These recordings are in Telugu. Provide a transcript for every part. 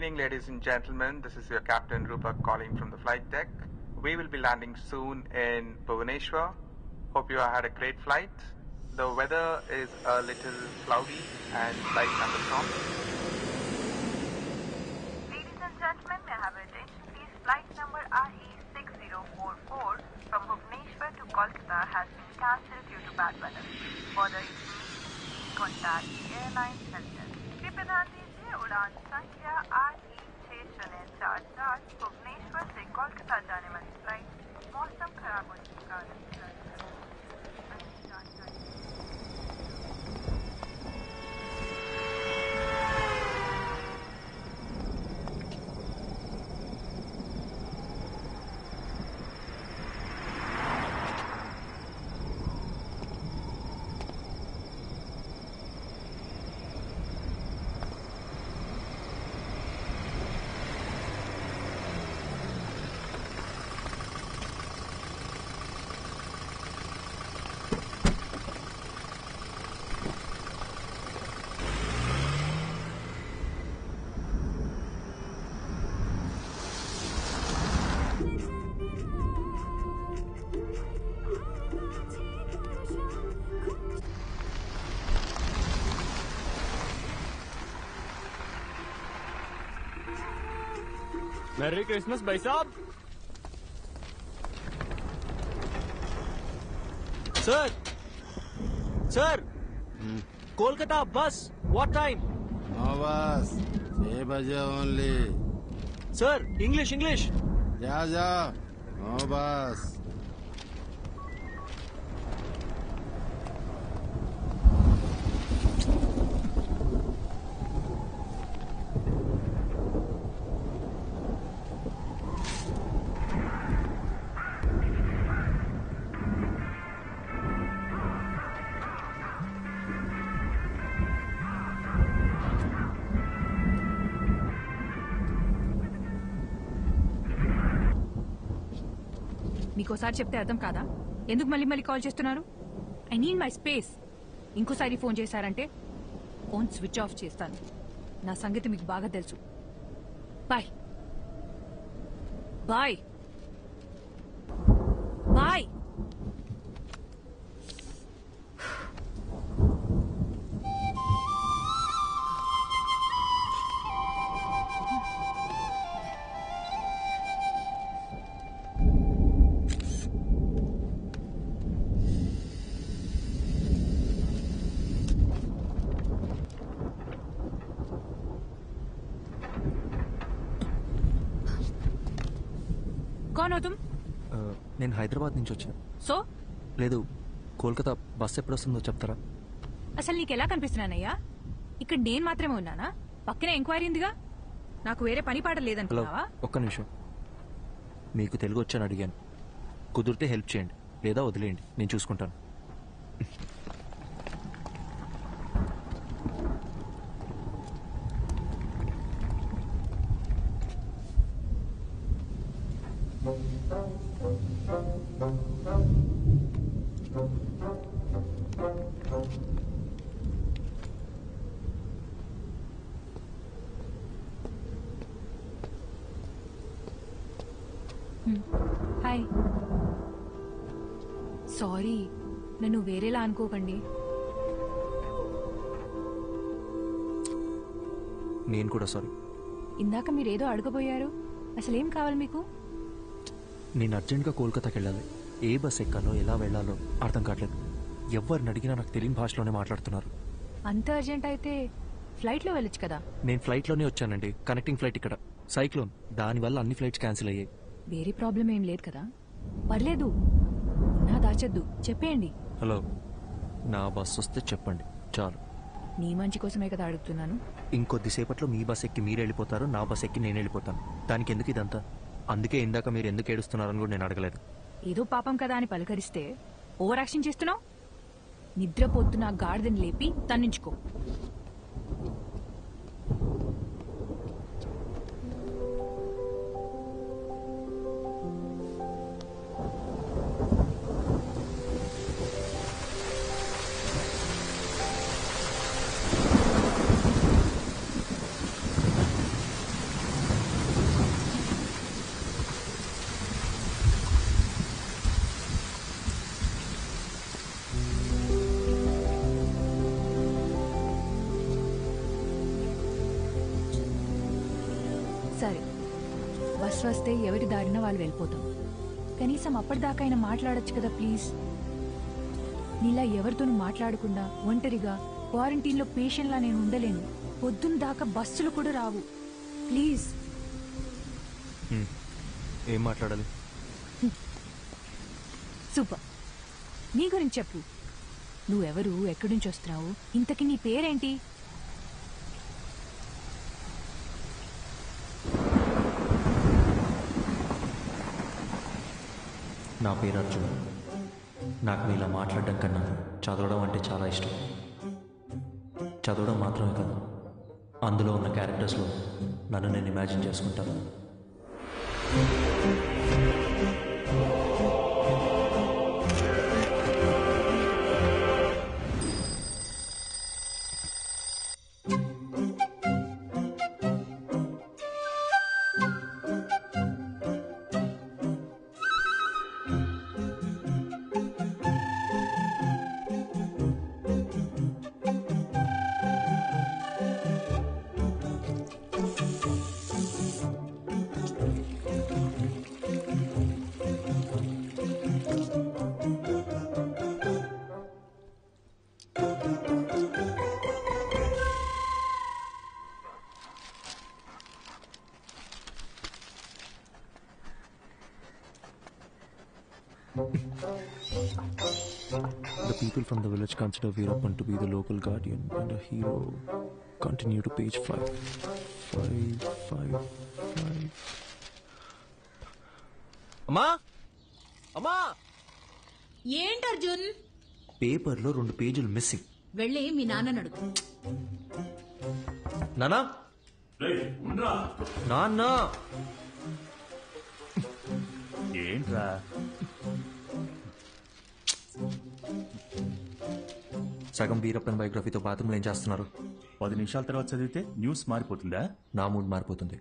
evening, ladies and gentlemen. This is your Captain Rupak calling from the flight deck. We will be landing soon in Bhubaneswar. Hope you had a great flight. The weather is a little cloudy and light thunderstorms. Ladies and gentlemen, may I have your attention please? Flight number RE6044 from Bhubaneswar to Kolkata has been cancelled due to bad weather. For the information, please contact the airline helpdesk. कृपया ध्यान दीजिए उड़ान संख्या RE6044 भुवनेश्वर से कोलकाता जाने वाली फ्लाइट मौसम खराब होने के कारण मैरी क्रिसमस भाई साहब। सर सर कोलकाता बस व्हाट टाइम? नो बस 6 बजे ओनली। Sir English English. जा जा नो बस। మీకోసారి చెప్తే అర్థం కాదా? ఎందుకు మళ్ళీ మళ్ళీ కాల్ చేస్తున్నారు? I need my space. ఇంకోసారి ఫోన్ చేశారంటే ఫోన్ స్విచ్ ఆఫ్ చేస్తాను. నా సంగతి మీకు బాగా తెలుసు. Bye bye bye. कौन हो तुम? నేను హైదరాబాద్ నుంచి వచ్చాను. సో లేదు, కోల్కతా బస్ ఎప్పుడు వస్తుందో చెప్తారా? అసలు నీకెలా కనిపిస్తున్నానయ్యా? ఇక్కడ నేను మాత్రమే ఉన్నానా? పక్కనే ఎంక్వైరీ ఉందిగా. నాకు వేరే పని పాట హలో, లేదనుకున్నావా? ఒక్క నిమిషం. మీకు తెలుగు వచ్చని అడిగాను. కుదిరితే హెల్ప్ చేయండి, లేదా వదిలేయండి, నేను చూసుకుంటాను. హాయ్, సారీ, నన్ను వేరేలా అనుకోకండి. నేను కూడా సారీ. ఇందాక మీరేదో అడగబోయారు. అసలేం కావాలి మీకు? నేను అర్జెంట్గా కోల్కతాకి వెళ్ళాలి. ఏ బస్ ఎక్కాలో ఎలా వెళ్లాలో అర్థం కావట్లేదు. ఎవరిని అడిగినా నాకు తెలియని భాషలోనే మాట్లాడుతున్నారు. అంత అర్జెంట్ అయితే ఫ్లైట్లో వెళ్ళొచ్చు కదా. నేను ఫ్లైట్లోనే వచ్చానండి. కనెక్టింగ్ ఫ్లైట్ ఇక్కడ. సైక్లోన్, దానివల్ల అన్ని ఫ్లైట్స్ క్యాన్సిల్ అయ్యాయి. వేరే ప్రాబ్లం ఏం లేదు కదా? పర్లేదు, నా దాచద్దు, చెప్పేయండి. హలో, నా బస్ వస్తే చెప్పండి చాలు. నీ మంచి కోసమే కదా అడుగుతున్నాను. ఇంకొద్దిసేపట్లో మీ బస్ ఎక్కి మీరు వెళ్ళిపోతారు, నా బస్ ఎక్కి నేను వెళ్ళిపోతాను. దానికి ఎందుకు ఇదంతా? అందుకే ఇందాక మీరు ఎందుకు ఏడుస్తున్నారని కూడా నేను అడగలేదు. ఏదో పాపం కదా అని పలకరిస్తే ఓవర్ యాక్షన్ చేస్తున్నావు. నిద్రపోతున్న గాడిదని లేపి తన్నించుకో. సరే, బస్ వస్తే ఎవరి దారిన వాళ్ళు వెళ్ళిపోతాం. కనీసం అప్పటిదాకా అయినా మాట్లాడొచ్చు కదా ప్లీజ్. నీలా ఎవరితోనూ మాట్లాడకుండా ఒంటరిగా క్వారంటైన్లో పేషెంట్లా నేను ఉండలేను. పొద్దున్న దాకా బస్సులు కూడా రావు. ప్లీజ్. ఏం మాట్లాడాలి? సూపర్. నీ గురించి చెప్పు. నువ్వెవరు, ఎక్కడి నుంచి వస్తున్నావు, ఇంతకీ నీ పేరేంటి? నా పేరు అర్జున్. నాకు మీలా మాట్లాడడం కన్నా చదవడం అంటే చాలా ఇష్టం. చదవడం మాత్రమే కాదు, అందులో ఉన్న క్యారెక్టర్స్లో నన్ను నేను ఇమాజిన్ చేసుకుంటాను. The people from the village consider Veerappan to be the local guardian and a hero. Continue to page 5. 5. అమ్మా, అమ్మా, ఏంటి అర్జున్? పేపర్లో 2 పేజీలు మిస్సింగ్. వెళ్ళి మీ నాన్న అడుగు. నానా, నాన్న, ఏంట్రా? సగం వీరప్పన్ బయోగ్రఫీతో బాత్రూంలో ఏం చేస్తున్నారు? 10 నిమిషాల తర్వాత చదివితే న్యూస్ మారిపోతుందా? నా మూడ్ మారిపోతుంది.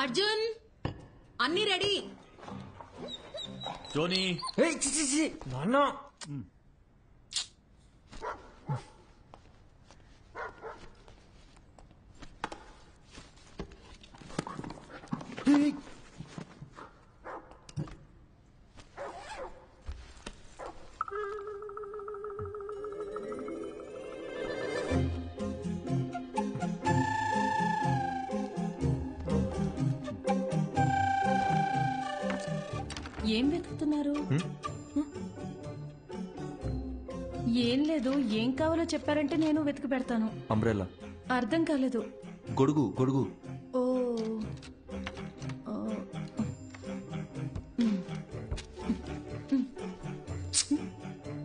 అర్జున్, అన్ని రెడీ. జోనీ, నాన్న, ఏం వెతుకుతున్నారు? ఏం లేదు, ఏం కావాలో చెప్పారంటే నేను వెతికి పెడతాను. అంబ్రెల్లా. అర్థం కాలేదు. గొడుగు, గొడుగు. ఓ,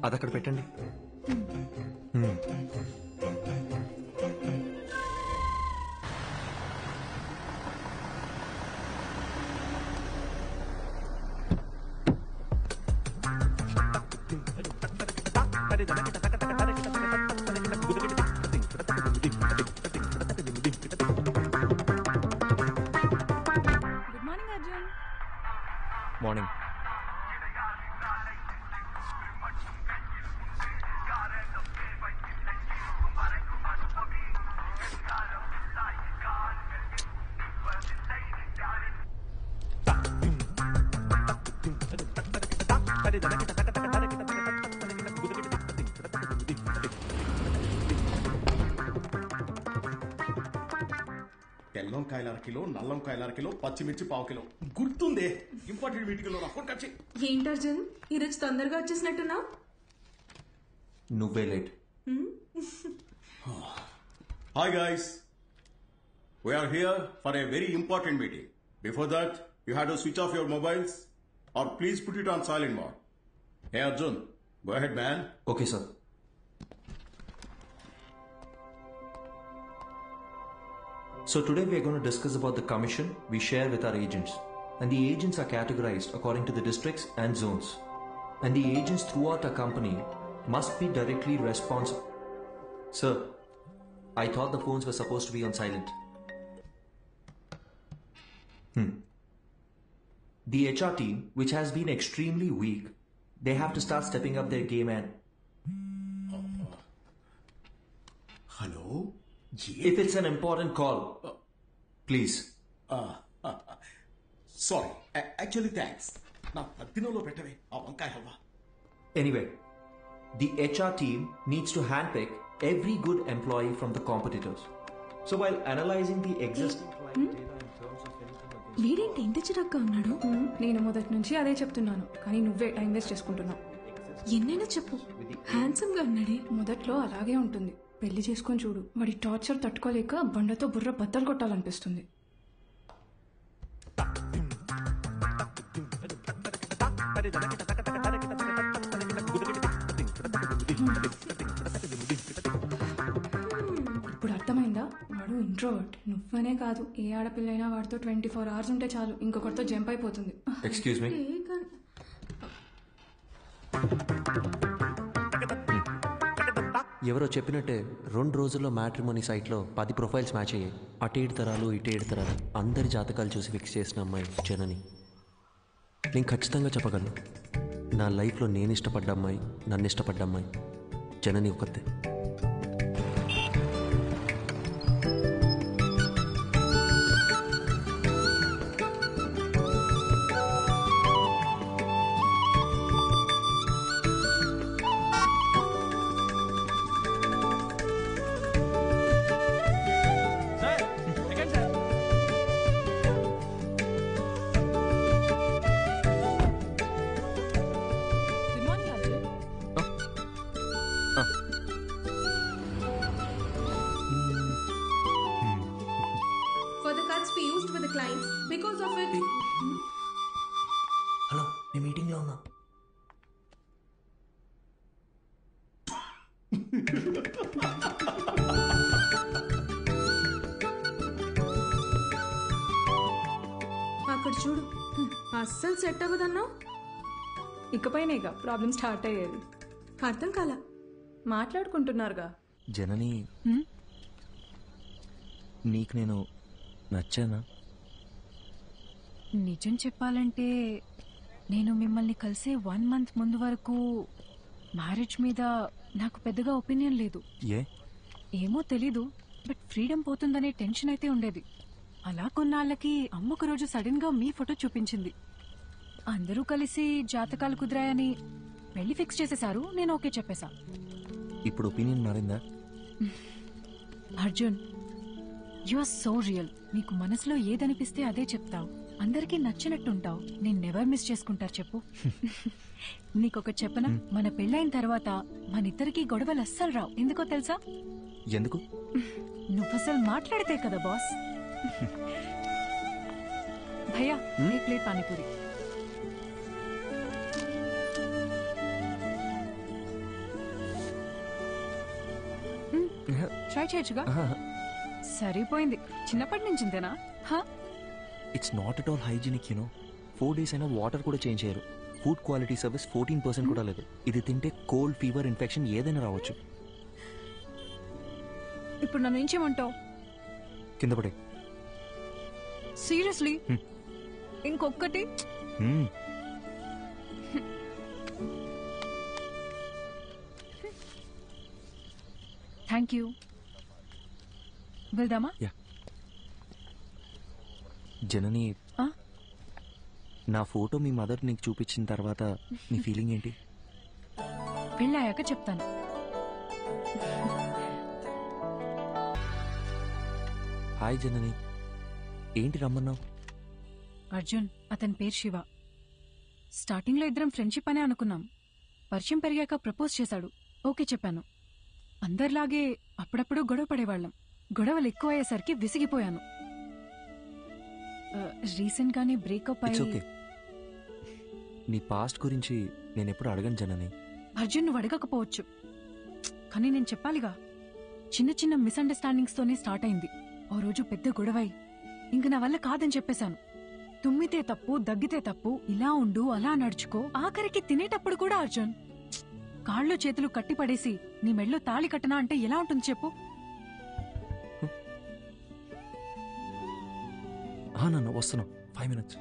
అదక్కడ పెట్టండి. Good morning Arjun. మార్నింగ్. తెల్లంకాయల అరకిలో, నల్లంకాయల అరకిలో, పచ్చిమిర్చి పావు కిలో. గుర్తుందే, ఇంపార్టెంట్ మీటింగ్ లో రాకొచ్చి. ఏంటి అర్జున్, ఈరోజు తొందరగా వచ్చేసినట్టున్నావు? నువ్వే late. Hi guys, we are here for a very important meeting. Before that, you had to switch off your mobiles or please put it on silent mode. Hey Arjun, go ahead man. Okay sir. So today we are going to discuss about the commission we share with our agents. And the agents are categorized according to the districts and zones. And the agents throughout our company must be directly responsible. Sir, I thought the phones were supposed to be on silent. The HR team, which has been extremely weak, they have to start stepping up their game and... Hello? If it's an important call, please. Sorry, actually thanks. నా పద్దినంలో పెట్టవే ఆ వంకాయ halwa. Anyway, the HR team needs to handpick every good employee from the competitors. So while analyzing the existing client data in terms of anything against... వీడేంటి ఇంత చిరాగ్గా ఉన్నాడు? నేను మొదటి నుంచి అదే చెప్తున్నాను, కానీ నువ్వే టైం వేస్ట్ చేసుకుంటున్నావు. ఎన్నైనా చెప్పు, హ్యాండ్సమ్ గా ఉన్నాడే. మొదట్లో అలాగే ఉంటుంది, పెళ్లి చేసుకొని చూడు. వాడి టార్చర్ తట్టుకోలేక బండతో బుర్ర బద్దలు కొట్టాలనిపిస్తుంది. ఇప్పుడు అర్థమైందా? వాడు ఇంట్రోవర్ట్. నువ్వనే కాదు, ఏ ఆడపిల్లైనా వాడితో 24 hours ఉంటే చాలు, ఇంకొకరితో జంప్ అయిపోతుంది. Excuse me. ఎవరో చెప్పినట్టే 2 రోజుల్లో మ్యాట్రిమోనీ సైట్లో 10 ప్రొఫైల్స్ మ్యాచ్ అయ్యాయి. అటు 7 తరాలు ఇటు 7 తరాలు అందరి జాతకాలు చూసి ఫిక్స్ చేసిన అమ్మాయి జనని. నేను ఖచ్చితంగా చెప్పగలను, నా లైఫ్లో నేను ఇష్టపడ్డ అమ్మాయి, నన్ను ఇష్టపడ్డ అమ్మాయి జనని ఒకతే. హలో, నేను మీటింగ్లో ఉన్నా. అక్కడ చూడు, అస్సలు సెట్ అవ్వదన్నా. ఇకపైనేగా ప్రాబ్లం స్టార్ట్ అయ్యేది. అర్థం కాలా? మాట్లాడుకుంటున్నారుగా. జనని, నీకు నేను నచ్చానా? నిజం చెప్పాలంటే నేను మిమ్మల్ని కలిసే 1 month ముందు వరకు మ్యారేజ్ మీద నాకు పెద్దగా ఒపీనియన్ లేదు. ఏమో తెలీదు, బట్ ఫ్రీడమ్ పోతుందనే టెన్షన్ అయితే ఉండేది. అలా కొన్నాళ్ళకి అమ్మ ఒక రోజు సడన్ గా మీ ఫోటో చూపించింది. అందరూ కలిసి జాతకాలు కుదిరాయని పెళ్లి ఫిక్స్ చేసేశారు. నేను ఓకే చెప్పేశా. ఇప్పుడు ఒపీనియన్ మారిందా? Arjun, you are so real. నీకు మనసులో ఏదనిపిస్తే అదే చెప్తావు, అందరికీ నచ్చినట్టుంటావు. నేను నెవర్ మిస్ చేసుకుంటారు చెప్పు. నీకొకటి చెప్పనా, మన పెళ్ళైన తర్వాత మనిద్దరికి గొడవలు అస్సలు రావు. ఎందుకో తెలుసా? ఎందుకు? నువ్వసలు మాట్లాడితే కదా బాస్. భయ్యా, ఏ ప్లేట్ పానీపూరి. ట్రై చేయొచ్చుగా. సరిపోయింది. చిన్నప్పటి నుంచి ఇంతేనా? It's not at all hygienic, you know. 4 days అయినా వాటర్ కూడా చేంజ్ చేయరు. ఫుడ్ క్వాలిటీ సర్వీస్ 14% కూడా లేదు. ఇది తింటే కోల్డ్, ఫీవర్, ఇన్ఫెక్షన్ ఏదైనా రావచ్చు. ఇప్పుడు నన్ను ఏం చేయమంటావు? కింద పడే. సీరియస్లీ? ఇంకొక్కటి. Thank you. వెళ్దామా? జనని, నా ఫోటో మీ మదర్ నీకు చూపించిన తర్వాత నీ ఫీలింగ్ ఏంటి? పెళ్ళాయాక చెప్తాను. హాయ్ జనని, ఏంటి రమ్మన్నావు? అర్జున్, అతని పేరు శివ. స్టార్టింగ్ లో ఇద్దరం ఫ్రెండ్షిప్ అనే అనుకున్నాం. పరిచయం పెరిగాక ప్రపోజ్ చేశాడు. ఓకే చెప్పాను. అందరిలాగే అప్పుడప్పుడు గొడవ పడేవాళ్ళం. గొడవలు ఎక్కువయ్యేసరికి విసిగిపోయాను. రీసెంట్ గానే బ్రేకప్ అయ్యి. నీ పాస్ట్ గురించి నేను ఎప్పుడు అడగను జనని. అర్జున్, నువ్వు అడగకపోవచ్చు, కానీ నేను చెప్పాలిగా. చిన్న చిన్న మిస్అండర్స్టాండింగ్స్ తోనే స్టార్ట్ అయింది. ఓ రోజు పెద్ద గొడవై ఇంక నా వల్ల కాదని చెప్పేశాను. తుమ్మితే తప్పు, దగ్గితే తప్పు, ఇలా ఉండు, అలా నడుచుకో. ఆఖరికి తినేటప్పుడు కూడా అర్జున్ కాళ్ళు చేతులు కట్టి పడేసి నీ మెళ్ళో తాళి కట్టనా అంటే ఎలా ఉంటుంది చెప్పు? నాన్న వస్తున్నావు, 5 minutes.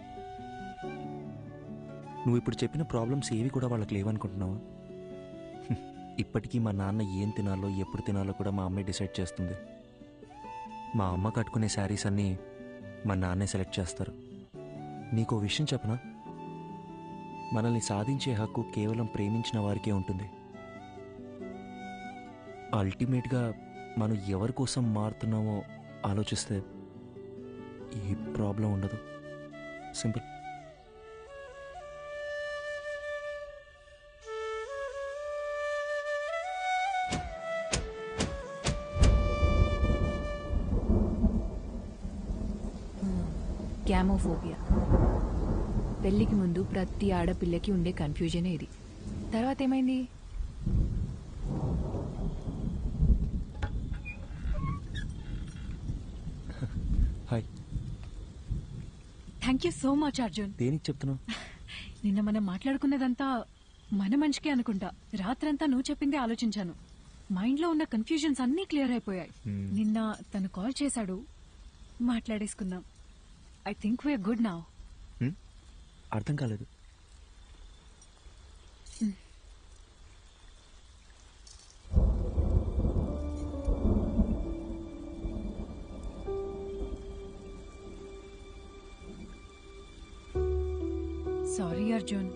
నువ్వు ఇప్పుడు చెప్పిన ప్రాబ్లమ్స్ ఏవి కూడా వాళ్ళకి లేవనుకుంటున్నావా? ఇప్పటికీ మా నాన్న ఏం తినాలో, ఎప్పుడు తినాలో కూడా మా అమ్మే డిసైడ్ చేస్తుంది. మా అమ్మ కట్టుకునే శారీస్ అన్నీ మా నాన్నే సెలెక్ట్ చేస్తారు. నీకో విషయం చెప్పనా, మనల్ని సాధించే హక్కు కేవలం ప్రేమించిన వారికే ఉంటుంది. అల్టిమేట్గా మనం ఎవరి కోసం మారుతున్నామో ఆలోచిస్తే ఏ ప్రాబ్లం ఉండదు. సింపుల్. గ్యామోఫోబియా. పెళ్లికి ముందు ప్రతి ఆడపిల్లకి ఉండే కన్ఫ్యూజనే ఇది. తర్వాత ఏమైంది? Hi. Thank you so much Arjun. దేనికి చెప్తున్నావు? నిన్న మనం మాట్లాడుకున్నదంతా మన మంచికే అనుకుంటా. రాత్రంతా నువ్వు చెప్పిందే ఆలోచించాను. మైండ్లో ఉన్న కన్ఫ్యూజన్స్ అన్నీ క్లియర్ అయిపోయాయి. నిన్న తను కాల్ చేశాడు, మాట్లాడేసుకుందాం. I think we are good now. అర్థం కాలేదు. సారీ అర్జున్.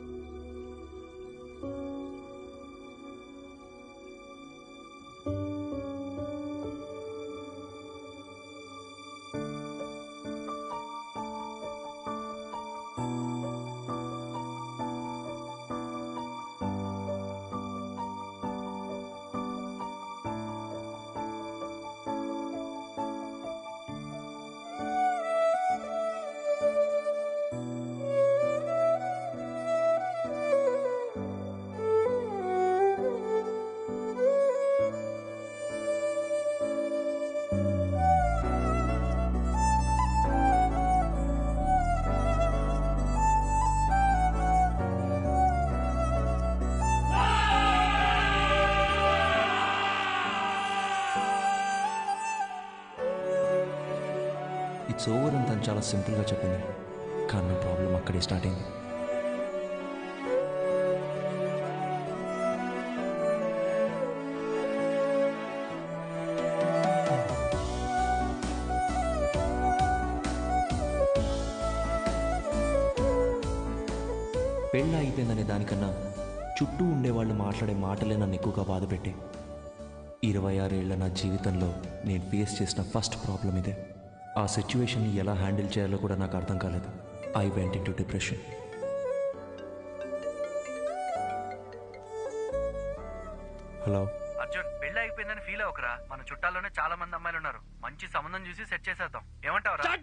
ఇట్స్ ఓవర్ అని తను చాలా సింపుల్గా చెప్పింది, కానీ నా ప్రాబ్లం అక్కడే స్టార్ట్ అయింది. పెళ్ళ అయిపోయిందనే దానికన్నా చుట్టూ ఉండేవాళ్ళు మాట్లాడే మాటలే నన్ను ఎక్కువగా బాధపెట్టే. 26 ఏళ్ల నా జీవితంలో నేను ఫేస్ చేసిన ఫస్ట్ ప్రాబ్లం ఇదే. ఆ సిచ్యువేషన్ని ఎలా హ్యాండిల్ చేయాలో కూడా నాకు అర్థం కాలేదు. I went in to depression. Hello Arjun, పెళ్లి అయిపోయిందని ఫీల్ అవ్వకరా. మన చుట్టాల్లోనే చాలా మంది అమ్మాయిలు ఉన్నారు. మంచి సంబంధం చూసి సెట్ చేసేద్దాం. ఏమంటావురా?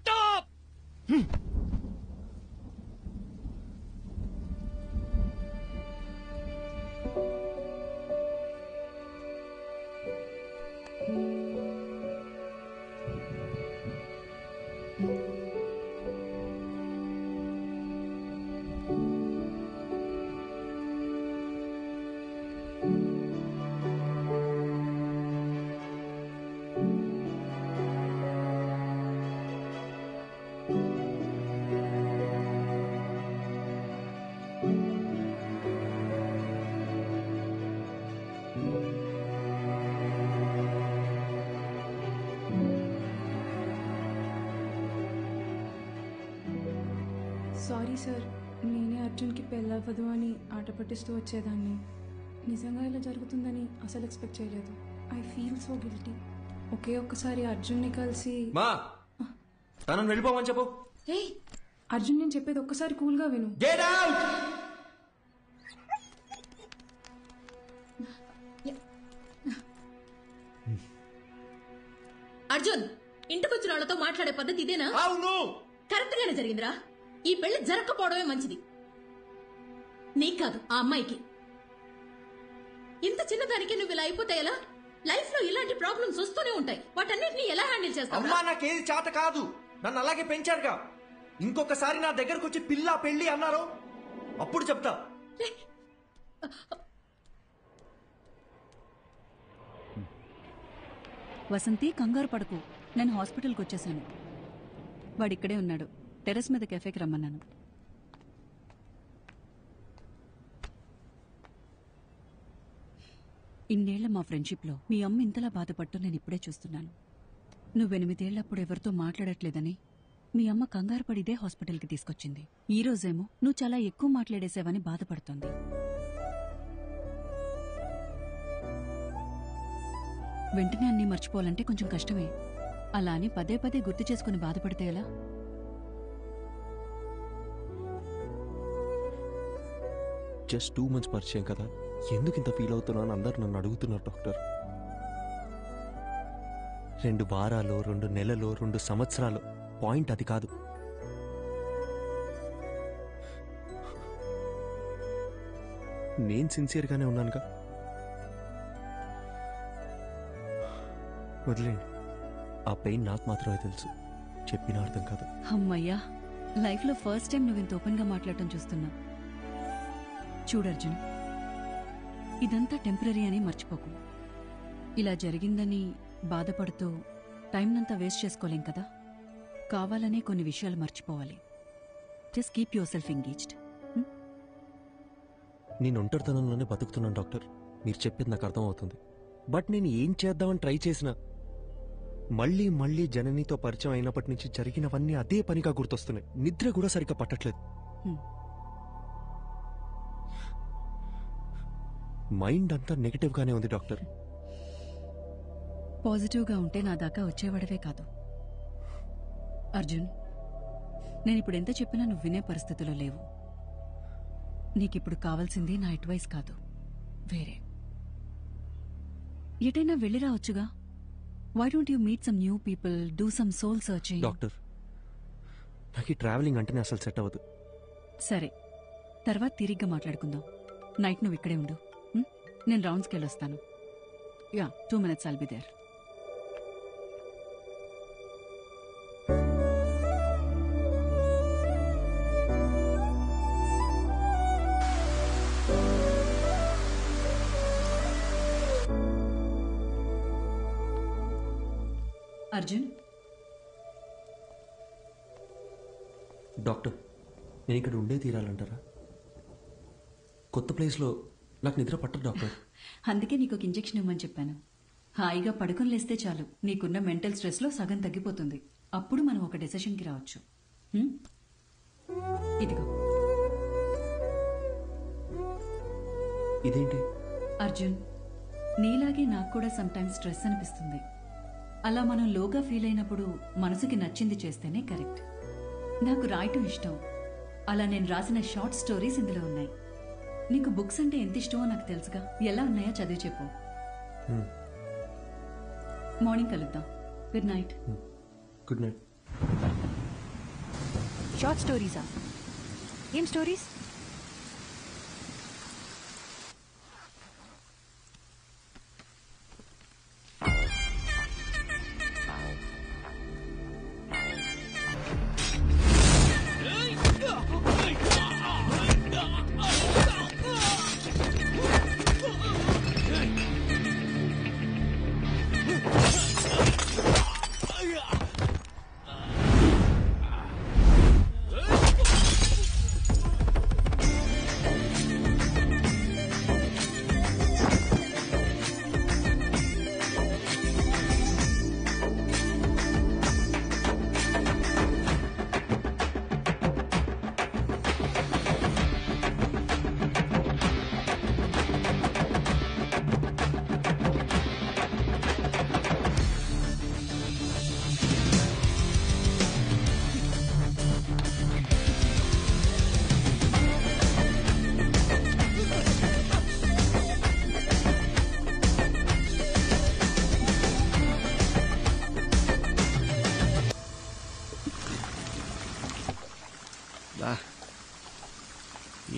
సారీ సార్, నేనే అర్జున్కి పెళ్ళవ్వదు అని ఆట పట్టిస్తూ వచ్చేదాన్ని. నిజంగా ఇలా జరుగుతుందని అసలు ఎక్స్పెక్ట్ చేయలేదు. I feel so guilty. ఒకే ఒక్కసారి అర్జున్ని కలిసి మా తనని వెళ్ళిపోమని చెప్పు. అర్జున్, నేను చెప్పేది ఒక్కసారి కూల్గా విను. Get out. అర్జున్, ఇంటికొచ్చిన వాళ్ళతో మాట్లాడే పద్ధతి ఇదేనా? అవును, కరెక్ట్ గానే జరిగిందిరా. ఈ పెళ్లి జరగకపోవడమే మంచిది. నీకు కాదు, ఆ అమ్మాయికి. ఇంత చిన్నదానికి నువ్వు ఇలా అయిపోతే ఎలా? లైఫ్ లో ఇలాంటి ప్రాబ్లమ్స్ వస్తూనే ఉంటాయి. వాటన్నిటిని ఎలా హ్యాండిల్ చేస్తావు? అమ్మా, నాకేది చేత కాదు. నన్ను అలాగే పెంచారుగా. ఇంకొకసారి నా దగ్గరకు వచ్చి పిల్ల పెళ్లి అన్నారు, అప్పుడు చెప్తా. వసంతి, కంగారు పడకు. నేను హాస్పిటల్కి వచ్చేసాను. వాడిక్కడే ఉన్నాడు. టెర్రస్ మీద కెఫేకి రమ్మన్నాను. ఇన్నేళ్ల మా ఫ్రెండ్షిప్లో మీ అమ్మ ఇంతలా బాధపట్టు నేను ఇప్పుడే చూస్తున్నాను. నువ్వు 8 ఏళ్లప్పుడు ఎవరితో మాట్లాడట్లేదని మీ అమ్మ కంగారు పడిదే హాస్పిటల్కి తీసుకొచ్చింది. ఈ రోజేమో నువ్వు చాలా ఎక్కువ మాట్లాడేసావని బాధపడుతోంది. వెంటనే అన్నీ మర్చిపోవాలంటే కొంచెం కష్టమే. అలా అని పదే పదే గుర్తు చేసుకుని బాధపడితే ఎలా? జస్ట్ 2 months పరిచయం కదా, ఎందుకు ఇంత ఫీల్ అవుతున్నాను అందరు నన్ను అడుగుతున్నారు డాక్టర్. 2 వారాలు, 2 నెలలు, 2 సంవత్సరాలు, పాయింట్ అది కాదు. నేను సిన్సియర్గానే ఉన్నానుగా. వదిలేండి, ఆ పెయిన్ నాకు మాత్రమే తెలుసు, చెప్పిన అర్థం కాదు. అమ్మయ్యా, లైఫ్లో ఫస్ట్ టైం నువ్వు ఇంత ఓపెన్గా మాట్లాడటం చూస్తున్నా. చూడర్జున్, ఇదంతా టెంపరీ అని మర్చిపోకు. ఇలా జరిగిందని బాధపడుతూ టైంనంతా వేస్ట్ చేసుకోలేం కదా. కావాలనే కొన్ని విషయాలు మర్చిపోవాలి. Just keep your self engaged. నేను ఒంటరితనంలోనే బతుకుతున్నాను డాక్టర్, మీరు చెప్పేది నాకు అర్థం అవుతుంది. బట్ నేను ఏం చేద్దామని ట్రై చేసినా మళ్ళీ మళ్ళీ జననితో పరిచయం అయినప్పటి నుంచి జరిగినవన్నీ అదే పనిగా గుర్తొస్తున్నాయి. నిద్ర కూడా సరిగ్గా పట్టట్లేదు. మైండ్ అంతా నెగటివ్గానే ఉంది డాక్టర్. పాజిటివ్గా ఉంటే నా దాకా వచ్చేవాడవే కాదు. అర్జున్, నేనిప్పుడు ఎంత చెప్పినా నువ్వు వినే పరిస్థితిలో లేవు. నీకిప్పుడు కావాల్సింది నా అడ్వైస్ కాదు, వేరే. ఎటైనా వెళ్ళి రావచ్చుగా. Why don't you meet some new people, do some soul searching? Doctor, నాకు ఈ ట్రావెలింగ్ అంటేనే అసలు సెట్ అవ్వదు. సరే, తర్వాత తిరిగ్గా మాట్లాడుకుందాం. నైట్ నువ్వు ఇక్కడే ఉండు, నేను రౌండ్స్కి వెళ్ళొస్తాను. Yeah, 2 minutes I'll be there. Arjun, doctor, నేను ఇక్కడ ఉండే తీరాలంటారా? కొత్త ప్లేస్లో నాకు నిద్ర పట్టదు డాక్టర్. అందుకే నీకు ఒక ఇంజెక్షన్ ఇవ్వమని చెప్పాను. హాయిగా పడుకొని లేస్తే చాలు, నీకున్న మెంటల్ స్ట్రెస్లో సగం తగ్గిపోతుంది. అప్పుడు మనం ఒక డెసిషన్కి రావచ్చు. ఇదిగో. ఇదేంటి? అర్జున్, నీలాగే నాకు కూడా సమ్టైమ్స్ స్ట్రెస్ అనిపిస్తుంది. అలా మనం లోగా ఫీల్ అయినప్పుడు మనసుకి నచ్చింది చేస్తేనే కరెక్ట్. నాకు రాయటం ఇష్టం. అలా నేను రాసిన షార్ట్ స్టోరీస్ ఇందులో ఉన్నాయి. నీకు బుక్స్ అంటే ఎంత ఇష్టమో నాకు తెలుసుగా. ఎలా ఉన్నాయో చదివి చెప్పు. మార్నింగ్ కలుద్దాం. Good night. Good night. Short స్టోరీసా? ఏం స్టోరీస్?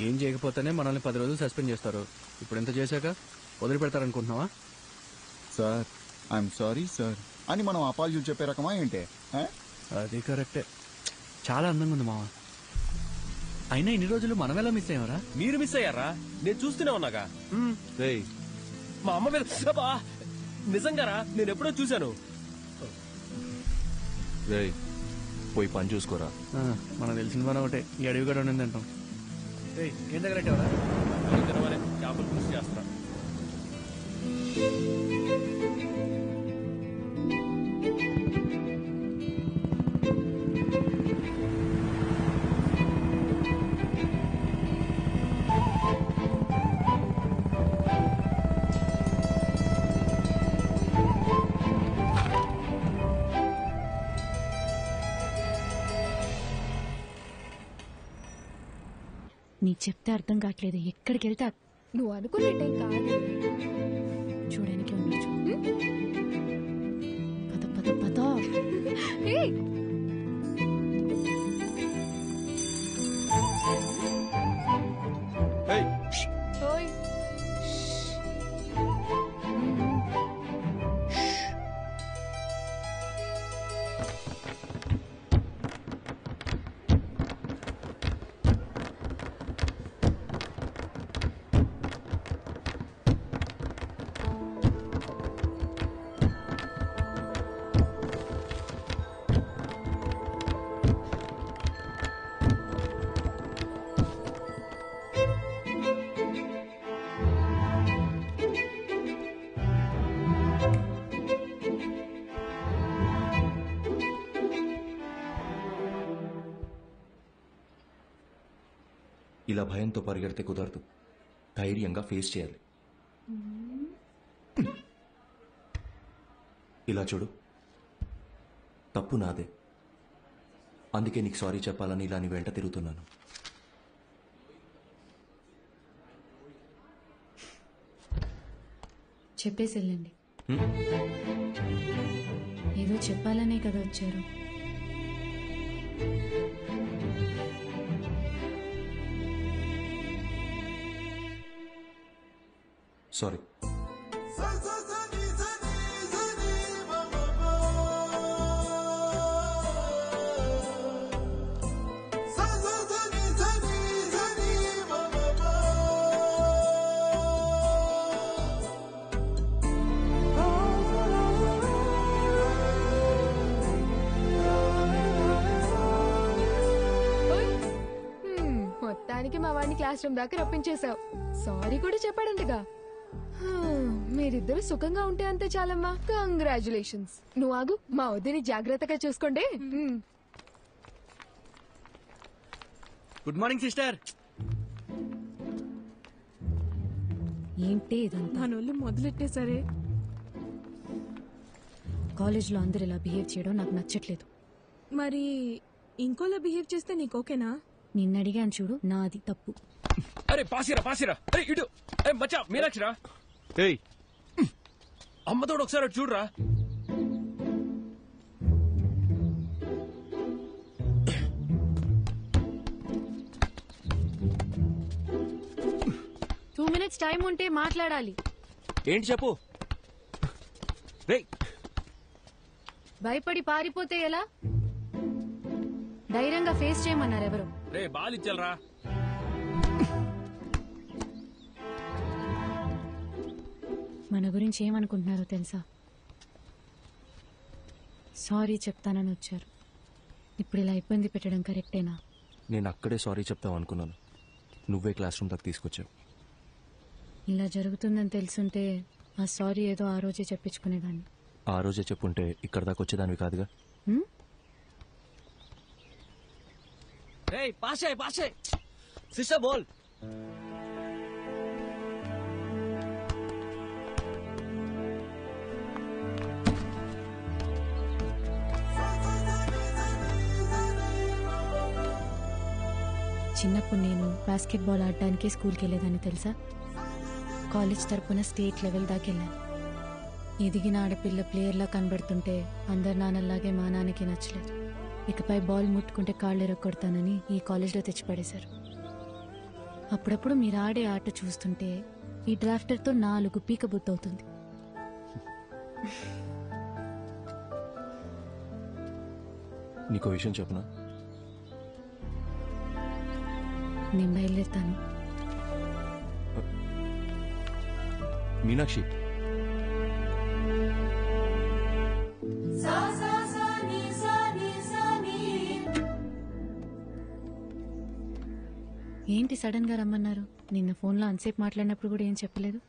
ఏం చేయకపోతేనే మనల్ని 10 రోజులు సస్పెండ్ చేస్తారు. ఇప్పుడు ఎంత చేశాక వదిలిపెడతారనుకుంటున్నావా? సార్, ఐఎమ్ సారీ సార్ అని మనం అపాలజీలు చెప్పే రకమా ఏంటే? అది కరెక్టే. చాలా అందంగా ఉంది మామ. అయినా ఇన్ని రోజులు మనం ఎలా మిస్ అయ్యారా? మీరు మిస్ అయ్యారా? నేను చూస్తూనే ఉన్నాగా. మా అమ్మ మీద నిజంగారా? నేను ఎప్పుడో చూశాను. పోయి పని చూసుకోరా. మనకు తెలిసిన పని ఒకటే, ఈ అడవి కూడా ఉండింది అంటాం. ఏం దగ్గర చేపలు పులుసు చేస్తా. నీకు చెప్తే అర్థం కావట్లేదు. ఎక్కడికి వెళ్తా నువ్వు అనుకునేటేం కాదు. చూడడానికి ఉండొచ్చు. పద పద పద. ఓయ్ ఇలా భయంతో పరిగెడితే కుదరదు. ధైర్యంగా ఫేస్ చేయాలి. ఇలా చూడు, తప్పు నాదే. అందుకే నీకు సారీ చెప్పాలని ఇలా నీ వెంట తిరుగుతున్నాను. చెప్పేసి వెళ్ళండి. ఏదో చెప్పాలనే కదా వచ్చారు. సారీ. మొత్తానికి మా వాడిని క్లాస్ రూమ్ దాకా రప్పించేశావు. సారీ కూడా చెప్పాడంటగా. మీరిద్దరు సుఖంగా ఉంటే అంతే చాలమ్మా. కంగ్రాచులేషన్స్. నువ్వు ఆగు, మా వద్దని జాగ్రత్తగా చూసుకోండి. Good morning sister. ఏంటి ఇదంతా? మనోళ్ళు మొదలెట్టేసరే. కాలేజ్లో అందరు ఇలా బిహేవ్ చేయడం నాకు నచ్చట్లేదు. మరి ఇంకోలా బిహేవ్ చేస్తే నీకు ఓకేనా? నిన్న అడిగాను చూడు, నాది తప్పు. అరే పాసిరా పాసిరా. అరే ఇటు మచ్చా మీనాక్షిరా. ఏయ్ అమ్మతోడు ఒకసారి అటు చూడరా. టూ మినిట్స్ టైం ఉంటే మాట్లాడాలి. ఏంటి చెప్పు. రేయ్ భయపడి పారిపోతే ఎలా? ధైర్యంగా ఫేస్ చేయమన్నారు ఎవరు? రే బాల్ ఇచ్చాలరా. మన గురించి ఏమనుకుంటున్నారో తెలుసా? సారీ చెప్తానని వచ్చారు. ఇప్పుడు ఇలా ఇబ్బంది పెట్టడం కరెక్టేనా? నేను అక్కడే సారీ చెప్తావు అనుకున్నాను. నువ్వే క్లాస్ రూమ్ దాకా తీసుకొచ్చావు. ఇలా జరుగుతుందని తెలుసుంటే ఆ సారీ ఏదో ఆ రోజే చెప్పించుకునేదాన్ని. ఆ రోజే చెప్పుంటే ఇక్కడ దాకా వచ్చేదానివి కాదుగా. రేయ్ పాసే పాసే. సిస్టర్ బోల్. చిన్నప్పుడు నేను బాస్కెట్బాల్ ఆడడానికి స్కూల్కి వెళ్ళేదాన్ని తెలుసా? కాలేజ్ తరపున స్టేట్ లెవెల్ దాకా వెళ్ళాను. ఎదిగిన ఆడపిల్ల ప్లేయర్లా కనబడుతుంటే అందరు నాన్నలాగే మా నాన్నకి నచ్చలేదు. ఇకపై బాల్ ముట్టుకుంటే కాళ్ళు ఎరగొడతానని ఈ కాలేజ్లో తెచ్చిపడేశారు. అప్పుడప్పుడు మీరు ఆడే ఆట చూస్తుంటే ఈ డ్రాఫ్టర్తో 4 పీక బుద్ధవుతుంది. నీకో విషయం చెప్పనా? నేను బయలుదేరుతాను. మీనాక్షి, ఏంటి సడన్ గా రమ్మన్నారు? నిన్న ఫోన్లో అంతసేపు మాట్లాడినప్పుడు కూడా ఏం చెప్పలేదు.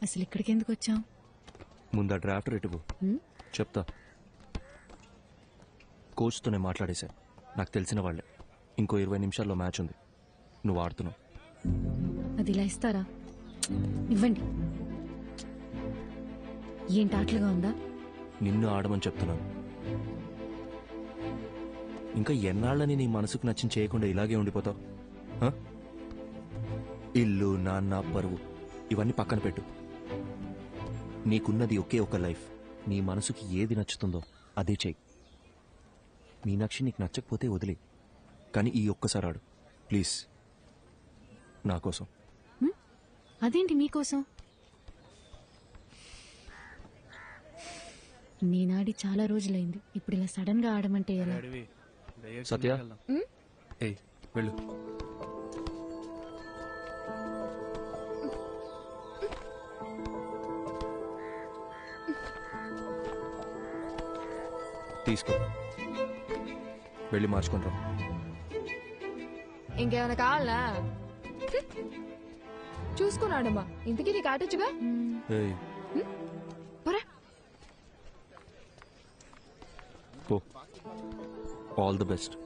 అసలు ఇక్కడికి ఎందుకు వచ్చావు? ముందు ఆ డ్రాఫ్ట్ ఇటువు, చెప్తా. కోచ్తోనే మాట్లాడేశా. నాకు తెలిసిన వాళ్ళే. ఇంకో 20 నిమిషాల్లో మ్యాచ్ ఉంది. నువ్వు ఆడుతున్నావు. అది ఇలా ఇస్తారా? ఇవ్వండి. ఏంటి ఆటలుగా ఉందా? నిన్ను ఆడమని చెప్తున్నాను. ఇంకా ఎన్నాళ్ళని నీ మనసుకు నచ్చిన చేయకుండా ఇలాగే ఉండిపోతావు? ఇల్లు, నాన్న, పరువు ఇవన్నీ పక్కన పెట్టు. నీకున్నది ఒకే ఒక లైఫ్. నీ మనసుకి ఏది నచ్చుతుందో అదే చెయ్యి. మీనాక్షి నీకు నచ్చకపోతే వదిలే, కానీ ఈ ఒక్కసారి ఆడు ప్లీజ్, నా కోసం. అదేంటి మీకోసం? నేనాడి చాలా రోజులైంది. ఇప్పుడు ఇలా సడన్ గా ఆడమంటే ఎలా? సత్య వెళ్ళు. తీసుకో, వెళ్ళి మార్చుకుంటాం. ఇంకేమైనా కావాలా? చూసుకున్నాడమ్మా, ఇంతకీ నీకు ఆటొచ్చుగా. పో, ఆల్ ది బెస్ట్.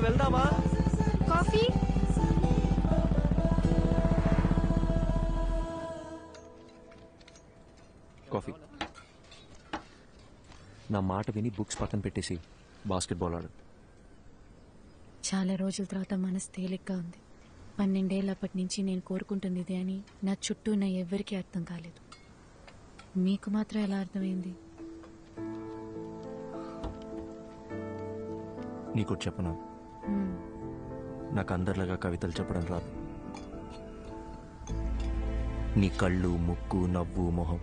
వెళ్దామా? కాఫీ? కాఫీ. నా మాట విని బుక్స్ పక్కన పెట్టేసి బాస్కెట్బాల్ ఆడు. చాలా రోజుల తర్వాత మనసు తేలిగ్గా ఉంది. 12 ఏళ్ళప్పటి నుంచి నేను కోరుకుంటుంది ఇదే అని నా చుట్టూ ఉన్న ఎవ్వరికీ అర్థం కాలేదు. మీకు మాత్రం ఎలా అర్థమైంది? నీకు చెప్పనా, నాకు అందరిలాగా కవితలు చెప్పడం రాదు. నీ కళ్ళు, ముక్కు, నవ్వు, మొహం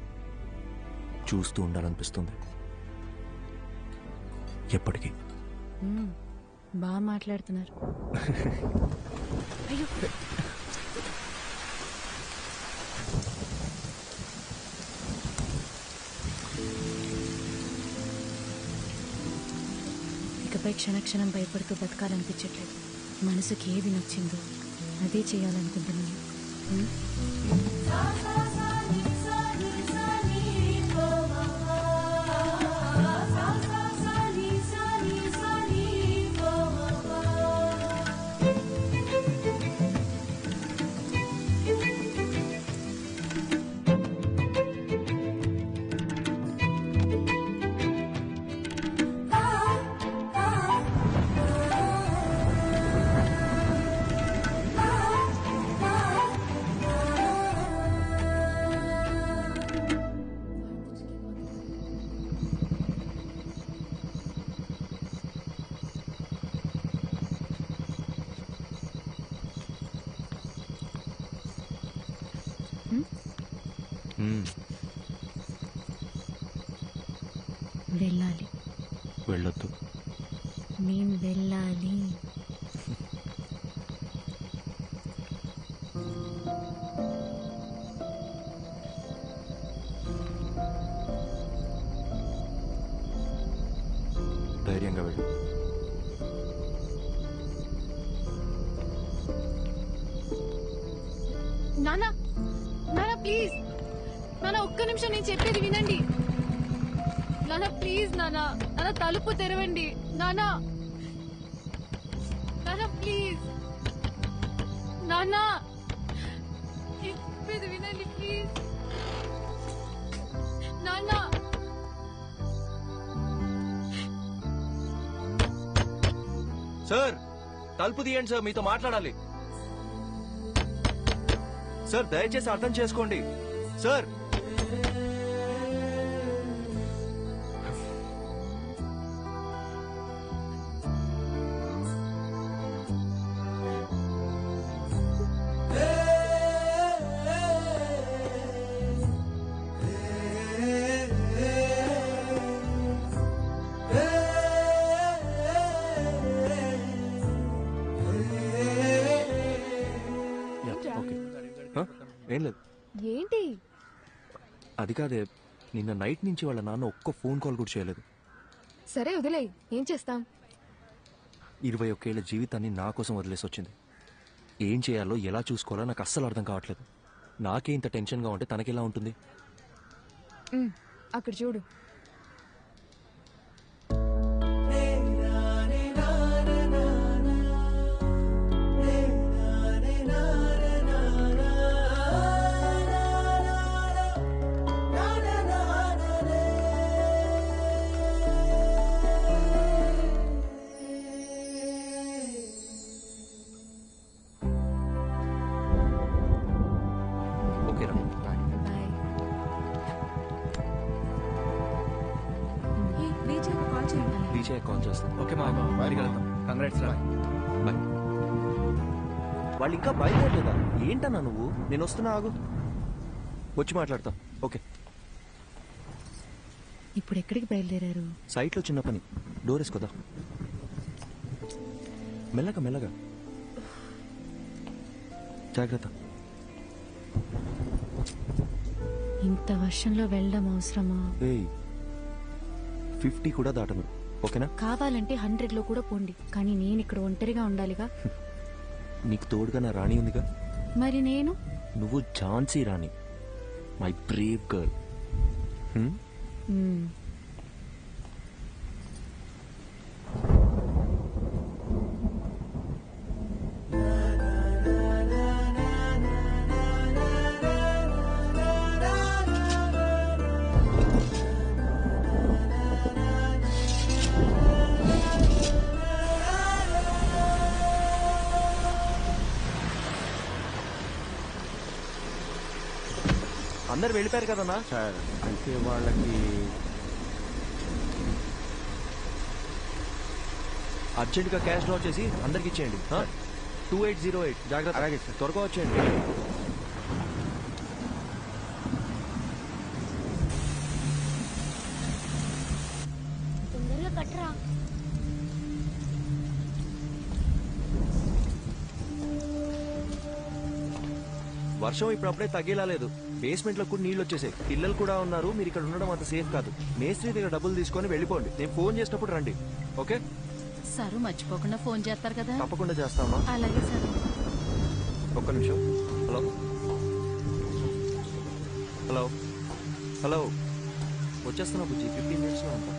చూస్తూ ఉండాలనిపిస్తుంది ఎప్పటికీ. బాగా మాట్లాడుతున్నారు. అయ్యో, ఇకపై క్షణక్షణం భయపడుతూ బతకాలనిపించట్లేదు. మనసుకి ఏది నచ్చిందో అదే చేయాలనుకుంటున్నాను. వెళ్ళాలి. వెళ్ళొద్దు. నేను వెళ్ళాలి. ధైర్యంగా వెళ్ళు. నానా, నానా ప్లీజ్, నానా ఒక్క నిమిషం నేను చెప్పేది వినండి. నానా ప్లీజ్, నానా నానా తలుపు తెరవండి. నానా, నానా ప్లీజ్, నానా చెప్పేది వినండి ప్లీజ్. నానా, సార్ తలుపు తీయండి సార్, మీతో మాట్లాడాలి. సార్ దయచేసి అర్థం చేసుకోండి. సార్ ఏం లేదు. ఏంటి? అది కాదే, నిన్న నైట్ నుంచి వాళ్ళ నాన్న ఒక్క ఫోన్ కాల్ కూడా చేయలేదు. సరే వదిలే, ఏం చేస్తాం? 21 ఏళ్ల జీవితాన్ని నా కోసం వదిలేసి వచ్చింది. ఏం చేయాలో ఎలా చూసుకోవాలో నాకు అస్సలు అర్థం కావట్లేదు. నాకే ఇంత టెన్షన్గా ఉంటే తనకెలా ఉంటుంది? అక్కడ చూడు. కాల్ చేస్తాం. ఓకే మా బయటికి వెళ్తాం. కంగ్రాట్స్ రా. బాయ్. వాళ్ళు ఇంకా బయలుదేరలేదా? ఏంటన్నా నువ్వు? నేను వస్తున్నా, ఆగు, వచ్చి మాట్లాడతా. ఓకే. ఇప్పుడు ఎక్కడికి బయలుదేరారు? సైట్లో చిన్న పని. డోర్ వేసుకోదా. మెల్లగా మెల్లగా, జాగ్రత్త. ఇంత వర్షంలో వెళ్ళడం అవసరమా? 50 కూడా దాటను. ఓకేనా? కావాలంటే 100లో కూడా పోండి, కానీ నేను ఇక్కడ ఒంటరిగా ఉండాలిగా. నీకు తోడుగా నా రాణి ఉందిగా. మరి నేను? నువ్వు ఝాన్సీ రాణి, మై బ్రేవ్ గర్ల్. అందరు వెళ్ళిపోయారు కదన్నా? సార్ అంటే వాళ్ళకి అర్జెంట్గా క్యాష్ డ్రా చేసి అందరికి ఇచ్చేయండి. 2808. జాగ్రత్త. అలాగే సార్, త్వరగా వచ్చేయండి. తొందరగా కట్టరా. వర్షం ఇప్పుడప్పుడే తగ్గేలా లేదు. బేస్మెంట్ లో కూడా నీళ్ళు వచ్చేసాయి. పిల్లలు కూడా ఉన్నారు. మీరు ఇక్కడ ఉండడం అంత సేఫ్ కాదు. మేస్త్రి దగ్గర డబ్బులు తీసుకొని వెళ్ళిపోండి. నేను ఫోన్ చేసినప్పుడు రండి. ఓకే? సార్ మర్చిపోకుండా ఫోన్ చేస్తారు కదా? తప్పకుండా చేస్తామా? అలాగే సార్. ఒక్క నిమిషం. హలో హలో హలో, వచ్చేస్తున్నా బుజ్జి, 15 minutesలో ఉంటా.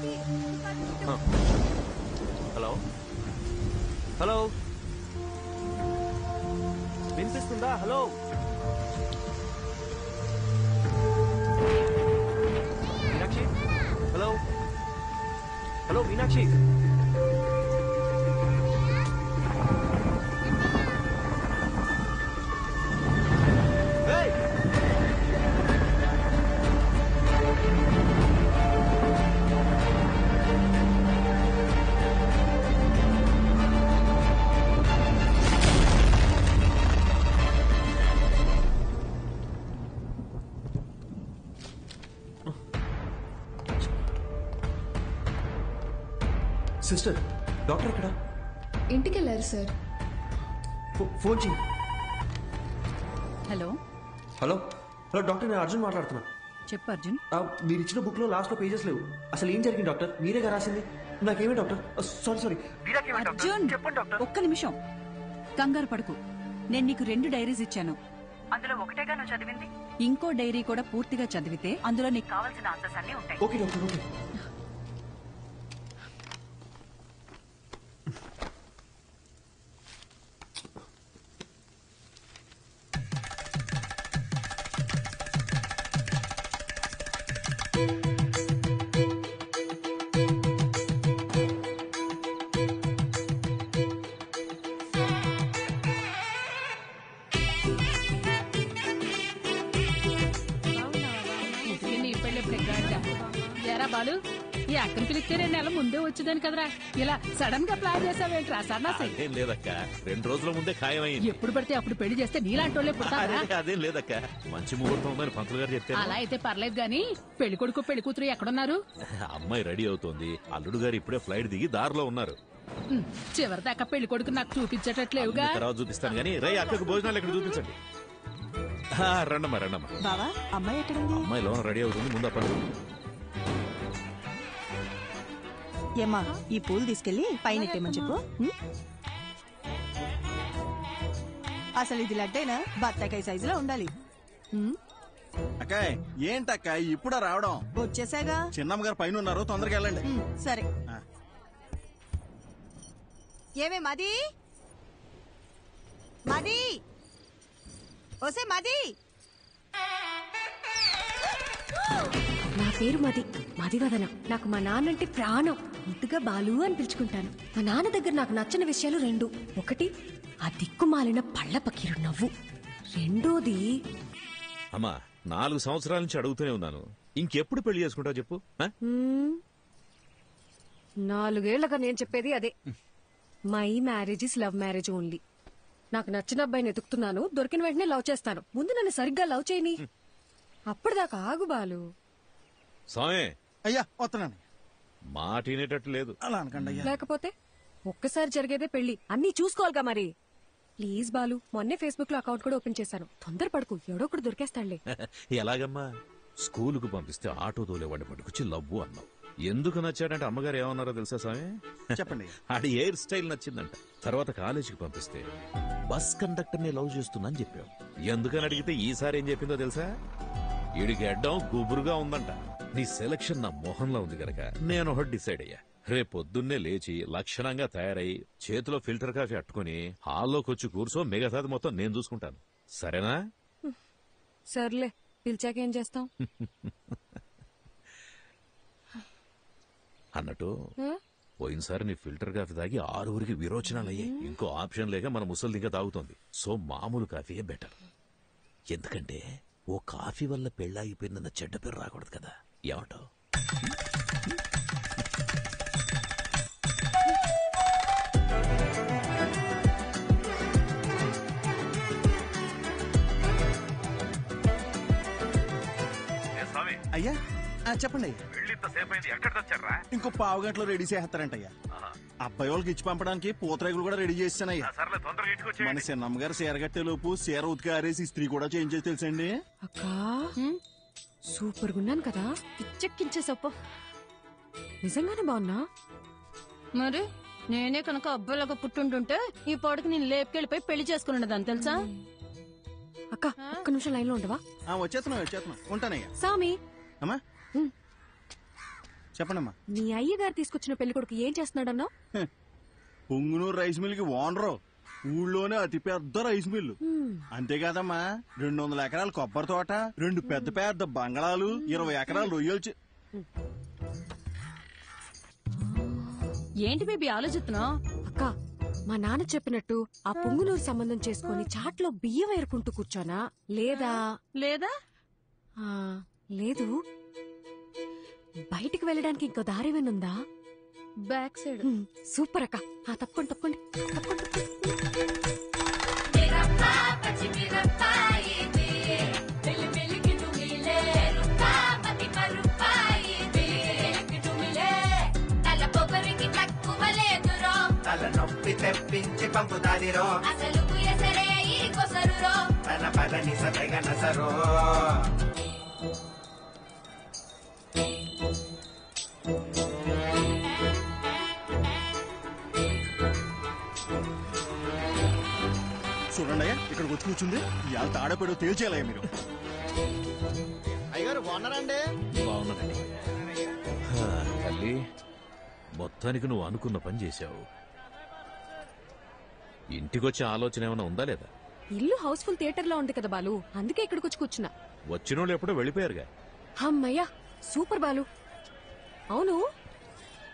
హలో హలో, వినిపిస్తుందా? Hello Meenakshi. Hello hello Meenakshi. Sister, doctor ఎక్కడ? ఇంటికి వెళ్ళారు సార్. ఫోన్ చేయి. హలో హలో హలో డాక్టర్, నేను అర్జున్ మాట్లాడుతున్నా. చెప్పు అర్జున్. మీరు ఇచ్చిన బుక్ లో లాస్ట్ లో పేజెస్ లేవు. అసలు ఏం జరిగింది డాక్టర్? మీరేగా రాసింది. నాకేమే డాక్టర్? సారీ. అర్జున్, ఒక్క నిమిషం, కంగారు పడుకు. నేను నీకు 2 డైరీస్ ఇచ్చాను. అందులో ఒకటేగా నువ్వు చదివింది. ఇంకో డైరీ కూడా పూర్తిగా చదివితే అందులో నీకు కావాల్సిన ఆన్సర్స్ అన్నీ ఉంటాయి. Okay doctor, okay. బాలు ఈ అక్కని పిలిస్తే 2 నెలల ముందే వచ్చేదాని కదరా, ఇలా సడన్ గా ప్లాన్ చేసావేంట్రా సన్నాసి? అదేం లేదక్క, 2 రోజుల ముందే ఖాయమైంది. ఎప్పుడు పడితే అప్పుడు పెళ్లి చేస్తే నీలాంటి వాళ్ళే పుడతారా? అదేం లేదక్క, మంచి ముహూర్తం ఉందని పంతులు గారు చెప్తే. అలా అయితే పర్లేదు గాని పెళ్లి కొడుకు పెళ్లి కూతురు ఎక్కడున్నారు? అమ్మాయి రెడీ అవుతోంది, అల్లుడు గారు ఇప్పుడే ఫ్లైట్ దిగి దారిలో ఉన్నారు. చివరిదాకా పెళ్లి కొడుకు నాకు చూపించేటట్లేవుగా. తర్వాత చూపిస్తాను గానీ రై అక్కకు భోజనాలు ఇక్కడ చూపించండి. రండమ్మా రండమ్మా. బావా అమ్మాయి ఎక్కడుంది? అమ్మాయి లోన రెడీ అవుతుంది, ముందు పని. ఏమ్మా ఈ పూలు తీసుకెళ్లి పైన ఎట్టేమని చెప్పు. అసలు ఇది లడ్డైనా బత్తాకాయ సైజులో ఉండాలి. అక్కాయ్ ఏంటక్క ఇప్పుడా రావడం? వచ్చేసాగా. చిన్నమ్మ గారు పైన ఉన్నారు, తొందరగా వెళ్ళండి. సరే. ఏమే మది మది ఓసే మది. నా పేరు మది, మదివదన. నాకు మా నాన్నంటే ప్రాణం. ముద్దుగా బాలు అని పిలుచుకుంటాను. మా నాన్న దగ్గర నాకు నచ్చిన విషయాలు 2. ఒకటి ఆ దిక్కుమాలిన పళ్ళ పకీరు నవ్వు. రెండోది అమ్మా 4 సంవత్సరాల నుంచి అడుగుతూనే ఉన్నాను, ఇంకెప్పుడు పెళ్లి చేసుకుంటావు చెప్పు. 4 ఏళ్లుగా నేను చెప్పేది అదే. My marriage is love marriage only. నాకు నచ్చిన అబ్బాయిని ఎతుకుతున్నాను, దొరికిన వెంటనే లవ్ చేస్తాను. ముందు నన్ను సరిగ్గా లవ్ చేయని, అప్పటిదాకా ఆగు బాలు. స్వామి అయ్యా వస్తున్నాను. మాట వినేటట్టు లేదు. అలా అనకండి అయ్యా. లేకపోతే ఒక్కసారి జరిగేదే పెళ్లి, అన్నీ చూసుకోవాలిగా మరి. ప్లీజ్ బాలు, మొన్నే ఫేస్బుక్ లో అకౌంట్ కూడా ఓపెన్ చేశాను. తొందరపడకు, ఎవడో ఒకటి దొరికేస్తాడులే. ఎలాగమ్మా? స్కూలుకు పంపిస్తే ఆటో తోలేవాడిని పట్టుకొచ్చి లవ్వు అన్నావు. ఎందుకు నచ్చాడంటే అమ్మగారు ఏమన్నారో తెలుసా స్వామి? చెప్పండి. ఆడి హెయిర్ స్టైల్ నచ్చిందంట. తర్వాత కాలేజీకి పంపిస్తే బస్ కండక్టర్ ని లవ్ చేస్తున్నా అని చెప్పావు. ఎందుకని అడిగితే ఈసారి ఏం చెప్పిందో తెలుసా? ఈడికి అడ్డం గుబురుగా ఉందంట. నీ సెలక్షన్ నా మొహంలో ఉంది గనక నేను ఒకటి డిసైడ్ అయ్యా. రేపొద్దున్నే లేచి లక్షణంగా తయారై చేతిలో ఫిల్టర్ కాఫీ అట్టుకుని హాల్లోకి వచ్చి కూర్చో, మిగతాది మొత్తం నేను చూసుకుంటాను. సరేనా? సర్లే, పిలిచాకేం చేస్తాం? అన్నట్టు పోయినసారి నీ ఫిల్టర్ కాఫీ తాగి 6 విరోచనాలు అయ్యాయి. ఇంకో ఆప్షన్ లేక మన ముసలిదిగా తాగుతోంది. సో మామూలు కాఫీయే బెటర్. ఎందుకంటే ఓ కాఫీ వల్ల పెళ్ళాగిపోయిందన్న చెడ్డ పేరు రాకూడదు కదా. ఏమంటావు? అయ్యా చెప్పండి. ఎక్కడ తెచ్చారా? ఇంకో 15 గంటలో రెడీ చేస్తారంటయ్యా. అబ్బాయి వాళ్ళకి ఇచ్చి పంపడానికి పూతరేగులు కూడా రెడీ చేస్తానయ్యా. మన చిన్నమ్మ గారు చీర కట్టే లోపు చీర ఉతికి ఆరేసి ఇస్త్రీ కూడా చేంజ్ చేసి తెలుసండి. అక్కా సూపర్ గున్నాను కదా, పిచ్చెక్కించేసప్ప. నిజంగానే బాగున్నా? మరి నేనే కనుక అబ్బాయిలాగా పుట్టుంటుంటే ఈ పాటికి నేను లేపుకెళ్ళిపోయి పెళ్లి చేసుకున్నదాన్ని తెలుసా? అక్క ఒక్క నిమిషం లైన్ లో ఉండవా? వచ్చేస్తున్నా ఉంటానయ్యా. సామి అమ్మా చెప్పండమ్మా. నీ అయ్యగారు తీసుకొచ్చిన పెళ్లి కొడుకు ఏం చేస్తున్నాడన్నావు? పొంగునూరు రైస్ మిల్ కి ఓనరు, ఊళ్ళోనే అతి పెద్ద రైస్ మిల్లు. అంతేకాదమ్మా 200 ఎకరాల కొబ్బరి తోట, 2 పెద్ద పెద్ద బంగళాలు, 20 ఎకరాల రొయ్యలు. ఏంటి బేబీ ఆలోచిస్తున్నావు? అక్క మా నాన్న చెప్పినట్టు ఆ పొంగునూరు సంబంధం చేసుకుని చాట్లో బియ్యం ఏరుకుంటూ కూర్చోనా, లేదా లేదు బయటికి వెళ్ళడానికి ఇంకో దారేమేనుందా? Back side. సూపర్ అక్క. తప్పకుండా తలనొప్పి తెప్పించి పంపుతాదిరో, అసలు తన పదని సతగనసరో. చూడండి అయ్యా, ఇక్కడికి వచ్చి కూర్చుంది. ఇవాళ తాడపేడో తేల్చేయాలయ్యా మీరు. అయ్యగారు బాగున్నారండి? బాగున్నానండి. తల్లి, మొత్తానికి నువ్వు అనుకున్న పని చేశావు. ఇంటికొచ్చే ఆలోచన ఏమైనా ఉందా లేదా? ఇల్లు హౌస్ఫుల్ థియేటర్ లో ఉంది కదా బాలు, అందుకే ఇక్కడికి వచ్చి కూర్చున్నా. వచ్చినోళ్ళు ఎప్పుడో వెళ్ళిపోయారుగా. అమ్మయ్యా సూపర్ బాలు. అవును,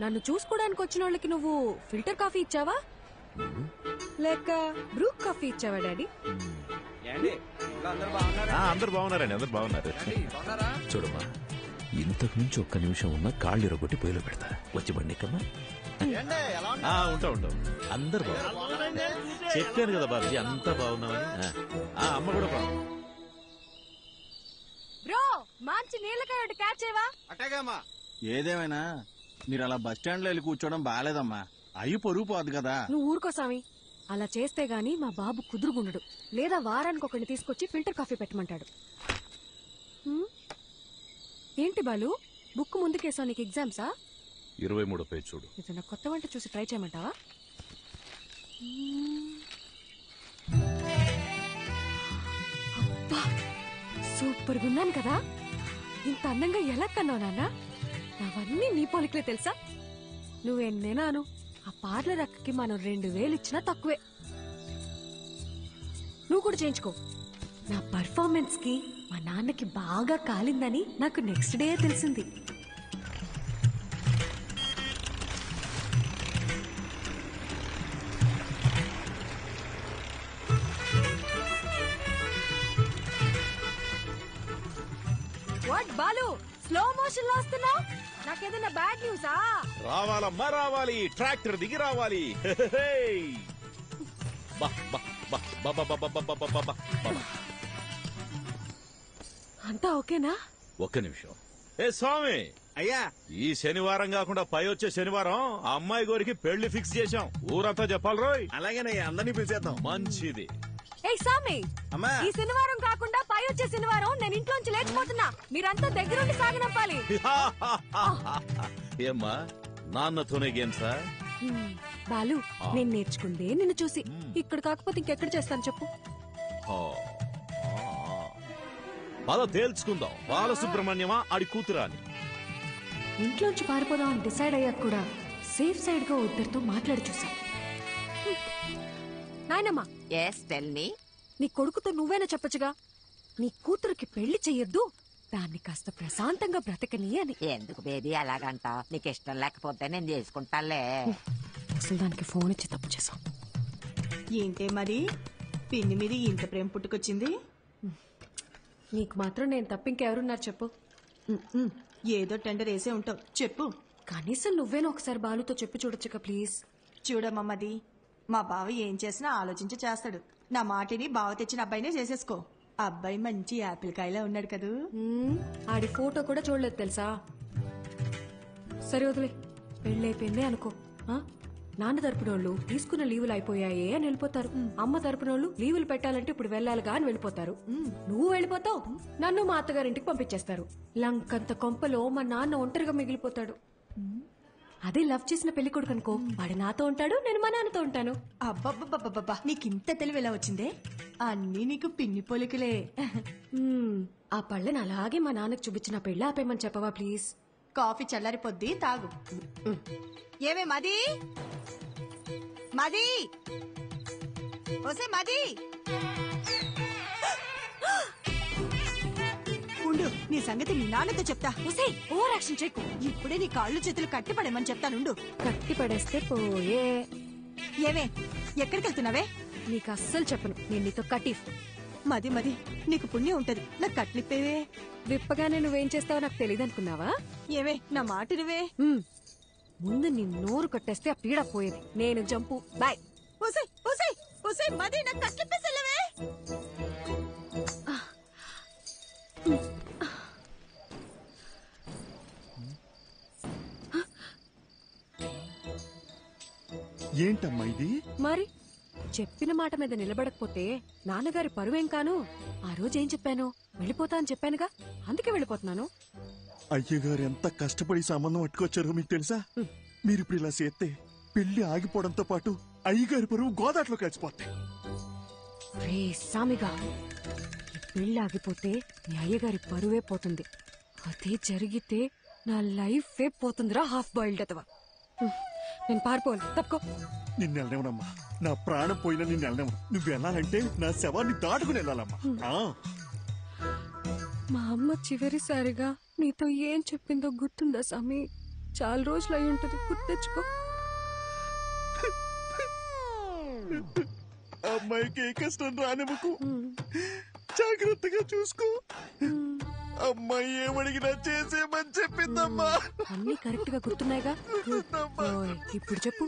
నన్ను చూసుకోవడానికి వచ్చిన వాళ్ళకి నువ్వు ఫిల్టర్ కాఫీ ఇచ్చావా లేక బ్రూ కాఫీ ఇచ్చావా డాడీ? అందరు బాగున్నారండి, అందరు బాగున్నారు. చూడమ్మా, ఇంతకు మించి ఒక్క నిమిషం ఉన్న కాళ్ళు ఇరగొట్టి పొయ్యిలో పెడతా. వచ్చి బండి కమ్మా. ఉంటా అందరు బాగున్నారు. చెప్పాను కదా బాబుజీ, అంతా బాగున్నామని. అమ్మ కూడా బాగుంది. బ్రో మంచి నీళ్ళకాయ క్యాచ్ చేయవా? అట్టేగామా. ఏదేమైనా మీరు అలా బస్ స్టాండ్ లో వెళ్ళి కూర్చోవడం బాగాలేదమ్మా. అయ్యి పొరుగు పోదు కదా. నువ్వు ఊరుకో స్వామి. అలా చేస్తే గాని మా బాబు కుదురుగుండడు. లేదా వారానికి ఒకరిని తీసుకొచ్చి ఫిల్టర్ కాఫీ పెట్టమంటాడు. ఏంటి బాలు, బుక్ ముందుకేసావు? నీకు ఎగ్జామ్సా? 23వ పేజ్ చూడు. ఏదైనా కొత్త వంట చూసి ట్రై చేయమంటావా? అబ్బా సూపర్ గా ఉన్నాను కదా. ఇంత అందంగా ఎలా కన్నావు నాన్న? అవన్నీ నీ పోలికలే తెలుసా? నువ్వెన్నేనాను ఆ పార్లర్ అక్కకి మనం 2000 ఇచ్చినా తక్కువే. నువ్వు కూడా చేయించుకో. నా పర్ఫార్మెన్స్ కి మా నాన్నకి బాగా కాలిందని నాకు నెక్స్ట్ డే తెలిసింది. వాట్ బాలు, స్లో మోషన్ లో వస్తున్నావు? నాకేదైనా బ్యాడ్ న్యూసా? రావాలమ్మా రావాలి, ట్రాక్టర్ దిగి రావాలి. అంతా ఓకేనా? ఒక్క నిమిషం. ఏ స్వామి, అయ్యా ఈ శనివారం కాకుండా పై వచ్చే శనివారం ఆ అమ్మాయి గోరికి పెళ్లి ఫిక్స్ చేశాం. ఊరంతా చెప్పాలి రోయ్. అలాగేనయ్యా, అందరినీ పిలిచేద్దాం. మంచిది. ఏయ్ సామి, అమ్మా ఈ శనివారం కాకుండా పై వచ్చే శనివారం నేను ఇంట్లోంచి లేకపోతున్నా. మీరంతా దగ్గరుండి సాగనంపాలి. ఏమ్మా, నాన్నతోనే గేమ్సా? బాలు, నేను నేర్చుకుందే నిన్ను చూసి. ఇక్కడ కాకపోతే ఇంకెక్కడ చేస్తాను చెప్పు? పద తేల్చుకుందాం. బాలసుబ్రహ్మణ్యమా ఆడి కూతురా అని. ఇంట్లోంచి పారిపోదాం అని డిసైడ్ అయ్యాక కూడా సేఫ్ సైడ్ గా ఇద్దరితో మాట్లాడి చూసా. నాయనమ్మా, నీ కొడుకుతో నువ్వేనా చెప్పచ్చుగా, నీ కూతురికి పెళ్లి చెయ్యొద్దు, దాన్ని కాస్త ప్రశాంతంగా బ్రతకని అని. ఎందుకు బేబీ అలాగంటా? నీకు ఇష్టం లేకపోతే నేను చేసుకుంటాలే. అసలు దానికి ఫోన్ ఇచ్చి తప్పు చేసాం. ఏంటే మరి పిన్ని మీద ఇంత ప్రేమ పుట్టుకొచ్చింది? నీకు మాత్రం నేను తప్ప ఇంకెవరున్నారు చెప్పు? ఏదో టెండర్ వేసే ఉంటావు, చెప్పు. కనీసం నువ్వేనా ఒకసారి బాలుతో చెప్పి చూడొచ్చుగా ప్లీజ్. చూడమ్మది, మా బావ ఏం చేసినా ఆలోచించి చేస్తాడు. నా మాటిని బావ తెచ్చిన అబ్బాయినే చేసేసుకో. అబ్బాయి మంచి యాపిల్ కాయలా ఉన్నాడు కదూ. ఆడి ఫోటో కూడా చూడలేదు తెలుసా. సరే వదిలే, పెళ్ళైపోయిందే అనుకో. నాన్న తరపునోళ్ళు తీసుకున్న లీవులు అయిపోయాయే అని వెళ్ళిపోతారు. అమ్మ తరపునోళ్ళు లీవులు పెట్టాలంటే ఇప్పుడు వెళ్ళాలిగా అని వెళ్ళిపోతారు. నువ్వు వెళ్ళిపోతావు, నన్ను మా అత్తగారింటికి పంపించేస్తారు. లంకంత కొంపలో మా నాన్న ఒంటరిగా మిగిలిపోతాడు. అదే లవ్ చేసిన పెళ్లి కొడుకు అనుకో, వాడు నాతో ఉంటాడు, నేను మా నాన్నతో ఉంటాను. అబ్బబ్బబ్బబ్బబ్బా, నీకింత తెలివి ఎలా వచ్చిందే? అన్నీ నీకు పిన్ని పోలికలే. ఆ పళ్ళని అలాగే మా నాన్నకు చూపించిన పెళ్ళి ఆపేయమని చెప్పవా ప్లీజ్? కాఫీ చల్లారి పొద్ది తాగు. ఏమే మది, మది, ఓసే మది, ఉండు, నీ సంగతి మీ నాన్నతో చెప్తా. ఓసే ఓవర్ యాక్షన్ చేయకు. ఇప్పుడే నీ కాళ్ళు చేతులు కట్టిపడేమని చెప్తానుండు. కట్టి పడేస్తే పోయే. ఏమే, ఎక్కడికి వెళ్తున్నావే? నీకు అస్సలు చెప్పను, నేను నీతో కటీఫ్. మది మది, నీకు పుణ్యం ఉంటది, నాకు కట్లిప్పేవే. విప్పగానే నువ్వేం చేస్తావో నాకు తెలియదు అనుకున్నావా? ఏవే, నా మాట నువ్వే. ముందు నీ నోరు కట్టేస్తే ఆ పీడ పోయేది. నేను జంపు, బాయ్. ఓసే ఓసే ఓసే మది, నాకు కట్లిప్పేసలేవే. ఏంటమ్మా ఇది? మరి చెప్పిన మాట మీద నిలబడకపోతే నాన్నగారి పరువేం కాను. ఆ రోజు ఏం చెప్పాను? వెళ్ళిపోతా అని చెప్పానుగా, అందుకే వెళ్ళిపోతున్నాను. అయ్యగారు ఎంత కష్టపడి సంబంధం పట్టుకొచ్చారో మీకు తెలుసా? మీరు ఇప్పుడు ఇలా చేస్తే పెళ్లి ఆగిపోవడంతో పాటు అయ్యగారి పరువు గోదాట్లో కలిసిపోతాయి. రే సామిగా, ఈ పెళ్లి ఆగిపోతే నీ అయ్యగారి పరువే పోతుంది. అదే జరిగితే నా లైఫే పోతుందిరా, హాఫ్ బాయిల్డ్ అతవా. నేను పారిపోవాలి, తప్పుకో. నిన్ను వెళ్ళనివ్వనమ్మా, నా ప్రాణం పోయినా నిన్ను వెళ్ళనివ్వను. నువ్వు వెళ్ళాలంటే నా శవాన్ని దాటుకుని వెళ్ళాలమ్మా. మా అమ్మ చివరిసారిగా నీతో ఏం చెప్పిందో గుర్తుందా సామి? చాలా రోజులు అయి ఉంటది, గుర్తు తెచ్చుకో. అమ్మాయికి ఏ కష్టం రానివ్వకు, జాగ్రత్తగా చూసుకో. అమ్మాయి ఏమడిగినా చేసేమని చెప్పిందమ్మా. అన్ని కరెక్ట్ గా గుర్తున్నాయిగా. ఓయ్, ఇప్పుడు చెప్పు,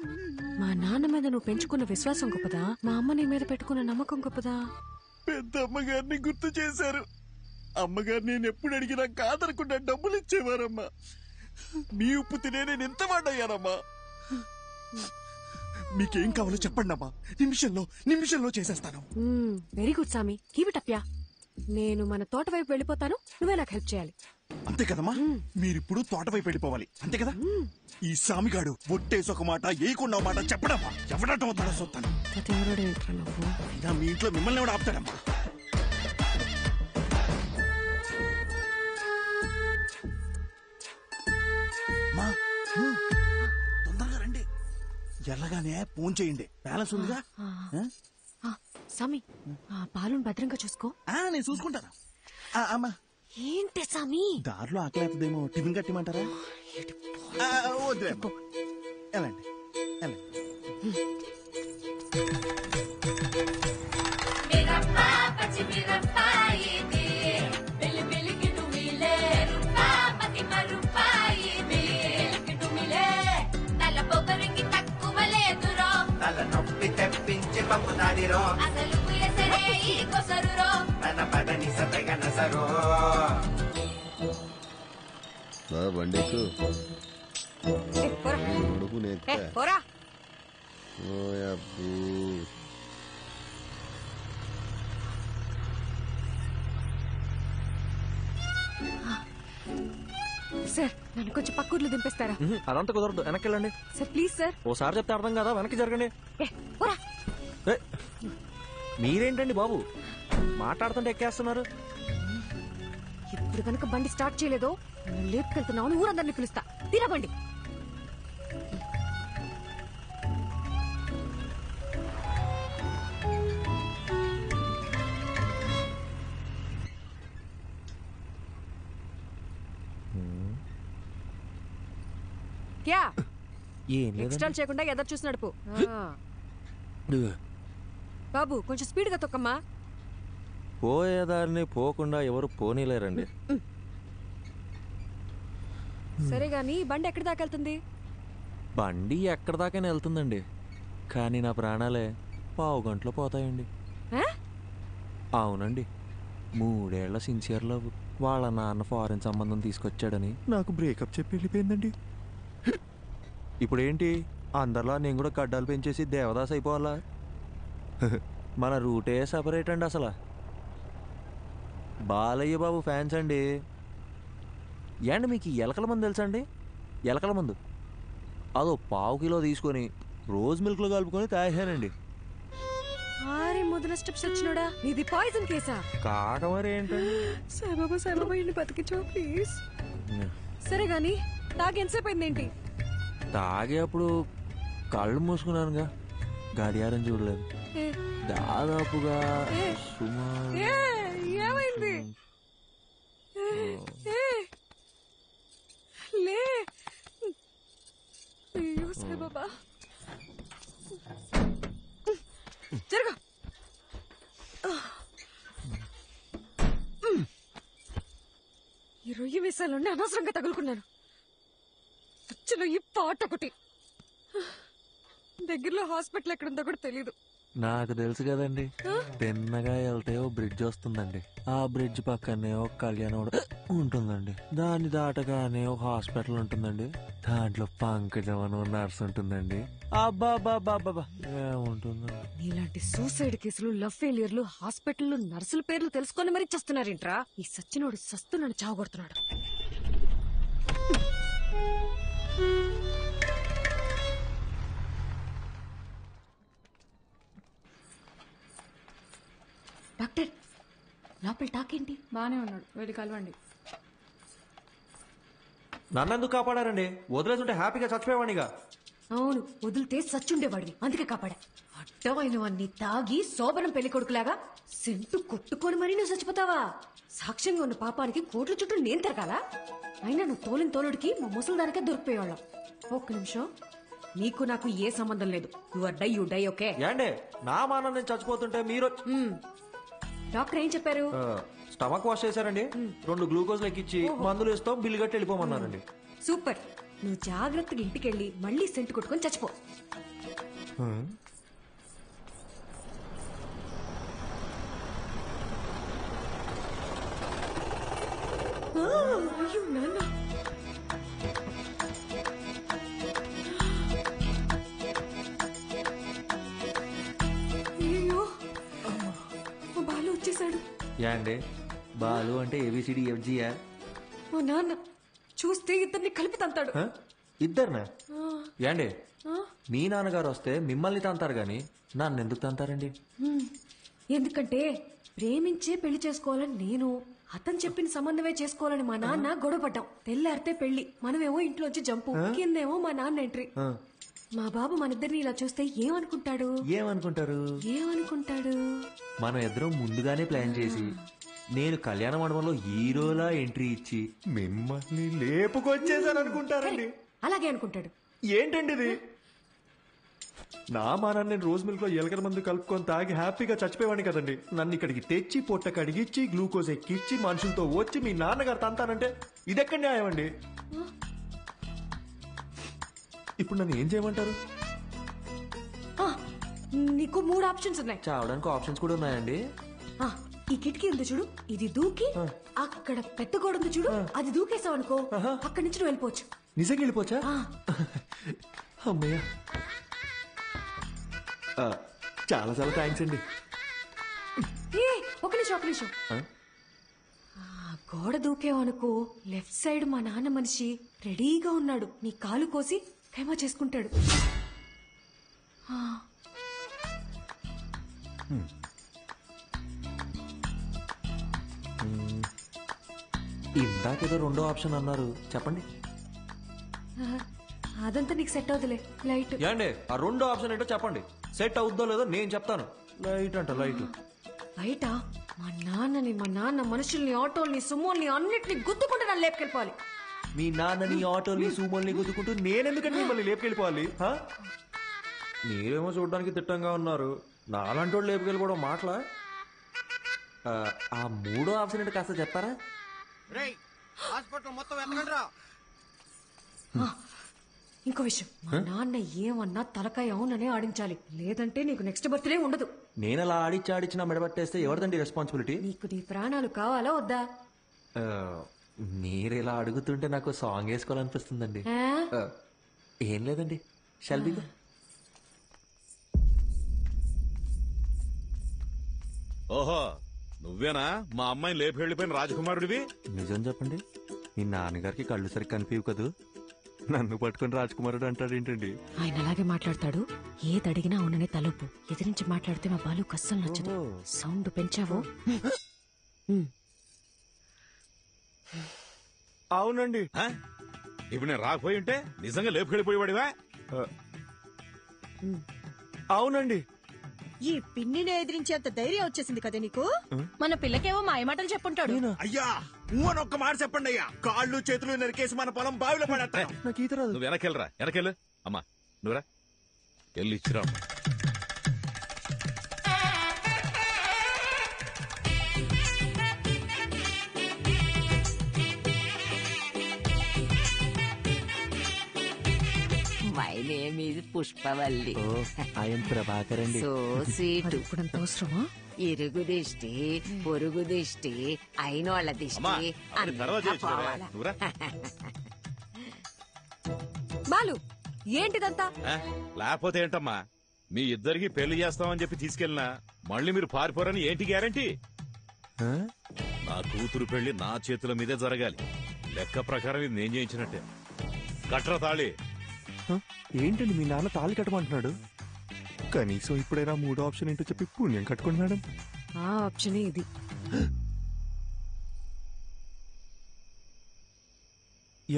మా నాన్న మీద నువ్వు పెంచుకున్న విశ్వాసం గొప్పదా, మా అమ్మ నీ మీద పెట్టుకున్న నమ్మకం గొప్పదా? పెద్ద అమ్మగారిని గుర్తు చేశారు. అమ్మగారు నేను ఎప్పుడు అడిగినా కాదనకుండా డబ్బులు ఇచ్చేవారమ్మా. మీ ఉప్పు తినే నేను ఎంత వాడయ్యానమ్మా. మీకేం కావాలో చెప్పండి అమ్మా, నిమిషంలో చేసేస్తాను. వెరీ గుడ్ సామి, కీప్ ఇట్ అప్ యా. నేను మన తోట వైపు వెళ్ళిపోతాను, నువ్వే నాకు హెల్ప్ చేయాలి. అంతే కదమ్మా, మీరిప్పుడు తోట వైపు వెళ్ళిపోవాలి, అంతే కదా. ఈ సామిగాడు ఒట్టేసి ఒక మాట ఏయకుండా మాట చెప్పడమ్మా, ఎవడటం అవుతాడో చూస్తాను. అయినా మీ ఇంట్లో మిమ్మల్ని ఎవడు ఆపుతాడమ్మా. తొందరగా రండి, ఎల్లగానే ఫోన్ చేయండి, బ్యాలెన్స్ ఉందిగా. సామి, పాలను భద్రంగా చూసుకో. నేను చూసుకుంటాను. అమ్మా ఏంటి సామి, దారిలో ఆకలేతదేమో, టిఫిన్ కట్టిమంటారా? వద్దులే, వెళ్ళండి వెళ్ళండి. నొప్పి తెప్పించి పంపుతాడిరో తన పదని సతగన సరో బండికు సార్, నన్ను కొంచెం పక్కూర్లు దింపేస్తారా? అదంతా కుదరదు, వెనక్కి వెళ్ళండి. Sir please sir. ఓసారి చెప్తే అర్థం కదా, వెనక్కి జరగండి. మీరేంటండి బాబు, మాట్లాడుతుంటే ఎక్కేస్తున్నారు. ఇప్పుడు కనుక బండి స్టార్ట్ చేయలేదో లేపుకెళ్తున్నావు, ఊరందరినీ పిలుస్తా. తినబండి. క్యా ఎక్స్ట్రా చేయకుండా ఎదరు చూసి నడుపు. బాబు కొంచెం స్పీడ్ గా తొక్కమ్మా. పోయేదారిని పోకుండా ఎవరు పోనీలేరండి. సరే గాని బండి ఎక్కడి దాకా వెళ్తుంది? బండి ఎక్కడి దాకానే వెళ్తుందండి, కానీ నా ప్రాణాలే 1/2 గంటలో పోతాయండి. అవునండి, 3 ఏళ్ల సిన్సియర్ లవ్, వాళ్ళ నాన్న ఫారెన్ సంబంధం తీసుకొచ్చాడని నాకు బ్రేకప్ చెప్పి వెళ్ళిపోయిందండి. ఇప్పుడేంటి, అందరిలా నేను కూడా గడ్డాలు పెంచేసి దేవదాస్ అయిపోవాలా? మన రూటే సపరేట్ అండి. అసలు బాలయ్య బాబు ఫ్యాన్స్ అండి. ఏండి మీకు ఎలకల మందు తెలుసా అండి? ఎలకల మందు అదో 1/2 కిలో తీసుకొని రోజ్ మిల్క్లో కలుపుకొని తాగానండి. మొదల స్టెప్స్ వచ్చినోడా, ఇది పాయిజన్ కేసా? కాక మరి ఏంటండి. సాయిబాబా సాయిబాబా ఇన్ని బతికించో ప్లీజ్. సరే గాని తాగి ఎంతసేపు అయిందేంటి? తాగే అప్పుడు కళ్ళు మూసుకున్నానుగా, గడియారం చూడలేదు. దాదాపుగా ఏమైంది? లే, అయ్యో సాయిబాబా, జరగ. ఈ రొయ్యి వేసాలండి అనవసరంగా తగులుకున్నాను. వచ్చిన ఈ పాట ఒకటి. దగ్గరలో హాస్పిటల్ ఎక్కడుందో కూడా తెలీదు. నాకు తెలుసు కదండి, తిన్నగా వెళ్తే ఓ బ్రిడ్జ్ వస్తుందండి, ఆ బ్రిడ్జ్ పక్కనే ఒక కళ్యాణం ఉంటుందండి, దాన్ని దాటగానే ఒక హాస్పిటల్ ఉంటుందండి, దాంట్లో పంకజం అని నర్స్ ఉంటుందండి. అబ్బాబాబాబా ఏముంటుందండి. ఇలాంటి సూసైడ్ కేసులు, లవ్ ఫెయిలియర్లు, హాస్పిటల్ నర్సుల పేర్లు తెలుసుకొని మరీ చస్తున్నారేంట్రా? ఈ సచ్చినోడు సస్తున్నాను చావగొడుతున్నాడు. డాక్టర్, లోపల టాకేంటి? బానే ఉన్నాడు, వెళ్ళి కలవండి. నన్నెందుకు కాపాడారండి? వదిలేస్తుంటే హ్యాపీగా చచ్చిపోయేవాడిగా. అవును, వదిలితే సచ్చుండేవాడివి, అందుకే కాపాడా. అడ్డమైన వాడిని తాగి శోభనం పెళ్లి కొడుకులాగా సెంటు కొట్టుకొని మరీ నువ్వు చచ్చిపోతావా? సాక్ష్యంగా ఉన్న పాపానికి కోట్ల చుట్టూ నేను తిరగాల? అయినా నువ్వు తోలిన తోలుడికి మా ముసలిదానికే దొరికిపోయేవాళ్ళం. ఒక్క నిమిషం, నీకు నాకు ఏ సంబంధం లేదు. You die, okay? ఏండే నా మానం నేను చచ్చిపోతుంటే మీరు డాక్టర్ ఏం చెప్పారు? స్టమక్ వాష్ చేశారండి, 2 గ్లూకోజ్ ఎక్కిచ్చి మందులు ఇస్తాం, బిల్లు కట్టి వెళ్ళిపోమన్నారండి. సూపర్. నువ్వు జాగ్రత్తగా ఇంటికెళ్ళి మళ్ళీ సెంటు కొట్టుకొని చచ్చిపో. అయ్యో నాన్న, అయ్యో బాలు వచ్చేసాడు. యా అండి, బాలు అంటే ఏబిసిడి ఎఫ్జియా? ఓ నాన్న చూస్తే ఇద్దరిని కలిపి తంతాడు. ఇద్దరునా? యాండి, మీ నాన్నగారు వస్తే మిమ్మల్ని తంతారు గాని నన్ను ఎందుకు తంతారండి? ఎందుకంటే ప్రేమించే పెళ్లి చేసుకోవాలని నేను, అతను చెప్పిన సంబంధమే చేసుకోవాలని మా నాన్న గొడవపడ్డాం. తెల్లారితే పెళ్లి, మనమేమో ఇంట్లోంచి జంపు, కిందేమో మా నాన్న ఎంట్రీ. మా బాబు మనిద్దరిని ఇలా చూస్తే ఏమనుకుంటాడు? ఏమనుకుంటాడు? మనం ఇద్దరం ముందుగానే ప్లాన్ చేసి నేను కళ్యాణ మండపంలో హీరోలా ఎంట్రీ ఇచ్చి మిమ్మల్ని లేపుకొచ్చేసాను అనుకుంటారండి. అలాగే అనుకుంటాడు. ఏంటండి ఇది? నా మానాన్ని నేను రోజు మిల్క్ లో ఎలకల మందు కలుపుకొని తాగి హ్యాపీగా చచ్చిపోయేవాడిని కదండి. నన్ను ఇక్కడికి తెచ్చి పొట్ట కడిగిచ్చి గ్లూకోజ్ ఎక్కిచ్చి మనుషులతో వచ్చి మీ నాన్నగారు తంతానంటే ఇదెక్కడ న్యాయం అండి? ఇప్పుడు నన్ను ఏం చేయమంటారు? నీకు 3 ఆప్షన్స్ ఉన్నాయి. చావడానికి ఆప్షన్స్ కూడా ఉన్నాయండి. ఈ కిటికీ ఉంది చూడు, ఇది దూకి అక్కడ పెద్ద గోడ ఉంది చూడు, అది దూకేసావు అనుకో, అక్కడి నుంచి నువ్వు వెళ్ళిపోవచ్చు. నిజంగా వెళ్ళిపోవచ్చా? అమ్మయ్య, చాలా చాలా థ్యాంక్స్ అండి. ఒక నిమిషం. గోడ దూకేవు అనుకో, లెఫ్ట్ సైడ్ మా నాన్న మనిషి రెడీగా ఉన్నాడు, నీ కాలు కోసి ఖైమా చేసుకుంటాడు. ఇందాకేదో 2వ ఆప్షన్ అన్నారు, చెప్పండి. అదంతా నీకు సెట్ అవుతులే. లైట్ ఏండి, ఆ 2వ ఆప్షన్ ఏంటో చెప్పండి. సెట్ అవుద్దో లేదో నేను చెప్తాను. లైట్ అంట, లైట్. బయట మా నాన్న మనుషుల్ని, ఆటోల్ని, సుమోల్ని అన్నిటిని గుద్దుకుంటే నన్ను లేపుకెళ్ళిపోవాలి. మీ నాన్నని, ఆటోల్ని, సూమోల్ని గుద్దుకుంటూ నేనెందుకంటే మిమ్మల్ని లేపుకెళ్ళిపోవాలి? మీరేమో చూడడానికి తిట్టంగా ఉన్నారు, నాలాంటి వాళ్ళు లేపుకెళ్ళిపోవడం మాటలా? ఆ 3వ ఆప్షన్ ఏంటో కాస్త చెప్తారా? ఇంకో విషయం, మా నాన్న ఏమన్నా తలకాయ అవుననే ఆడించాలి, లేదంటే నీకు నెక్స్ట్ బర్త్డే ఉండదు. నేను అలా ఆడిచ్చి నా మెడబట్టేస్తే ఎవరిదండి రెస్పాన్సిబిలిటీ? నీకు నీ ప్రాణాలు కావాలా వద్దా? మీరు ఇలా అడుగుతుంటే నాకు సాంగ్ వేసుకోవాలనిపిస్తుందండి. ఏం లేదండి, షల్బీగా. ఓహో, నువ్వేనా మా అమ్మాయిని లేపి వెళ్ళిపోయిన రాజకుమారుడివి? నిజం చెప్పండి, మీ నాన్నగారికి కళ్ళు సరిగ్గా కనిపించవు కదూ, నన్ను పట్టుకుని రాజకుమారుడు అంటాడేంటండి? ఆయన అలాగే మాట్లాడతాడు. ఏది అడిగినా అవుననే తలుపు. ఎదిరించి మాట్లాడితే మా బాలు కస్సలు నచ్చదు. సౌండ్ పెంచావో? అవునండి. ఇప్పుడు నేను రాకపోయి ఉంటే నిజంగా లేపుకెళ్ళిపోయేవాడివా? అవునండి. ఈ పిన్నిని ఎదిరించేంత ధైర్యం వచ్చేసింది కదా నీకు? మన పిల్లకేవో మాయమాటలు చెప్పుంటాడు. అయ్యా నువ్వు ఒక్క మాట చెప్పండి అయ్యా, కాళ్ళు చేతులు నరికేసి మన పొలం బావిలో పడేస్తాను. నువ్వు వెనకెళ్ళరా, వెనకెళ్ళు. అమ్మా నువ్వురా, వెళ్ళి ఇచ్చిరా. My name is Pushpavalli. I'm Prabhakar అండి. So sweet. ఇప్పుడంత అవసరమా? ఇరుగు దిష్టి, పొరుగు దిష్టి, అయినోళ్ళ దిష్టి అంతా పోవాలా? బాలు ఏంటిదంతా? లేకపోతే ఏంటమ్మా, మీ ఇద్దరికి పెళ్లి చేస్తామని చెప్పి తీసుకెళ్ళినా మళ్ళీ మీరు పారిపోరని ఏంటి గ్యారంటీ? నా కూతురు పెళ్లి నా చేతుల మీదే జరగాలి. లెక్క ప్రకారం ఇది నేను చేయించినట్టే. కట్రా తాళి. ఏంటండి మీ నాన్న తాళి కట్టమంటున్నాడు? కనీసం ఇప్పుడైనా 3వ ఆప్షన్ ఏంటో చెప్పి పుణ్యం కట్టుకోండి మేడం. ఆ ఆప్షనే ఇది.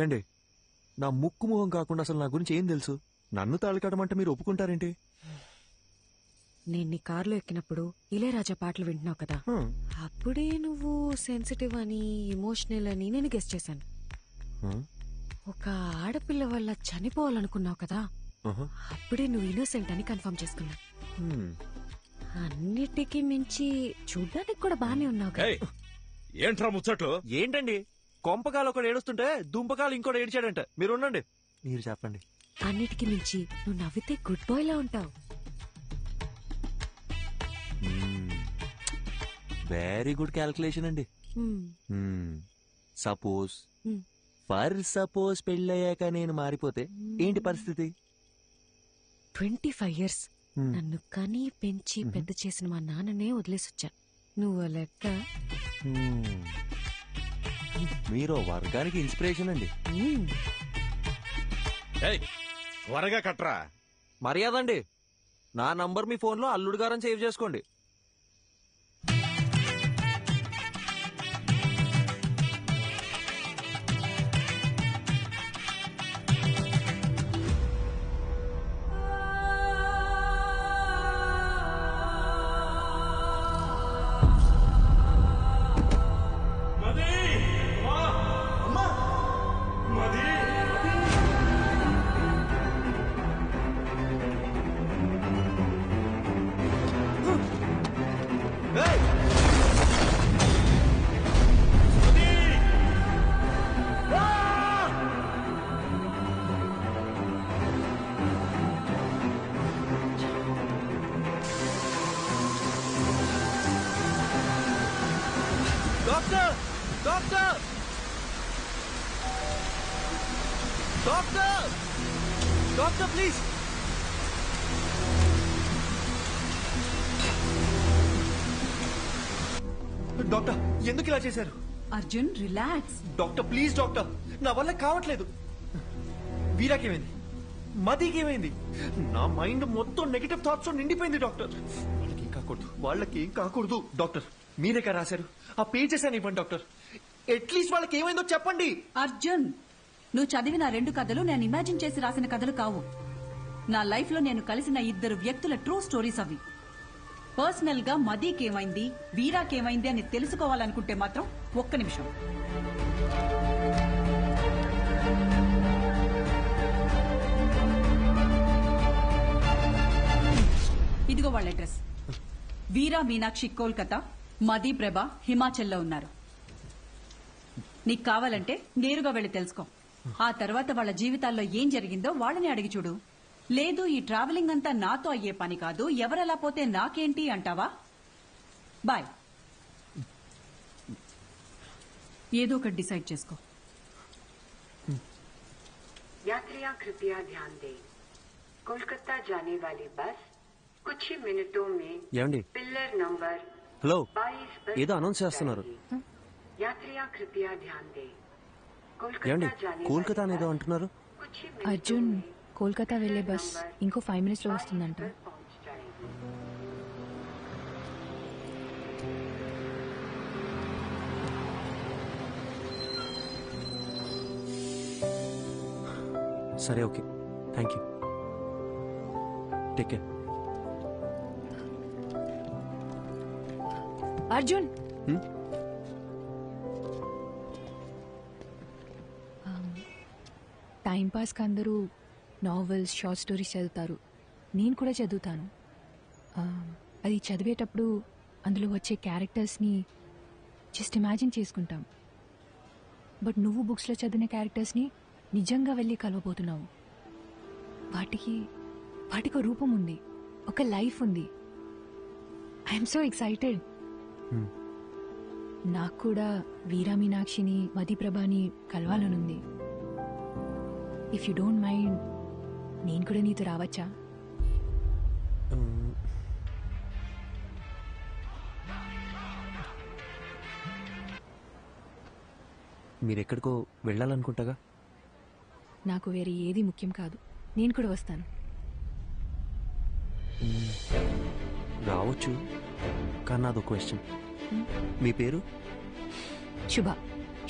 ఏండి, నా ముక్కు మొహం కాకుండా అసలు నా గురించి ఏం తెలుసు? నన్ను తాళి కట్టమంటే మీరు ఒప్పుకుంటారేంటి? నేను నీ కారులో ఎక్కినప్పుడు ఇళయరాజా పాటలు వింటున్నావు కదా, అప్పుడే నువ్వు సెన్సిటివ్ అని, ఎమోషనల్ అని నేను గెస్ చేశాను. ఒక ఆడపిల్ల వల్ల చనిపోవాలనుకున్నావు కదా, అప్పుడే నువ్వు ఇన్నోసెంట్ అని కన్ఫర్మ్ చేసుకున్నా. అన్నిటికీ మించి చూడ్డానికి కూడా బానే ఉన్నావు కదా. ఏంట్రా ముచ్చట్లు? ఏంటండి కొంపకాలు ఒకడు ఏడుస్తుంటే దుంపకాలు ఇంకోటి ఏడ్చాడంట. మీరు ఉండండి, మీరు చెప్పండి. అన్నిటికీ మించి నువ్వు నవ్వితే గుడ్ బాయ్ లా ఉంటావు. వెరీ గుడ్ క్యాల్కులేషన్ అండి. సపోజ్ సపోజ్ పెళ్ళయ్యాక నేను మారిపోతే ఏంటి పరిస్థితి? 25 years నన్ను కని పెంచి పెద్ద చేసిన మా నాన్ననే వదిలేసొచ్చా. నువ్వు లెక్క. మీరు వర్గానికి ఇన్స్పిరేషన్ అండి. త్వరగా కట్రా. మర్యాద అండి. నా నంబర్ మీ ఫోన్లో అల్లుడు గారని సేవ్ చేసుకోండి. Doctor doctor doctor doctor please. Doctor ఎందుకు ఇలా చేశారు? Arjun relax. Doctor please doctor, నా వల్ల కావట్లేదు. వీరాకేమైంది? మదికేమైంది? నా మైండ్ మొత్తం నెగటివ్ థాట్స్ నిండిపోయింది డాక్టర్. వాళ్ళకేం కాకూడదు, వాళ్ళకేం కాకూడదు. డాక్టర్ మీరే కదా రాశారు, ఆ పేజెస్ అని ఇవ్వండి డాక్టర్. అట్లీస్ట్ వాళ్ళకి ఏమైందో చెప్పండి. అర్జున్, నువ్వు చదివిన 2 కథలు నేను ఇమాజిన్ చేసి రాసిన కథలు కావు. నా లైఫ్ లో నేను కలిసిన 2 వ్యక్తుల ట్రూ స్టోరీస్ అవి. పర్సనల్ గా మదీకేమైంది, వీరాకేమైంది అని తెలుసుకోవాలనుకుంటే మాత్రం ఒక్క నిమిషం. ఇదిగో వాళ్ళ అడ్రస్. వీరా మీనాక్షి కోల్కతా, మదీ ప్రభ హిమాచల్లో ఉన్నారు. నీకు కావాలంటే నేరుగా వెళ్ళి తెలుసుకో. ఆ తర్వాత వాళ్ళ జీవితాల్లో ఏం జరిగిందో వాళ్ళని అడిగి చూడు. లేదు ఈ ట్రావెలింగ్ అంతా నాతో అయ్యే పని కాదు, ఎవరలా పోతే నాకేంటి అంటావా? బాయ్. ఏదో ఒకటి డిసైడ్ చేసుకో. यात्रियां कृपया ध्यान दें, कोलकाता जाने वाली बस कुछ ही मिनटों में ఏమండి? पिलर नंबर హలో, 22 पर ఏదో అనౌన్స్ చేస్తున్నారు. यात्रियां कृपया ध्यान दें, ఏమండి कोलकाता जाने కోల్కతా అనేదో అంటున్నారు? అర్జున్, కోల్కతా వెళ్లే బస్ ఇంకో 5 minutes లో వస్తుందంట. సరే okay, thank you. Take care. Arjun, time పాస్కి అందరూ నావెల్స్, షార్ట్ స్టోరీస్ చదువుతారు. నేను కూడా చదువుతాను. అది చదివేటప్పుడు అందులో వచ్చే క్యారెక్టర్స్ని జస్ట్ ఇమాజిన్ చేసుకుంటాం. బట్ నువ్వు బుక్స్లో చదివిన క్యారెక్టర్స్ని నిజంగా వెళ్ళి కలవబోతున్నావు. వాటికి ఒక రూపం ఉంది, ఒక లైఫ్ ఉంది. I'm so excited. నాకు కూడా వీరా మీనాక్షిని, మదిప్రభని కలవాలనుంది. ఇఫ్ యూ డోంట్ మైండ్, నేను కూడా నీతో రావచ్చా? మీరెక్కడికో వెళ్ళాలనుకుంటాగా. నాకు వేరే ఏది ముఖ్యం కాదు, నేను కూడా వస్తాను. రావచ్చు, కానీ నాదో క్వశ్చన్. మీ పేరు?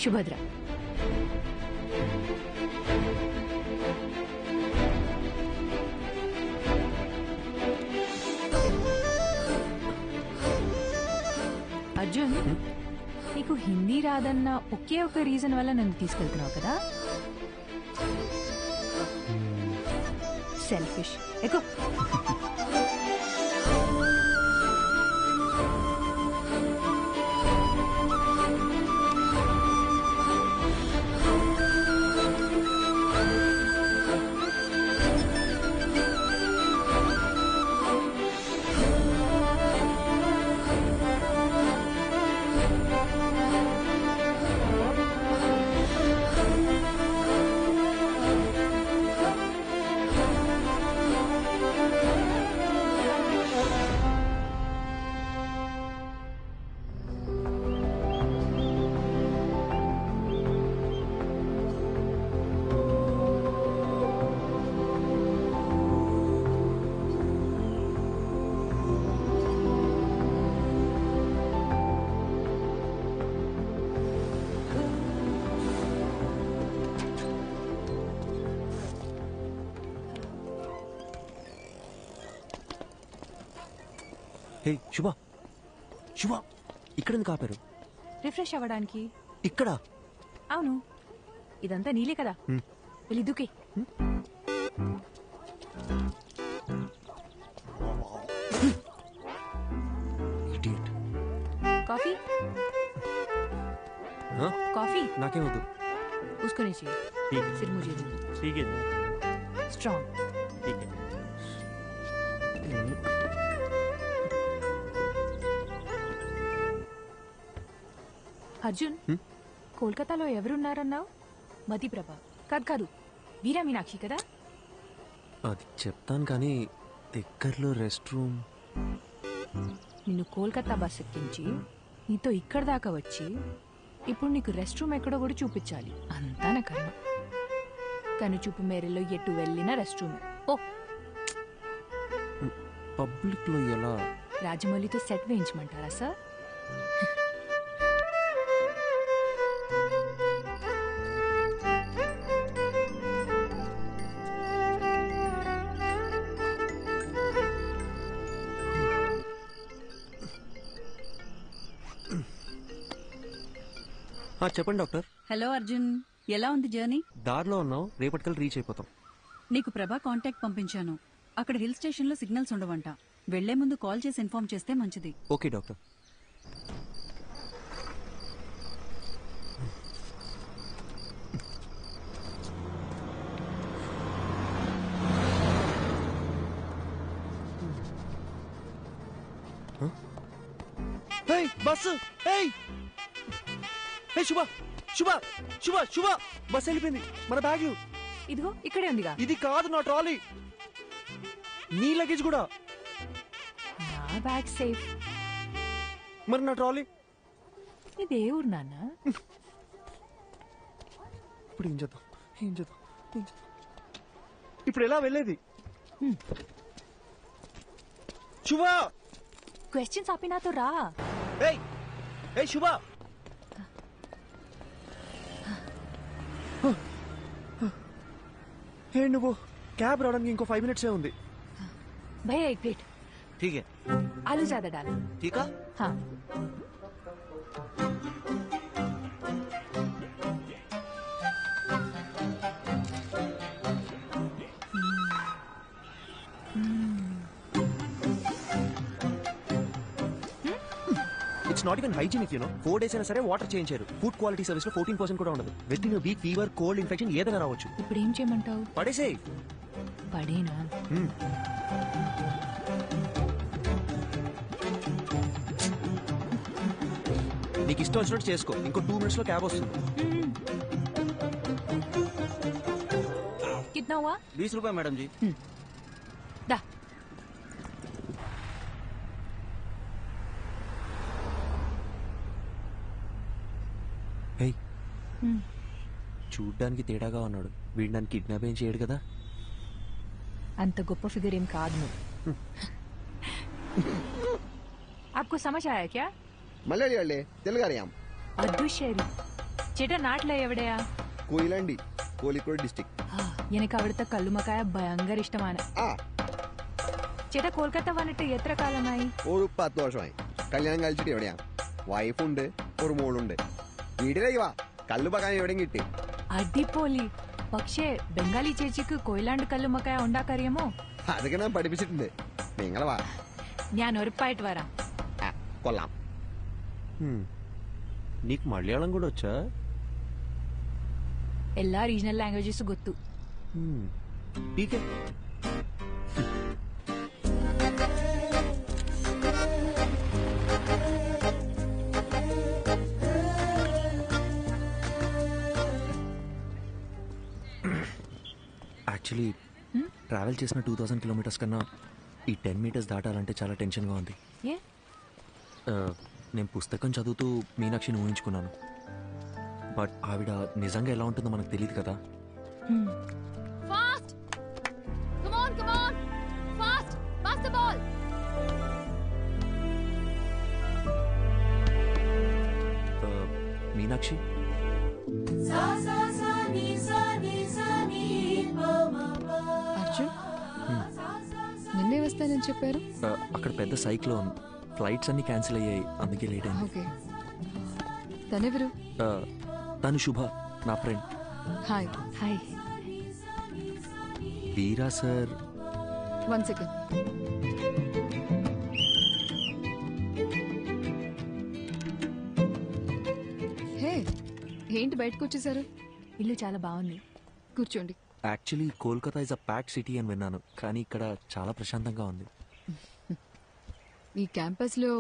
శుభద్ర. అర్జున్, నీకు హిందీ రాదన్న ఒకే ఒక రీజన్ వల్ల నన్ను తీసుకెళ్తున్నావు కదా? సెల్ఫిష్. ఎక్కువ హే శుభ శుభ ఇక్కడ ఎందుకు ఆపారు? రిఫ్రెష్ అవ్వడానికి. ఇక్కడ? అవును, ఇదంతా నీలే కదా. వెళ్ళి దూకే. కాఫీ? कॉफी? नाके वद्दु. उसको नहीं चाहिए. ठीक है. फिर मुझे दे. ठीक है. स्ट्रॉन्ग. ठीक है. అర్జున్, కోల్కతాలో ఎవరున్నారన్నావు? మతిప్రభ కాదు కాదు, వీరా మీనాక్షి కదా? అది చెప్తాను కానీ దగ్గరలో రెస్ట్ రూమ్. నిన్ను కోల్కతా బస్ ఎక్కించి నీతో ఇక్కడ దాకా వచ్చి ఇప్పుడు నీకు రెస్ట్ రూమ్ ఎక్కడో కూడా చూపించాలి. అంతా నా కర్మ. కనుచూపు మేరలో ఎటు వెళ్ళినా రెస్ట్ రూమ్. ఓ పబ్లిక్ లో ఎలా? రాజమౌళితో సెట్ వేయించమంటారా సార్? చెప్పండి డాక్టర్. హలో అర్జున్, ఎలా ఉంది జర్నీ? దారిలో ఉన్నాం, రేపటికల్ రీచ్ అయిపోతాం. నీకు ప్రభా కాంటాక్ట్ పంపించాను. అక్కడ హిల్ స్టేషన్ లో సిగ్నల్స్ ఉండవంట. వెళ్లే ముందు కాల్ చేసి ఇన్ఫార్మ్ చేస్తే మంచిది. Okay doctor. బస్సు! శుభ శుభ శుభ శుభ బస్ వెళ్ళిపోయింది. మన బ్యాగ్ ఇదిగో ఇక్కడే ఉందిగా. ఇది కాదు నా ట్రాలీ. నీ లగేజ్ కూడా. నా బ్యాగ్ సేఫ్. మరి నా ట్రాలీ? ఇదే ఊరు నాన్న. ఇప్పుడు ఏం చేద్దాం? ఇప్పుడు ఎలా వెళ్ళేది? శుభ క్వశ్చన్స్ ఆపి నాతో రా. శుభ నువ్వు క్యాబ్ రావడానికి ఇంకో 5 minutes ఉంది. भैया एक प्लेट. ठीक है. आलू ज्यादा डालो. ठीक है. हाँ. It's not even hygienic you know. 4 days అయినా సరే వాటర్ చేంజ్ చేయరు. ఫుడ్ క్వాలిటీ సర్వీస్ లో 14% కూడా ఉండదు. With in week fever, cold, infection ఏదైనా రావచ్చు. ఇప్పుడు ఏం చేయమంటావు? పడేసేయ్. పడేనా? నీకు ఇష్టం వచ్చినట్టు చేసుకో. ఇంకో 2 minutes లో క్యాబ్ వస్తుంది. कितना हुआ? 20 रुपए मैडम जी. दा. చూడ్డానికి తేడాగా ఉన్నాడు. వీడిని కిడ్నాప్ ఏం చేయడు కదా? అంత గొప్ప ఫిగర్ ఏం కాదు నువ్వు. आपको समझ आया क्या? മലയാളി അല്ലേ? തെലുങ്ക് അറിയാം. അദുശേരി ചേട്ടാ നാട്ടിലെ എവിടെയാ? കൊയിലാണ്ടി, കോഴിക്കോട് ഡിസ്ട്രിക്ട്. എനിക്ക് അവിടുത്തെ കല്ലുമക്കായ ഭയങ്കര ഇഷ്ടമാണ്. ചേട്ടാ കൊൽക്കത്ത വന്നിട്ട് എത്ര കാലമായി? ഒരു 10 വർഷമായി. കല്യാണം കഴിച്ചിട്ട് എവിടെയാ? വൈഫുണ്ട്, ഒരു മോളുണ്ട്. വീട്ടിലേക്ക് വാ, കല്ലുമക്കായ എവിടെയും കിട്ടി. അടിപൊളി. പക്ഷേ ബംഗാളി ചേച്ചിക്ക് കൊയിലാണ്ട് കല്ലുമക്കായ ഉണ്ടാക്കറിയാമോ? അതൊക്കെ ഞാൻ പഠിപ്പിച്ചിട്ടുണ്ട്. നിങ്ങൾ വാ, ഞാൻ ഉറപ്പായിട്ട് വരാം. കൊള്ളാം. నీకు మలయాళం కూడా వచ్చా? എല്ലാ రీజనల్ లాంగ్వేజెస్ ಗೊತ್ತು. ठीक है. యాక్చువల్లీ ట్రావెల్ చేసిన 2000 kilometers కన్నా ఈ 10 meters దాటాలంటే చాలా టెన్షన్గా ఉంది. నేను పుస్తకం చదువుతూ మీనాక్షిని ఊహించుకున్నాను. బట్ ఆవిడ నిజంగా ఎలా ఉంటుందో మనకు తెలియదు కదా. Fast come on fast pass the ball. Meenakshi, Arjun నిన్నే వస్తానని చెప్పారు. అక్కడ పెద్ద సైక్లోన్, ఫ్లైట్స్ అన్ని క్యాన్సిల్ అయ్యాయి, అందుకే లేట్ అయింది. ఓకే. తనెవరు? తను శుభ, నా ఫ్రెండ్. హాయ్. హాయ్. వీరా సార్. 1 సెకండ్. హే, ఏంటి బయటకు వచ్చేసారు? ఇల్లు చాలా బాగుంది, కూర్చోండి. Actually Kolkata is a pack city అని విన్నాను, కానీ ఇక్కడ చాలా ప్రశాంతంగా ఉంది. ఈ క్యాంపస్ లో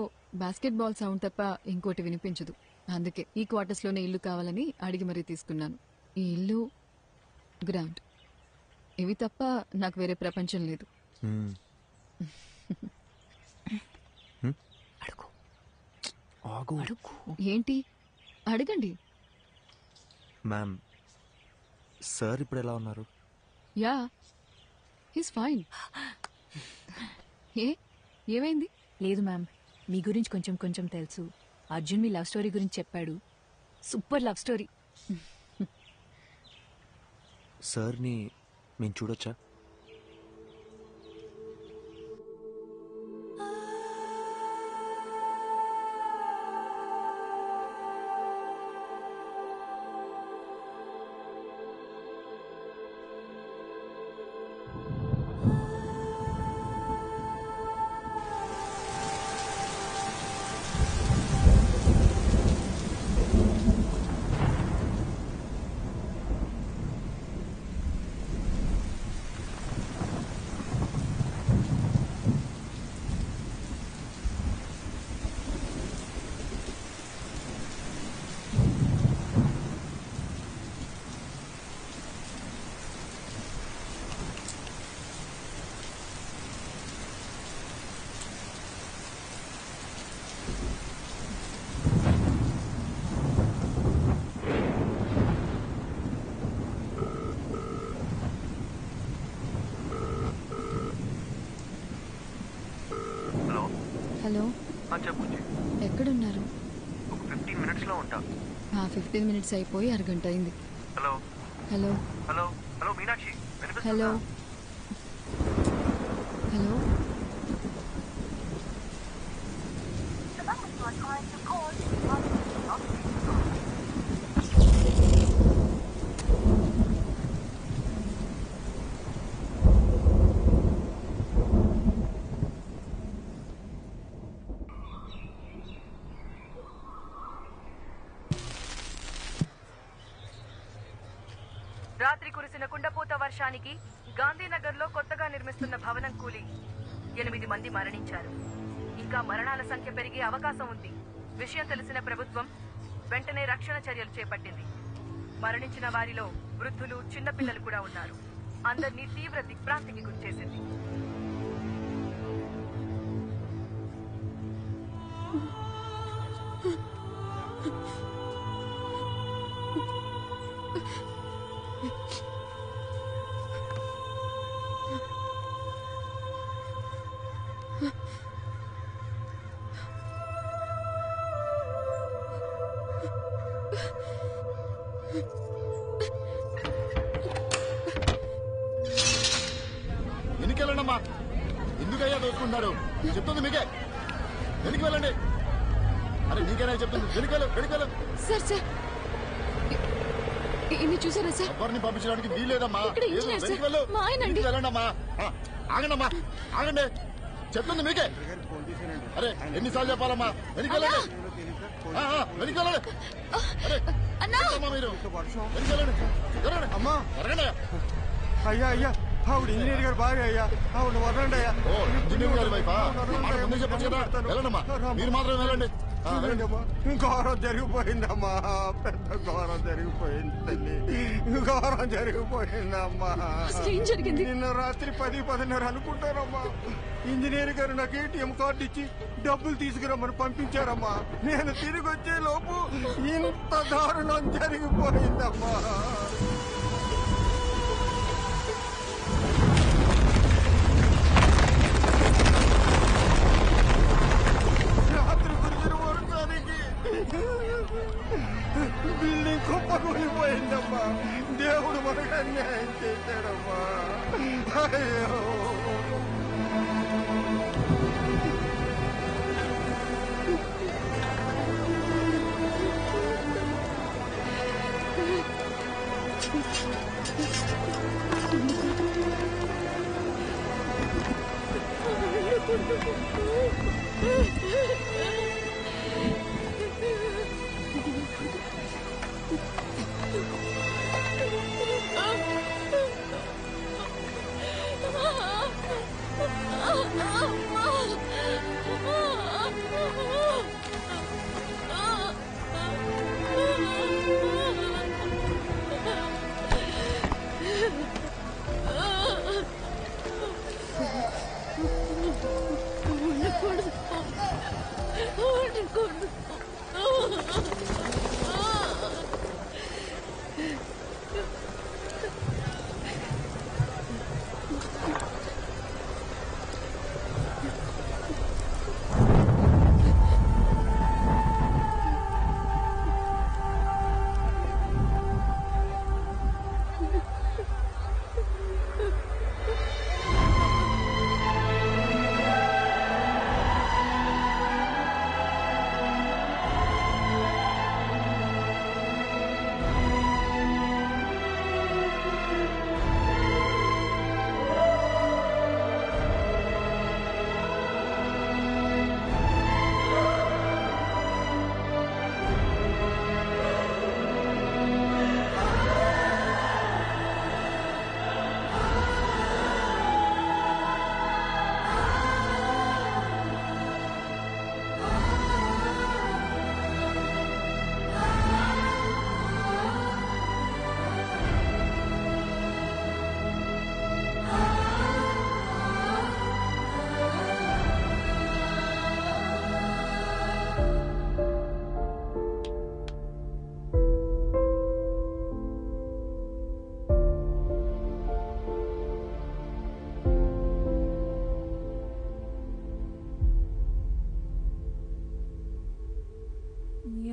బాస్కెట్ బాల్ సౌండ్ తప్ప ఇంకోటి వినిపించదు. అందుకే ఈ క్వార్టర్స్ లోనే ఇల్లు కావాలని అడిగి మరీ తీసుకున్నాను. ఈ ఇల్లు గ్రాండ్, ఇవి తప్ప నాకు వేరే ప్రపంచం లేదు. ఏంటి అడగండి. మ్యామ్, సార్ ఇప్పుడు ఎలా ఉన్నారు? Yeah, he's fine. ఏమైంది? లేదు మ్యామ్, మీ గురించి కొంచెం కొంచెం తెలుసు. అర్జున్ మీ లవ్ స్టోరీ గురించి చెప్పాడు. Super love story. సార్ని మేము చూడొచ్చా? హలో, చెప్పు. ఎక్కడున్నారు? ఒక 15 minutes లో ఉంటా. 15 minutes అయిపోయి అరగంట అయింది. Hello hello hello hello Meenakshi, hello hello. రాత్రి కురిసిన కుండపోత వర్షానికి గాంధీనగర్లో కొత్తగా నిర్మిస్తున్న భవనం కూలి 8 మంది మరణించారు. ఇంకా మరణాల సంఖ్య పెరిగే అవకాశం ఉంది. విషయం తెలిసిన ప్రభుత్వం వెంటనే రక్షణ చర్యలు చేపట్టింది. మరణించిన వారిలో వృద్ధులు, చిన్నపిల్లలు కూడా ఉన్నారు. అందరినీ తీవ్ర దిగ్భ్రాంతికి గురిచేసింది. ఎన్నికెళ్ళండమ్మా, ఎందుకయ్యా దోచుకుంటున్నారు? చెప్తుంది మీకే, వెనక్కి వెళ్ళండి. అరే నీకేనా చెప్తుంది, వెనుకలు వెనుకలు. సార్ సార్, ఇన్ని చూసారా సార్? ఎవరిని పంపించడానికి వీలేదమ్మా. వెనక్కి వెళ్ళు, మా ఆయనండి. వెళ్ళండమ్మా. ఆగండమ్మా, ఆగండి, చెప్తుంది మీకే. అరే ఎన్నిసార్లు చెప్పాలమ్మా, వెనక్కి వెళ్ళండి, వెనక్కి వెళ్ళండి. అరే అమ్మా, మీరు వెనక్కి వెళ్ళండి. జరగండి అమ్మా, జరగండి. అయ్యా అయ్యా, ఆవిడ ఇంజనీర్ గారు బాగా అయ్యా, ఆవిడ వదలండి అయ్యా. ఓ ఇంజనీర్ గారి వైపా, ముందే చెప్పచ్చు కదా. వెళ్ళండమ్మా, మీరు మాత్రం వెళ్ళండి. ఘోరం జరిగిపోయిందమ్మా, పెద్ద ఘోరం జరిగిపోయింది తల్లి, ఘోరం జరిగిపోయిందమ్మా. నిన్న రాత్రి 10-10:30 అనుకుంటారమ్మా. ఇంజనీర్ గారు నాకు ATM కార్డు ఇచ్చి డబ్బులు తీసుకురమ్మని పంపించారమ్మా. నేను తిరిగి వచ్చే లోపు ఇంత దారుణం జరిగిపోయిందమ్మా. బిల్డింగ్ కుప్పకూలిపోయిందమ్మా. దేవుడు మనకు అన్యాయం చేశాడమ్మా. అయ్యో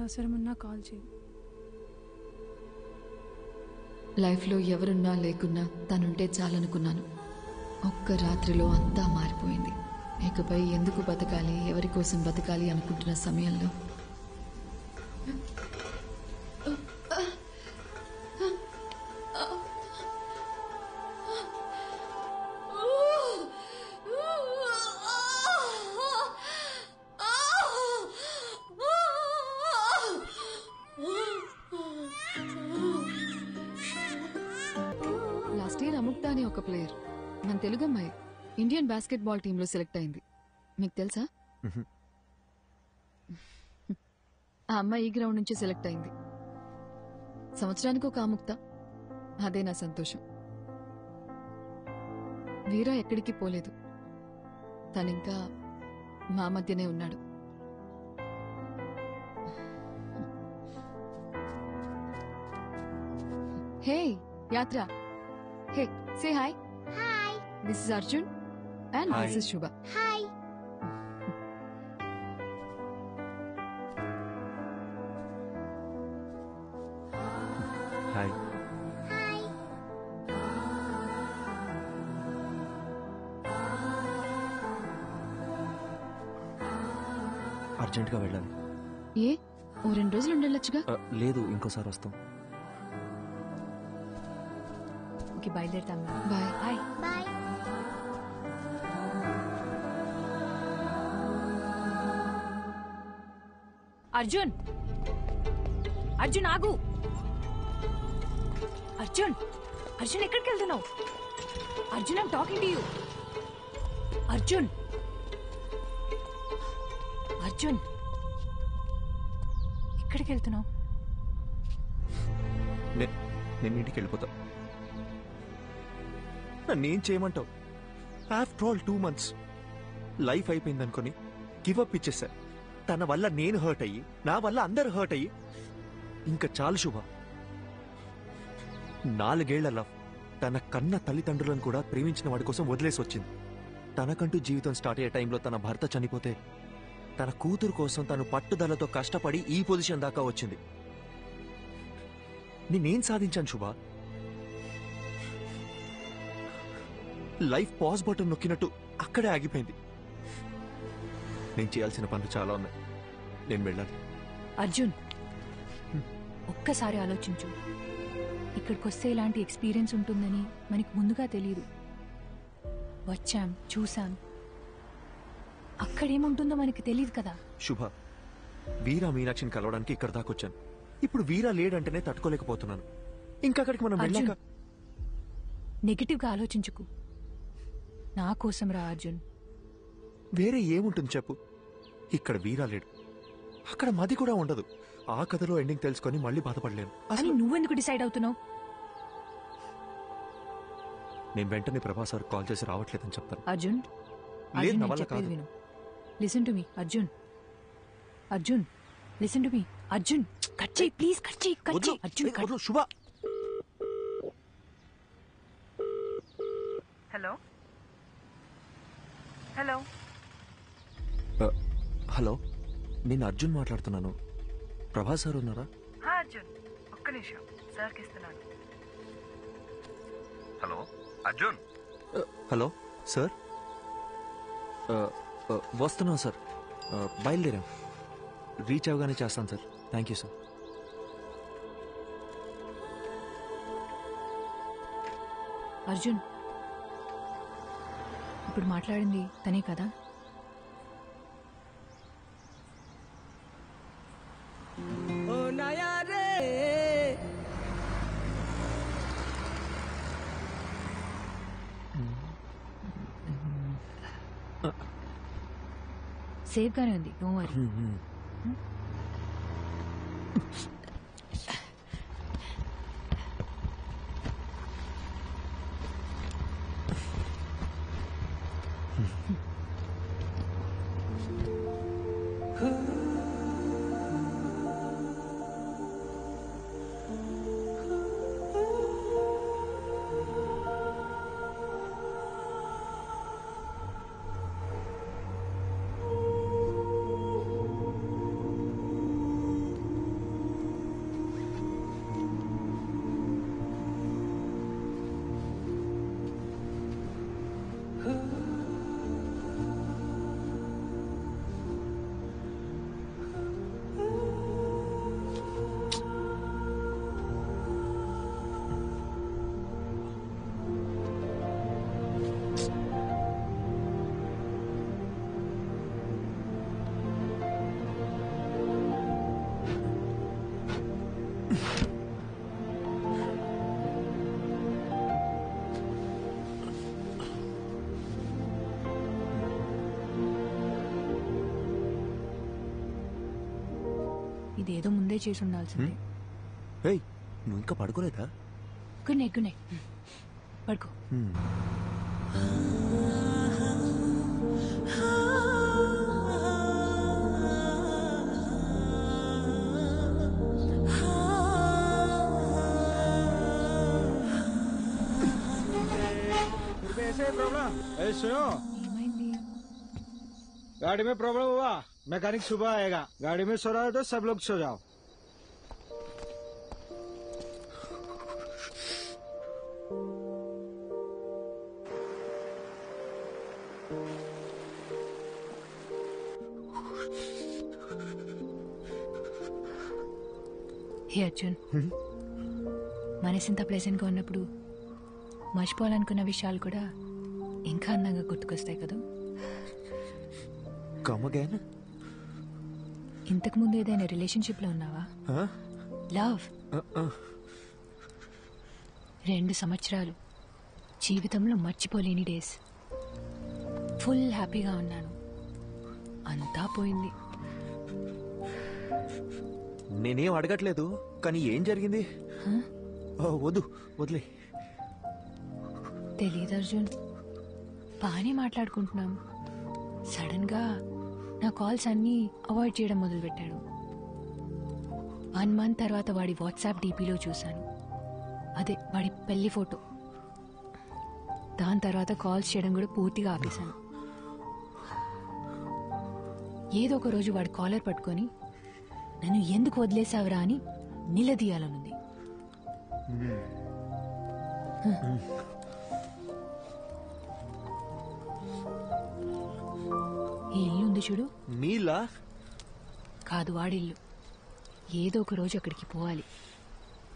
అవసరం ఉన్నా కాల్ చేయి. లైఫ్లో ఎవరున్నా లేకున్నా తనుంటే చాలనుకున్నాను. ఒక్క రాత్రిలో అంతా మారిపోయింది. ఇకపై ఎందుకు బతకాలి, ఎవరి కోసం బతకాలి అనుకుంటున్న సమయంలో లాస్ట్ ఇయర్ అముక్త అనే ఒక ప్లేయర్ మన తెలుగు అమ్మాయి ఇండియన్ బాస్కెట్బాల్ టీంలో సెలెక్ట్ అయింది. మీకు తెలుసా? ఆ అమ్మాయి ఈ గ్రౌండ్ నుంచి సెలెక్ట్ అయింది. సంవత్సరానికి ఒక అముక్త. అదే నా సంతోషం. వీరా ఎక్కడికి పోలేదు. తనింకా మా మధ్యనే ఉన్నాడు. Hey Yatra, hey say hi. Hi, this is Arjun and this is Shubha. Hi. Hi. అర్జెంట్గా వెళ్ళాలి. ఏ ఓ 2 రోజులు ఉండొచ్చుగా. లేదు, ఇంకోసారి వస్తాం. ఓకే, బయలుదేరుతాం. Bye. Bye. Bye. Arjun, Arjun ఆగు. అర్జున్, అర్జున్ ఎక్కడికి వెళ్తున్నావు? Arjun, I'm talking to you. Arjun, Arjun ఎక్కడికి వెళ్తున్నావు? నేను ఇంటికి వెళ్ళిపోతా. నన్నేం చేయమంటావు? ఆఫ్టర్ ఆల్ 2 months లైఫ్ అయిపోయింది అనుకుని గివప్ ఇచ్చేసా. తన వల్ల నేను హర్ట్ అయ్యి, నా వల్ల అందరు హర్ట్ అయ్యి, ఇంకా చాలు శుభ. 4 ఏళ్ల లవ్ తన కన్న తల్లిదండ్రులను కూడా ప్రేమించిన వాడి కోసం వదిలేసి వచ్చింది. తనకంటూ జీవితం స్టార్ట్ అయ్యే టైంలో తన భర్త చనిపోతే తన కూతురు కోసం తను పట్టుదలతో కష్టపడి ఈ పొజిషన్ దాకా వచ్చింది. నేనేం సాధించాను శుభ? లైఫ్ పాజ్ బటన్ నొక్కినట్టు అక్కడే ఆగిపోయింది. నేను చేయాల్సిన పనులు చాలా ఉన్నాయి. నేను వెళ్ళాలి. అర్జున్, ఒక్కసారి ఆలోచించు. ఇక్కడికి వస్తే ఇలాంటి ఎక్స్పీరియన్స్ ఉంటుందని మనకి ముందుగా తెలియదు. వచ్చాం, చూసాం, అక్కడేముంటుందో మనకి తెలియదు కదా. శుభ, వీరా మీనాక్షిని కలవడానికి ఇక్కడ దాకా వచ్చాను. ఇప్పుడు వీరా లేడంటేనే తట్టుకోలేకపోతున్నాను. ఇంకా అక్కడికి మనం వెళ్ళాక నెగటివ్ గా ఆలోచించుకు. నా కోసం రా అర్జున్. వేరే ఏముంటుంది చెప్పు? ఇక్కడ వీరా లేడు, అక్కడ మది కూడా ఉండదు. ఆ కథలో ఎండింగ్ తెలుసుకొని మళ్ళీ బాధపడలేను. అని నువ్వెందుకు డిసైడ్ అవుతున్నావు? నేను వెంటనే ప్రభాస్ సార్ కాల్ చేసి రావట్లేదని చెప్తాను. అర్జున్, లేదు, అర్జున్, నా నేను వల్ల చెప్పేది కాదు. విను. Listen to me Arjun. Arjun, listen to me Arjun. Cut చేయి ప్లీజ్, కట్ చేయి, కట్ చేయి అర్జున్. వద్దు శుభ. హలో హలో హలో, నేను అర్జున్ మాట్లాడుతున్నాను. ప్రభాస్ సార్ ఉన్నారా? అర్జున్, ఒక్క నిమిషం, సార్కి ఇస్తున్నాను. హలో అర్జున్. హలో సార్, వస్తున్నాం సార్. బయలుదేరాం. రీచ్ అవగానే చేస్తాను sir. Thank you sir. Arjun, ఇప్పుడు మాట్లాడింది తనే కదా? సేఫ్ గానే ఉంది, నో వరీ. ఇదేదో ముందే చేసి ఉండాల్సింది. నువ్వు ఇంకా పడుకోలేదా? Good night, good night. పడుకో. सुनो, गाड़ी में प्रॉब्लम हुआ, मैकेनिक सुबह आएगा. गाड़ी में सो रहा है तो सब लोग सो जाओ. హే అర్జున్, మనసింత ప్లెజెంట్గా ఉన్నప్పుడు మర్చిపోవాలనుకున్న విషయాలు కూడా ఇంకా అందంగా గుర్తుకొస్తాయి కదా. ఇంతకు ముందు ఏదైనా రిలేషన్షిప్ లో ఉన్నావా? లవ్ 2 సంవత్సరాలు జీవితంలో మర్చిపోలేని డేస్. ఫుల్ హ్యాపీగా ఉన్నాను. అంతా పోయింది. నేనేం అడగట్లేదు, కానీ ఏం జరిగింది? వద్దు, వదిలే. తెలీదు అర్జున్, బాగానే మాట్లాడుకుంటున్నాం. సడన్ గా నా కాల్స్ అన్నీ అవాయిడ్ చేయడం మొదలుపెట్టాడు. 1 మంత్ తర్వాత వాడి వాట్సాప్ డీపీలో చూశాను. అదే వాడి పెళ్లి ఫోటో. దాని తర్వాత కాల్స్ చేయడం కూడా పూర్తిగా ఆపేశాను. ఏదో ఒక రోజు వాడి కాలర్ పట్టుకొని నన్ను ఎందుకు వదిలేసావురా అని నిలదీయాలనుంది. ఈ ఇల్లు ఉంది చూడు, నీలా కాదు వాడిల్లు. ఏదో ఒక రోజు అక్కడికి పోవాలి.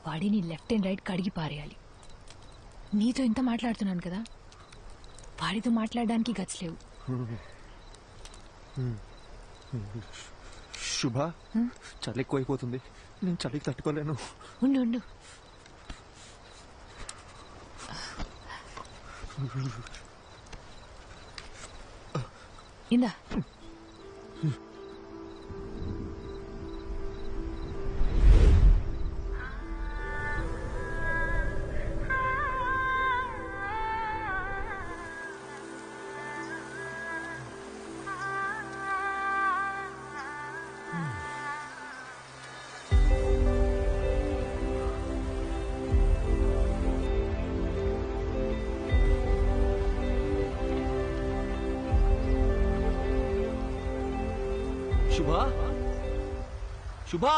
వాడిని లెఫ్ట్ అండ్ రైట్ కడిగి పారేయాలి. నీతో ఇంత మాట్లాడుతున్నాను కదా, వాడితో మాట్లాడడానికి గట్స్ లేవు. శుభ, చలి ఎక్కువైపోతుంది. నేను చలికి తట్టుకోలేను. ఉండు ఉండు. ఇందా. శుభా, శుభా,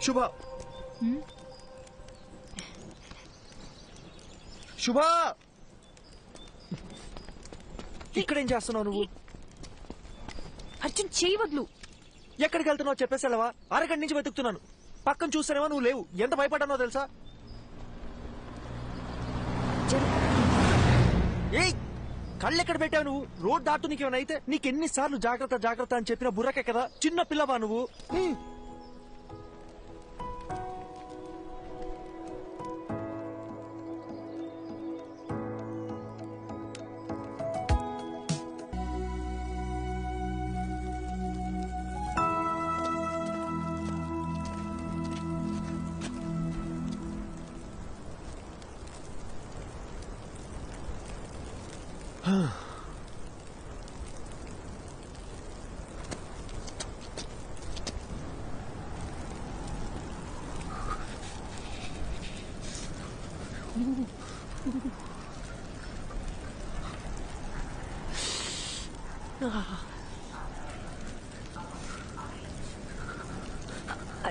శుభా, శుభా, ఇక్కడేం చేస్తున్నావు నువ్వు? అర్జున్, చేయి వదులు. ఎక్కడికి వెళ్తున్నావు చెప్పేసి వెళ్ళవా? అరగంట నుంచి వెతుకుతున్నాను. పక్కన చూస్తానేమో నువ్వు లేవు. ఎంత భయపడ్డానో తెలుసా? ఏయ్, కళ్ళు ఎక్కడ పెట్టావు నువ్వు? రోడ్ దాటు నీకేమైనా అయితే నీకెన్నిసార్లు జాగ్రత్త జాగ్రత్త అని చెప్పిన బుర్రకే కదా. చిన్న పిల్లవా నువ్వు?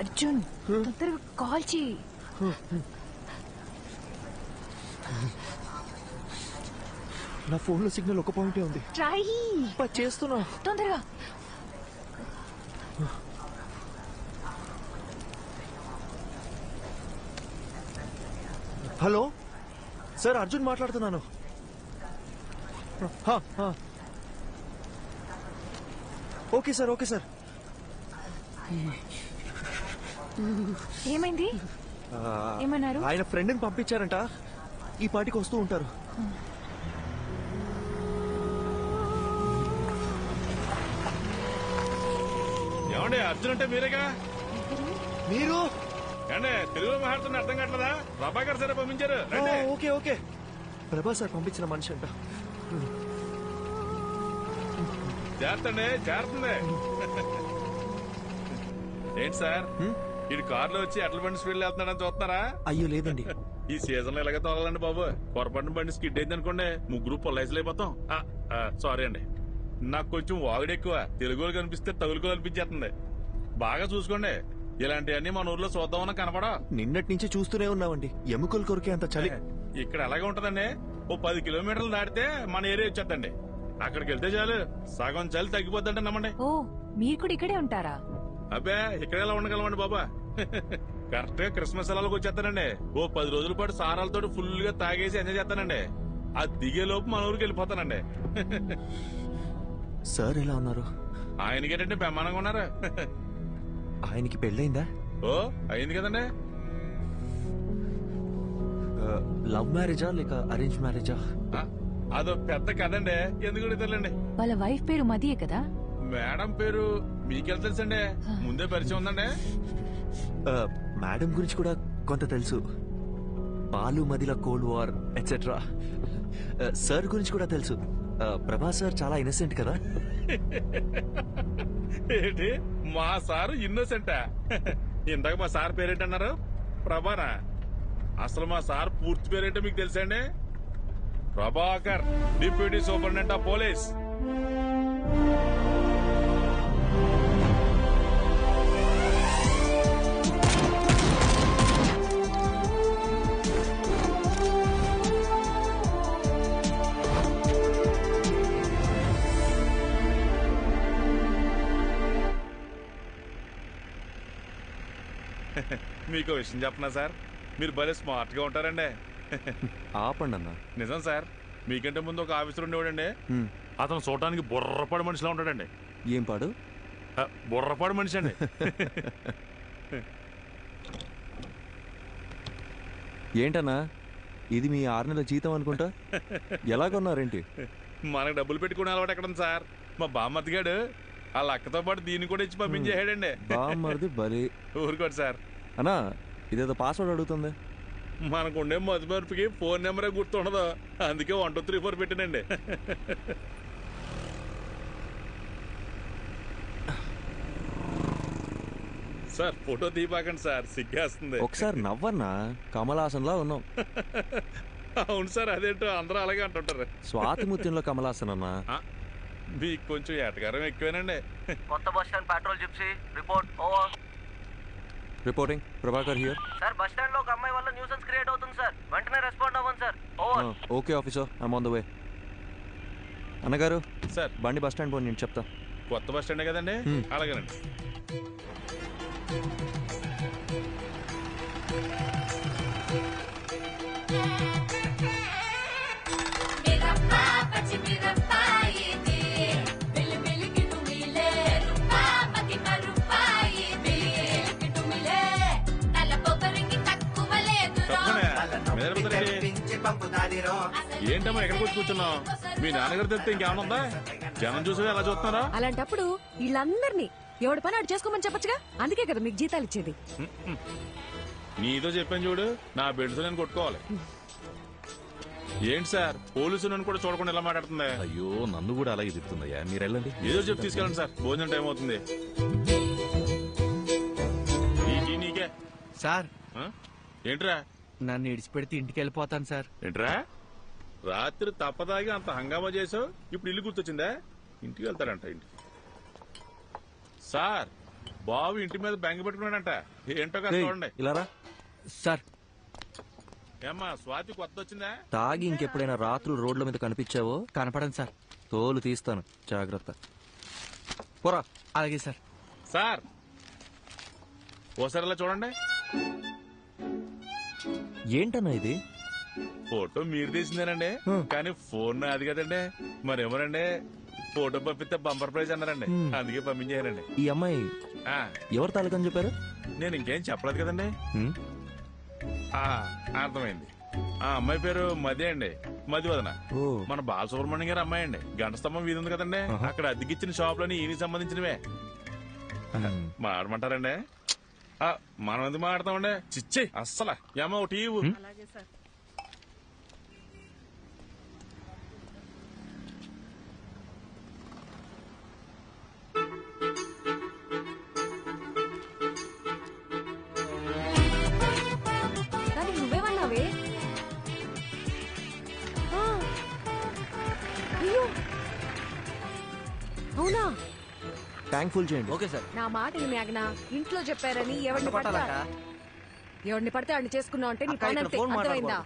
అర్జున్ తొందరగా కాల్ చేయి. నా ఫోన్లో సిగ్నల్ ఒక పాయింటే ఉంది. ట్రై చేస్తున్నా తొందరగా. హలో సార్, అర్జున్ మాట్లాడుతున్నాను. Okay sir, okay sir. ఏమైంది? ఏమన్నారు? ఆయన ఫ్రెండ్ని పంపించారంట, ఈ పాటికి వస్తూ ఉంటారు. ఏమండి అర్జున్ అంటే మీరేగా? మీరు అంటే తెలుగులో మాట్లాడుతున్న అర్థం కావట్లేదా? ప్రభాకర్ సరే పంపించారు. ఓకే ఓకే, ప్రభా సార్ పంపించిన మనిషి అంట. చేస్తండి, చేరుతుంది. ఏంటి సార్ ఇటు కారులో వచ్చి అట్ల బండి స్పీడ్ వెళ్తున్నాడని చూస్తున్నారా? అయ్యో లేదండి, ఈ సీజన్ లో ఇలాగే తోలాలండి బాబు. పొరపాటున బండి స్కిడ్ అయింది అనుకోండి, ముగ్గురు పొల్లైసులు అయిపోతాం. సారీ అండి, నాకు కొంచెం వాగుడు ఎక్కువ. తెలుగులో కనిపిస్తే తగులుకో అనిపించేస్తుంది. బాగా చూసుకోండి, ఇలాంటివన్నీ మన ఊర్లో చూద్దామన్నా కనపడా. నిన్నటి నుంచి చూస్తూనే ఉన్నామండి, ఎముకలు కొరికే అంత చలి. ఇక్కడ ఎలాగే ఉంటదండి, ఓ 10 కిలోమీటర్లు దాటితే మన ఏరియా వచ్చేద్దండి. అక్కడికి వెళ్తే చాలు సగం చలి తగ్గిపోద్దంటే నమ్మండి. ఓ మీరు కూడా ఇక్కడే ఉంటారా? అబ్బే ఇక్కడ ఎలా ఉండగలమండి బాబా. కరెక్ట్ గా క్రిస్మస్ సెలవులకు వచ్చేస్తానండి. ఓ 10 రోజుల పాటు సారాలతో ఫుల్ గా తాగేసి ఎంజాయ్ చేస్తానండి. అది దిగే లోపు మన ఊరికి వెళ్ళిపోతానండి. సార్ ఎలా ఉన్నారు? ఆయనకేటంటే బ్రహ్మాండంగా ఉన్నారు. ఆయనకి పెళ్ళైందా? ఓ అయింది కదండి. లవ్ మ్యారేజా లేక అరేంజ్ మ్యారేజా? అదో పెద్ద కదండి, ఎందుకు తెలియండి. వాళ్ళ వైఫ్ పేరు మదియే కదా? మేడం పేరు మీకెళ్ళ తెలుసండి, ముందే పరిచయం ఉందండి. మేడం గురించి కూడా కొంత తెలుసు, బాలు మదిల కోల్డ్ వార్ ఎట్సెట్రా. సార్ గురించి కూడా తెలుసు, ప్రభా సార్ చాలా ఇన్నసెంట్ కదా. ఏంటి మా సారు ఇన్నోసెంటా? ఇందాక మా సార్ పేరేంటన్నారు? ప్రభానా? అసలు మా సార్ పూర్తి పేరేంటో మీకు తెలుసండి? Prabhakar, deputy superintendent of police. మీకు విషయం చెప్పనా సార్, మీరు భలే స్మార్ట్ గా ఉంటారండి. ఆపండి అన్న. నిజం సార్, మీకంటే ముందు ఒక ఆఫీసర్ ఉండేవాడండి. అతను చూడటానికి బుర్రపాడు మనిషిలా ఉంటాడండి. ఏం పాడు? బుర్రపాడు మనిషి అండి. ఏంటన్నా ఇది మీ 6 నెలల జీతం అనుకుంటా, ఎలాగొన్నారేంటి? మనకు డబ్బులు పెట్టుకునే అలవాటు ఎక్కడ ఉంది సార్? మా బామ్మర్దిగాడు వాళ్ళ అక్కతో పాటు దీన్ని కూడా ఇచ్చి పంపించేసాడండి. బామ్మర్ది బలి. ఊరుకోండి సార్. అన్నా ఇదేదో పాస్వర్డ్ అడుగుతుంది. మనకుండే మధుమర్పుకి ఫోన్ నెంబరే గుర్తుండదు, అందుకే 1 2 3 4 పెట్టినండి. సార్ ఫోటో తీపాకండి సార్, సిగ్గేస్తుంది. ఒకసారి నవ్వన్నా, కమలాసన్ లా ఉన్నాం. అవును సార్, అదేంటో అందరూ అలాగే అంటుంటారు. స్వాతిముత్యంలో కమలాసన్ అన్నా. మీకు కొంచెం ఎటకారం ఎక్కువేనండి. కొత్త bus stand petrol gypsy report over. Reporting Prabhakar here. Sir bus stand లో ఒక అమ్మాయి వల్ల న్యూసెన్స్ క్రియేట్ అవుతుంది సార్, వెంటనే రెస్పాండ్ అవ్వండి sir. Over. Okay officer, I'm on the way. అన్నగారు సార్ బండి బస్ స్టాండ్ పోయి నేను చెప్తా. కొత్త బస్ స్టాండే కదండి, అలాగేనండి. ఏంటమ్మా ఎక్కడికి వచ్చి కూర్చున్నావు? మీ నాన్నగారు తెలిస్తే ఇంకేమన్నా ఉందా? జనం చూసి ఎలా చూస్తున్నారా? అలాంటప్పుడు వీళ్ళందరినీ ఎవడి పని అటు చేసుకోమని చెప్పొచ్చుగా, అందుకే కదా మీకు జీతాలు ఇచ్చేది. నీతో చెప్పాను చూడు, నా బెడ్స్ నేను కొట్టుకోవాలి. ఏంటి సార్ పోలీసు నన్ను కూడా చూడకుండా ఎలా మాట్లాడుతుంది? అయ్యో నన్ను కూడా అలాగే చెప్తుందయ్యా, మీరు వెళ్ళండి. ఏదో చెప్పి తీసుకెళ్ళండి సార్, భోజనం టైం అవుతుంది. నీకే సార్. ఏంట్రా? నన్ను ఇడిచిపెడితే ఇంటికి వెళ్ళిపోతాను సార్. ఏంట్రా రాత్రి తప్పదాగి అంత హంగామా చేసావు, ఇప్పుడు ఇల్లు గుర్తొచ్చిందా? ఇంటికి వెళ్తాడంట. ఇంటికి సార్ బాబు ఇంటి మీద బెంగ పెట్టుకున్నాడంట. ఏంటో కదా చూడండి. ఇలారా సార్. ఏమ్మా స్వాతి కొత్త వచ్చిందా? తాగి ఇంకెప్పుడైనా రాత్రులు రోడ్ల మీద కనిపించావో కనపడండి సార్. తోలు తీస్తాను, జాగ్రత్త. పోరా. అలాగే సార్. సార్ ఓసారి చూడండి. ఏంటన్నా ఇది? ఫోటో మీరు తీసిందేనండి, కానీ ఫోన్ అది కదండి. మరేమోనండి ఫోటో పంపిస్తే బంపర్ ప్రైజ్ అన్నారండి, అందుకే పంపించారండి. ఈ అమ్మాయి ఎవరు తాలూకని చెప్పారు? నేను ఇంకేం చెప్పలేదు కదండి. అర్థమైంది. ఆ అమ్మాయి పేరు మది అండి, మదివదన. మన బాలసుబ్రహ్మణ్యం గారు అమ్మాయి అండి. గంట స్తంభం వీధి ఉంది కదండి, అక్కడ అద్దెకిచ్చిన షాపులని ఈయనకి సంబంధించినవే. మాడమంటారండి? మనం ఎందుకు మాడతామండి? చిచ్చే అస్సలు ఏమో ఒకటి. నువ్వేమన్నావే? అయ్యో అవునా? ట్యాంక్ ఫుల్ చేయండి. Okay sir. నా మాట మేఘనా, ఇంట్లో చెప్పారని ఎవరిని పడితే వాడిని చేసుకున్నావు అంటే నీ పని అంతే, అర్థమైందా?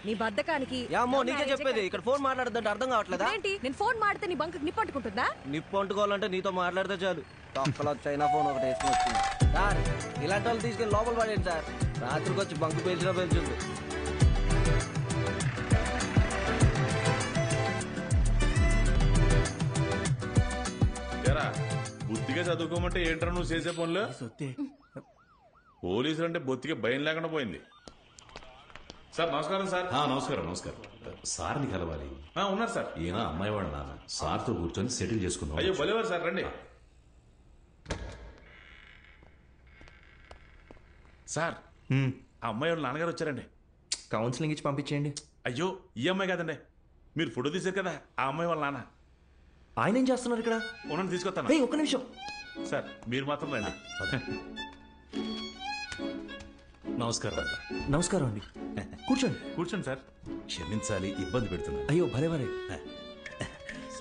నీ బద్దకానికి నీకే చెప్పేది. ఇక్కడ ఫోన్ మాట్లాడదంటే అర్థం కావట్లేదా? ఏంటి నేను ఫోన్ మాడితే నీ బంకు నిప్పట్టుకుంటుందా? నిప్పు అంటుకోవాలంటే నీతో మాట్లాడితే చాలు. తొక్కలో చైనా ఫోన్ ఒకటి వేసుకుని వచ్చింది సార్. ఇలాంటి వాళ్ళు తీసుకెళ్ళి లోపల పడేయండి సార్. రాత్రికి వచ్చి బంకు పేల్చినా పేల్చుంది. బుద్ధిగా చదువుకోమంటే ఏంట్రా నువ్వు చేసే పనులు? పోలీసులు అంటే బొత్తిగా భయం లేకుండా పోయింది. సార్ నమస్కారం. సార్ నమస్కారం. నమస్కారం. సార్ని కలవాలి. ఉన్నారు సార్. ఈయన అమ్మాయి వాళ్ళ నాన్న. సార్తో కూర్చొని సెటిల్ చేసుకుందాం. అయ్యో భలేవారు సార్, రండి. సార్ ఆ అమ్మాయి వాళ్ళ నాన్నగారు వచ్చారండి. కౌన్సిలింగ్ ఇచ్చి పంపించేయండి. అయ్యో ఈ అమ్మాయి కాదండి, మీరు ఫోటో తీశారు కదా ఆ అమ్మాయి వాళ్ళ నాన్న. ఆయన ఏం చేస్తున్నారు ఇక్కడ? ఉన్నది తీసుకొస్తాను. ఒక్క నిమిషం సార్, మీరు మాత్రం రండి. నమస్కారం. నమస్కారం అండి. కూర్చోండి. కూర్చోండి సార్. క్షమించాలి, ఇబ్బంది పెడుతున్నా. అయ్యో భలే భలే.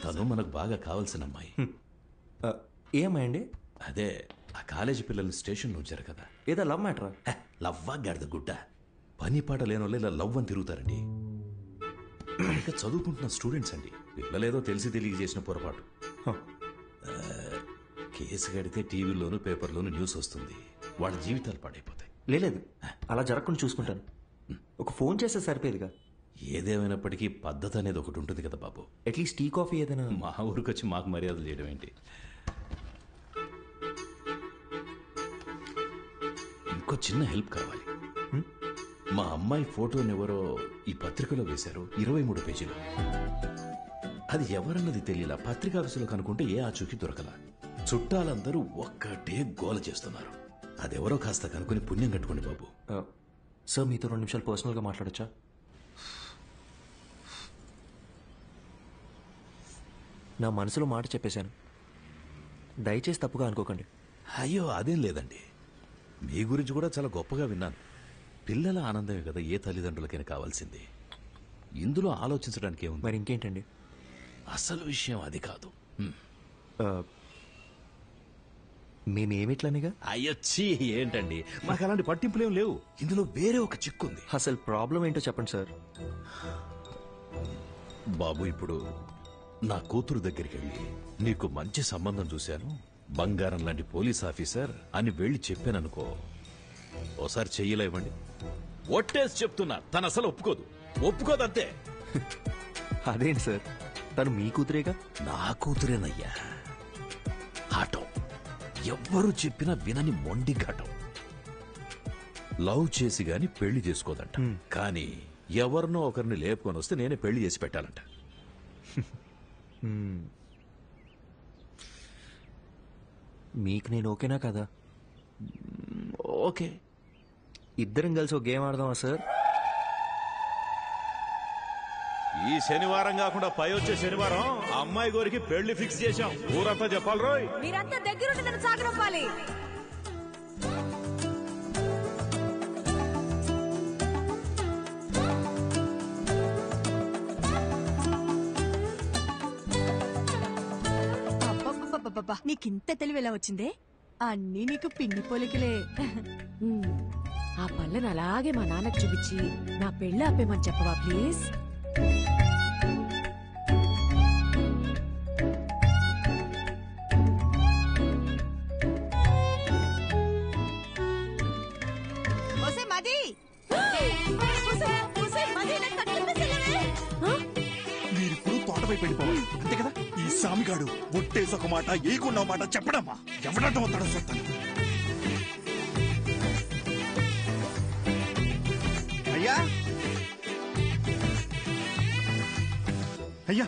తను మనకు బాగా కావాల్సిన అమ్మాయి. ఏ అమ్మాయి అండి? అదే ఆ కాలేజీ పిల్లల్ని స్టేషన్లో ఉంచారు కదా. ఏదో లవ్ మ్యాటరా? లవ్వా గాడిద గుడ్డ. పని పాట లేని వాళ్ళు ఇలా లవ్ అని తిరుగుతారండి. ఇంకా చదువుకుంటున్న స్టూడెంట్స్ అండి. పిల్లలేదో తెలిసి తెలియ చేసిన పొరపాటు. కేసు కడితే టీవీలోను పేపర్లోను న్యూస్ వస్తుంది. వాళ్ళ జీవితాలు పాడైపోతాయి. లేదు అలా జరగకుండా చూసుకుంటాను. ఒక ఫోన్ చేస్తే సరిపోయేదిగా. ఏదేమైనప్పటికీ పద్ధతి అనేది ఒకటి ఉంటుంది కదా బాబు. అట్లీస్ట్ టీ కాఫీ ఏదైనా. మా ఊరికి వచ్చి మాకు మర్యాదలు చేయడం ఏంటి? ఇంకో చిన్న హెల్ప్ కావాలి. మా అమ్మాయి ఫోటోని ఎవరో ఈ పత్రికలో వేశారు, 23 పేజీలు. అది ఎవరన్నది తెలియలా. పత్రికా ఆఫీసులో కనుక్కుంటే ఏ ఆచూకీ దొరకలా. చుట్టాలందరూ ఒక్కటే గోల చేస్తున్నారు. అదెవరో కాస్త కనుక్కొని పుణ్యం కట్టుకోండి బాబు. సార్ మీతో 2 నిమిషాలు పర్సనల్గా మాట్లాడచ్చా? నా మనసులో మాట చెప్పేశాను, దయచేసి తప్పుగా అనుకోకండి. అయ్యో అదేం లేదండి, మీ గురించి కూడా చాలా గొప్పగా విన్నాను. పిల్లల ఆనందమే కదా ఏ తల్లిదండ్రులకైనా కావాల్సింది. ఇందులో ఆలోచించడానికి ఏముంది? మరి ఇంకేంటండి? అసలు విషయం అది కాదు. మేమేమిట్లనిగా? అయ్యొచ్చి ఏంటండి, మాకు అలాంటి పట్టింపులేం లేవు. ఇందులో వేరే ఒక చిక్కుంది. అసలు ప్రాబ్లం ఏంటో చెప్పండి సార్. బాబు, ఇప్పుడు నా కూతురు దగ్గరికి వెళ్ళి నీకు మంచి సంబంధం చూశాను, బంగారం లాంటి పోలీస్ ఆఫీసర్ అని వెళ్ళి చెప్పాననుకో, ఓసారి చెయ్యిలా ఇవ్వండి. ఒట్టేసి చెప్తున్నా, తను అసలు ఒప్పుకోదంతే. అదేంటి సార్, తను మీ కూతురేగా? నా కూతురేనయ్యా. ఆటో ఎవ్వరు చెప్పినా వినని మొండి ఘటం. లవ్ చేసి గాని పెళ్లి చేసుకోదంట. కానీ ఎవరినో ఒకరిని లేపుకొని వస్తే నేనే పెళ్లి చేసి పెట్టాలంట. మీకు నేను ఓకేనా కదా? ఓకే. ఇద్దరం కలిసి ఒక గేమ్ ఆడదామా సార్? ఈ శనివారం కాకుండా పై వచ్చే శనివారం అమ్మాయి గోరికి పెళ్లి ఫిక్స్ చేశాం. ఊరంతా చెప్పాలి రోయ్. మీరంతా దగ్గరుండి నన్ను సాగరంపాలి. నీకింత తెలివి ఎలా వచ్చిందే? అన్నీ నీకు పిండి పోలికలే. ఆ పళ్ళను అలాగే మా నాన్నకు చూపించి నా పెళ్ళి ఆపేమని చెప్పవా ప్లీజ్? మీరిప్పుడు తోటపై వెళ్ళిపోవాలి అంతే కదా. ఈ సామిగాడు ఒట్టేసి ఒక మాట ఏకుండా మాట చెప్పడమ్మా. ఎవడటం అవుతాడో చూస్తాను. అయ్యా అయ్యా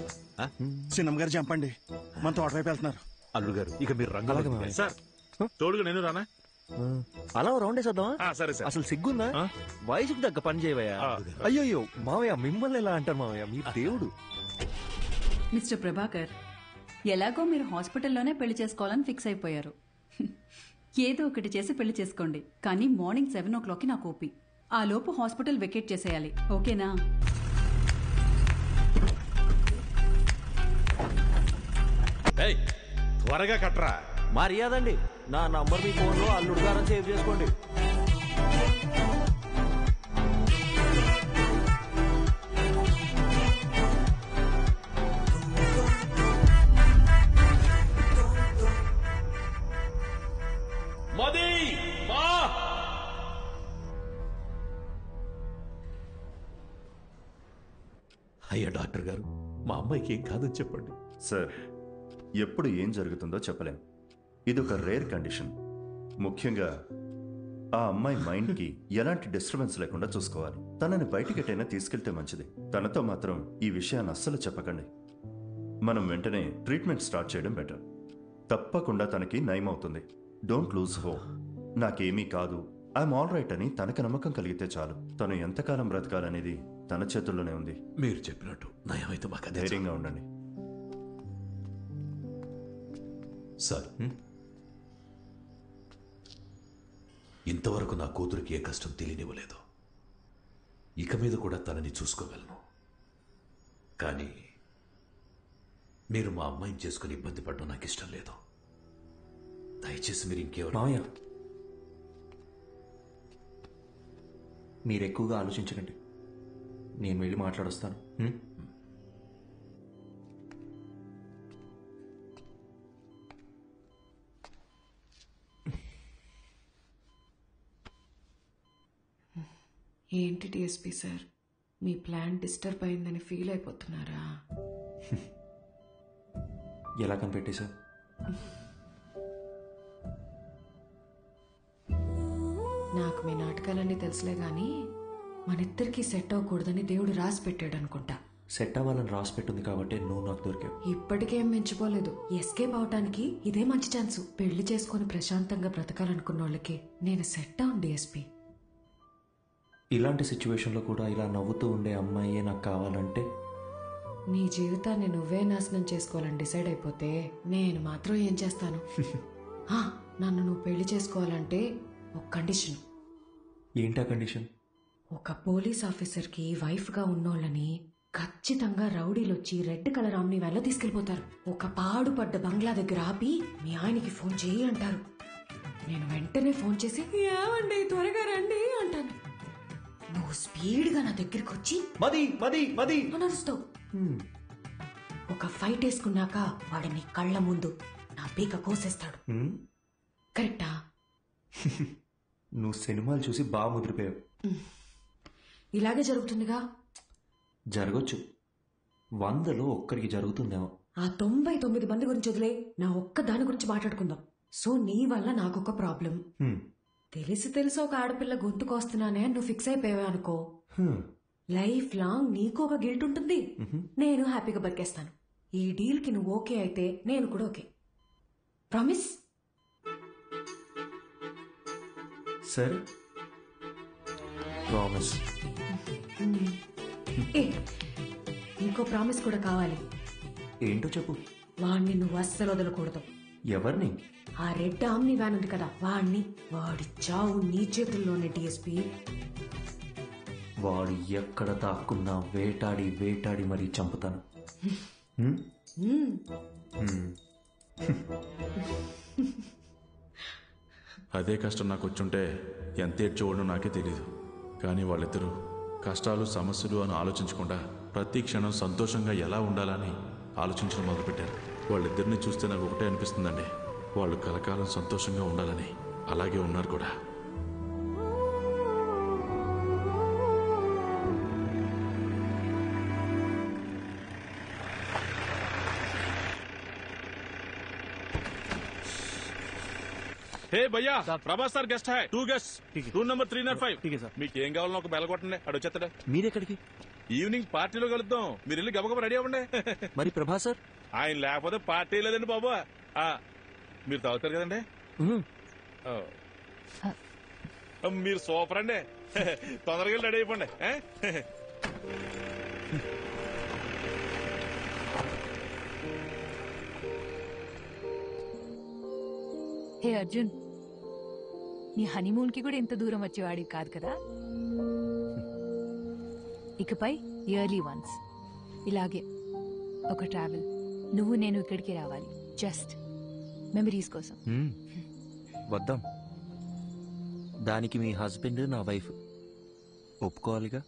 చిన్నమ్మ గారు చంపండి, మన తోటవైపు వెళ్తున్నారు. అల్లుడు గారు ఇక మీరు రంగాల సార్ తోడుగా నేను రానా? అలా రౌండ్ వేసేద్దామా? సరే సార్. అసలు సిగ్గుందా? వయసుకు తగ్గ పని చేయవయ్యా. అయ్యో మావయ్య, మిమ్మల్ని ఎలా అంటారు మావయ్య, మీ దేవుడు. మిస్టర్ ప్రభాకర్, ఎలాగో మీరు హాస్పిటల్లోనే పెళ్లి చేసుకోవాలని ఫిక్స్ అయిపోయారు. ఏదో ఒకటి చేసి పెళ్లి చేసుకోండి, కానీ మార్నింగ్ 7 o'clockకి నాకు ఓపి. ఆ లోపు హాస్పిటల్ వెకేట్ చేసేయాలి, ఓకేనా? త్వరగా కట్రా. మర్యాదండి, నా నంబర్ మీ ఫోన్లో అల్లుడు గారని సేవ్ చేసుకోండి. అయ్యా డాక్టర్ గారు, మా అమ్మాయికి ఏం కాదని చెప్పండి. సార్, ఎప్పుడు ఏం జరుగుతుందో చెప్పలేం. ఇది ఒక రేర్ కండిషన్. ముఖ్యంగా ఆ అమ్మాయి మైండ్కి ఎలాంటి డిస్టర్బెన్స్ లేకుండా చూసుకోవాలి. తనని బయటికెటైనా తీసుకెళ్తే మంచిది. తనతో మాత్రం ఈ విషయాన్ని అస్సలు చెప్పకండి. మనం వెంటనే ట్రీట్మెంట్ స్టార్ట్ చేయడం బెటర్. తప్పకుండా తనకి నయం అవుతుంది. Don't lose hope. నాకేమీ కాదు, ఐఎమ్ ఆల్ రైట్ అని తనకు నమ్మకం కలిగితే చాలు. తను ఎంతకాలం బ్రతకాలనేది తన చేతుల్లోనే ఉంది. మీరు చెప్పినట్టు నయమైతే మాకు ధైర్యంగా ఉండండి. సార్, ఇంతవరకు నా కూతురికి ఏ కష్టం తెలియనివ్వలేదు. ఇక మీద కూడా తనని చూసుకోగలను. కానీ మీరు మా అమ్మాయిని చేసుకుని ఇబ్బంది పడడం నాకు ఇష్టం లేదు. దయచేసి మీరు ఇంకెవరు మావయ్య, మీరు ఎక్కువగా ఆలోచించకండి. నేను వెళ్ళి మాట్లాడొస్తాను. ఏంటి డిఎస్పీ సార్, మీ ప్లాన్ డిస్టర్బ్ అయిందని ఫీల్ అయిపోతున్నారా? ఎలా కనిపెట్టేశా? నాకు మీ నాటకాలన్నీ తెలుసులే గాని మనిద్దరికీ సెట్ అవ్వకూడదని దేవుడు రాసి పెట్టాడు అనుకుంటా. సెట్ అవ్వాలని రాసి పెట్టింది కాబట్టి నువ్వు నాకు దొరికావు. ఇప్పటికేం మించిపోలేదు. ఎస్కేప్ అవటానికి ఇదే మంచి ఛాన్స్. పెళ్లి చేసుకుని ప్రశాంతంగా బ్రతకాలనుకున్న వాళ్ళకి నేను సెట్ అవును డిఎస్పీ. ఇలాంటి సిచ్యువేషన్లో కూడా ఇలా నవ్వుతూ ఉండే అమ్మాయే నాకు కావాలంటే? నీ జీవితాన్ని నువ్వే నాశనం చేసుకోవాలని డిసైడ్ అయిపోతే నేను మాత్రం ఏం చేస్తాను? నన్ను నువ్వు పెళ్లి చేసుకోవాలంటే ఒక కండిషన్. ఏంటా కండిషన్? ఒక పోలీస్ ఆఫీసర్కి వైఫ్గా ఉన్నోళ్ళని ఖచ్చితంగా రౌడీలు వచ్చి రెడ్ కలర్ ఆమ్ని వ్యాన్లో తీసుకెళ్లిపోతారు. ఒక పాడుపడ్డ బంగ్లా దగ్గర ఆపి మీ ఆయనకి ఫోన్ చేయి అంటారు. నేను వెంటనే ఫోన్ చేసి ఏమండి త్వరగా రండి అంటాను. నువ్వు స్పీడ్గా నా దగ్గరికి వచ్చి అని అరుస్తావు. ఒక ఫైట్ వేసుకున్నాక వాడు నీ కళ్ళ ముందు నా పీక కోసేస్తాడు. కరెక్టా? నువ్వు సినిమాలు చూసి బాగా ముదిరిపోయావు. ఇలాగే జరుగుతుందిగా. జరగచ్చు, 100లో ఒక్కరికి జరుగుతుందేమో. ఆ 99 మంది గురించి వదిలే, నా ఒక్క దాని గురించి మాట్లాడుకుందాం. సో నీ వల్ల నాకొక ప్రాబ్లం. తెలిసి ఒక ఆడపిల్ల గొంతుకొస్తున్నానే నువ్వు ఫిక్స్ అయిపోయావే అనుకో, లైఫ్ లాంగ్ నీకు ఒక గిల్ట్ ఉంటుంది. నేను హ్యాపీగా బతికేస్తాను. ఈ డీల్ కి నువ్వు ఓకే అయితే నేను కూడా ఓకే. ప్రామిస్? సరే, ప్రామిస్. ఇంకో ప్రామిస్ కూడా కావాలి. ఏంటో చెప్పు. వాణ్ణి నువ్వు అస్సలు వదలకూడదు. ఎవరిని? ఆ రెడ్ ఆమ్ని వ్యాన్ ఉంది కదా, వాణ్ణి. వాడి చావు నీ చేతుల్లోనే డిఎస్పీ. వాడు ఎక్కడ దాక్కున్నా వేటాడి వేటాడి మరీ చంపుతాను. అదే కష్టం నాకు వచ్చుంటే ఎంత ఏడ్చేవాడో నాకే తెలీదు. కానీ వాళ్ళిద్దరూ కష్టాలు సమస్యలు అని ఆలోచించకుండా ప్రతి క్షణం సంతోషంగా ఎలా ఉండాలని ఆలోచించడం మొదలుపెట్టారు. వాళ్ళిద్దరిని చూస్తే నాకు ఒకటే అనిపిస్తుందండి, వాళ్ళు కలకాలం సంతోషంగా ఉండాలని. అలాగే ఉన్నారు కూడా. హే భయ్యా, Prabhas sir guest high 2 guest room number 305. మీకు ఏం కావాలో ఒక బెల్ కొట్టండి, అడు వచ్చేస్తాడా. మీరెక్కడికి? ఈవినింగ్ పార్టీలో కలుద్దాం, మీరు వెళ్ళి గబగబ రెడీ అవ్వండి. మరి ప్రభాస్ సార్? ఆయన లేకపోతే పార్టీ లేదండి బాబు. మీరు తాగుతారు కదండి? మీరు సూపర్ అండి. తొందరగా రెడీ అయిపోండి. హే అర్జున్, నీ హనీమూన్ కి కూడా ఇంత దూరం వచ్చేవాడివి కాదు కదా. ఇకపై ఇయర్లీ వన్స్ ఇలాగే ఒక ట్రావెల్, నువ్వు నేను ఇక్కడికి రావాలి, జస్ట్ మెమరీస్ కోసం. వద్దాం. దానికి మీ హస్బెండ్ నా వైఫ్ ఒప్పుకోవాలిగా.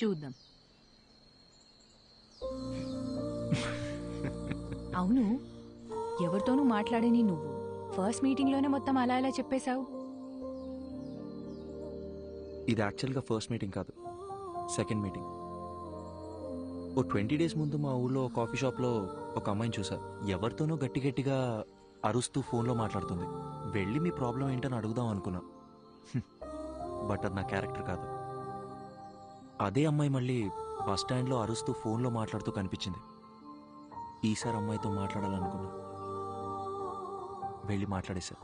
చూద్దాం. అవును, ఎవరితోనూ మాట్లాడని నువ్వు ఫస్ట్ మీటింగ్ లోనే మొత్తం అలా ఇలా చెప్పేశావు. ఇది యాక్చువల్గా ఫస్ట్ మీటింగ్ కాదు, సెకండ్ మీటింగ్. ఓ 20 days ముందు మా ఊళ్ళో కాఫీ షాప్లో ఒక అమ్మాయిని చూసా. ఎవరితోనో గట్టి గట్టిగా అరుస్తూ ఫోన్లో మాట్లాడుతుంది. వెళ్ళి మీ ప్రాబ్లం ఏంటని అడుగుదాం అనుకున్నా, బట్ అది నా క్యారెక్టర్ కాదు. అదే అమ్మాయి మళ్ళీ బస్ స్టాండ్లో అరుస్తూ ఫోన్లో మాట్లాడుతూ కనిపించింది. ఈసారి అమ్మాయితో మాట్లాడాలనుకున్నా, వెళ్ళి మాట్లాడేశా.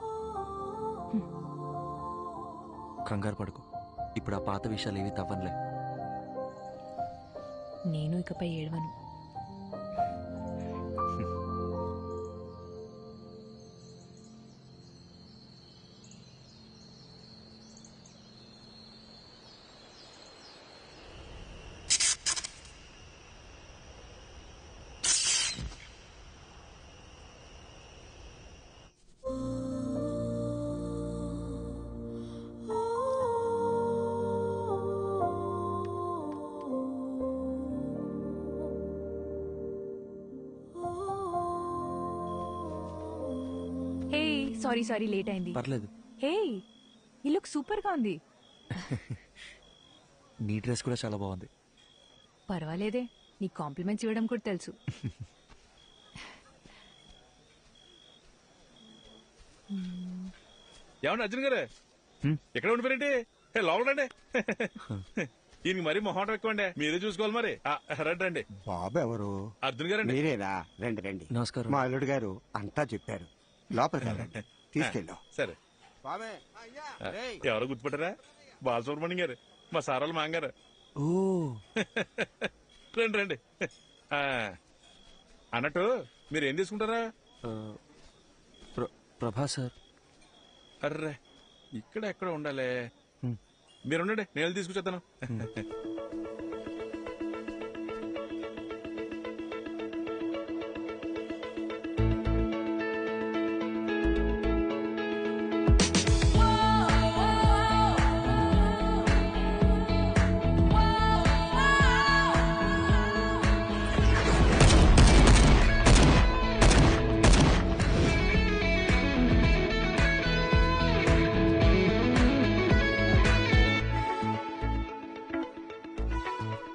కంగారు పడుకో, ఇప్పుడు ఆ పాత విషయాలు ఏవి తవ్వనులే. నేను ఇకపై ఏడవను. సారీ లేట్ అయింది. పర్లేదు. హే, ఈ లుక్ సూపర్ గా ఉంది. నీ డ్రెస్ కూడా చాలా బాగుంది. పర్వాలేదే, నీ కాంప్లిమెంట్స్ ఇవ్వడం కూడా తెలుసు. ఏమన్నా అర్జున్ గారు ఎక్కడ ఉండిపోయారండి? లోపల రండి. ఈయనకి మరీ మొహం ఎక్కువండి, మీరే చూసుకోవాలి. మరి రండి. బాబు ఎవరు? అర్జున్ గారు. మీరేనా? రండి రండి. నమస్కారం. మా అల్లుడు గారు అంతా చెప్పారు. లోపలికి వెళ్ళండి, తీసుకెళ్ళాం. సరే. ఎవరో గుర్తుపెట్టారా? బాలసుబ్రహ్మణ్యం గారు, మా సారాలు మాంగారు. ఓ రండి రండి. అన్నట్టు మీరు ఏం తీసుకుంటారా? ప్రభా సార్. అర్రే, ఇక్కడ ఎక్కడ ఉండాలి. మీరు ఉండండి, నేను తీసుకొచ్చేస్తాను.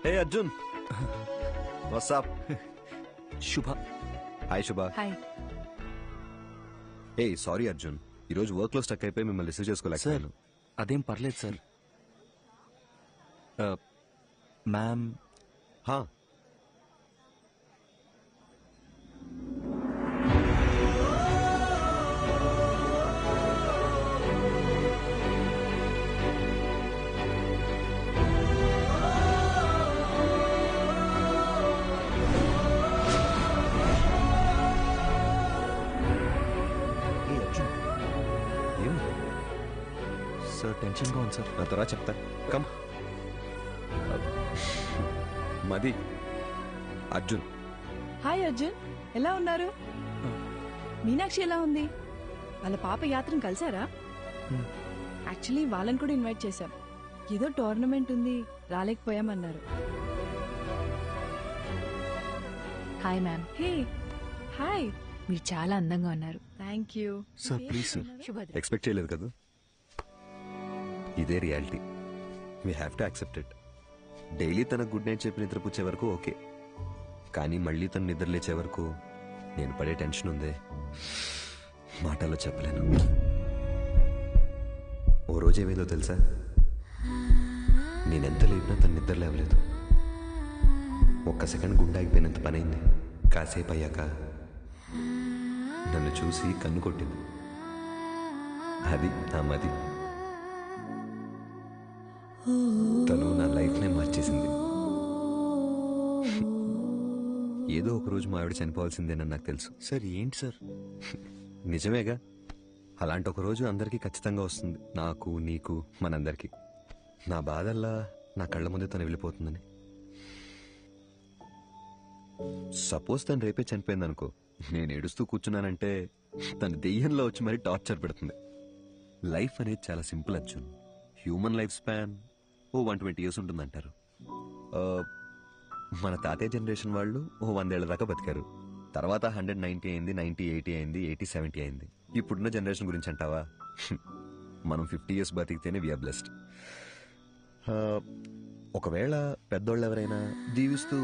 Hey Arjun, what's up? Shubha. Hi Shubha. Hi. Hey, sorry Arjun, ఈ రోజు వర్క్ లో స్టక్ అయిపోయి మిమ్మల్ని రిసీవ్ చేసుకోలేకపోయాను. అదేం పర్లేదు సార్. మ్యామ్. సార్ టెన్షన్గా ఉంది సార్. నా తర్వాత చెప్తా. కమ్. మది, అర్జున్. హాయ్ అర్జున్, ఎలా ఉన్నారు? మీనాక్షి ఎలా ఉంది? వాళ్ళ పాప యాత్రను కలిసారా? యాక్చువల్లీ వాళ్ళని కూడా ఇన్వైట్ చేశాం. ఏదో టోర్నమెంట్ ఉంది, రాలేకపోయామన్నారు. Hi ma'am. Hey hi. మీరు చాలా అందంగా ఉన్నారు. Thank you. Sir please sir, శుభోదయం. ఎక్స్పెక్ట్ చేయలేదు కదా. ఇదే reality, we have to accept it. Daily తన గుడ్ నైట్ చెప్పి నిద్రపుచ్చే వరకు ఓకే, కానీ మళ్ళీ తను నిద్ర లేచే వరకు నేను పడే టెన్షన్ ఉందే, మాటల్లో చెప్పలేను. ఓ రోజు ఏమైందో తెలుసా, నేనెంత లేపినా తను నిద్ర లేవలేదు. ఒక్క సెకండ్ గుండె ఆగిపోయినంత పనైంది. కాసేపు అయ్యాక నన్ను చూసి కన్ను కొట్టింది. అది నా మది. తను నా లైఫ్నే మార్చేసింది. ఏదో ఒక రోజు మా ఆవిడ చనిపోవాల్సిందేనని నాకు తెలుసు. సార్ ఏంటి సార్? నిజమేగా, అలాంటి ఒక రోజు అందరికీ ఖచ్చితంగా వస్తుంది, నాకు నీకు మనందరికీ. నా బాధల్లా నా కళ్ళ ముందే తను వెళ్ళిపోతుందని. సపోజ్ తను రేపే చనిపోయింది అనుకో, నేను ఏడుస్తూ కూర్చున్నానంటే తన దెయ్యంలో వచ్చి మరీ టార్చర్ పెడుతుంది. లైఫ్ అనేది చాలా simple Arjun. Human life span 120 years ఉంటుందంటారు. మన తాతయ్య జనరేషన్ వాళ్ళు 100 ఏళ్ల దాకా బతికారు. తర్వాత 190 అయింది, 90, 80 అయింది, 80, 70 అయింది. ఇప్పుడున్న జనరేషన్ గురించి అంటావా, మనం 50 years బతికితేనే వీఆర్ బ్లెస్డ్. ఒకవేళ పెద్దోళ్ళు ఎవరైనా జీవిస్తూ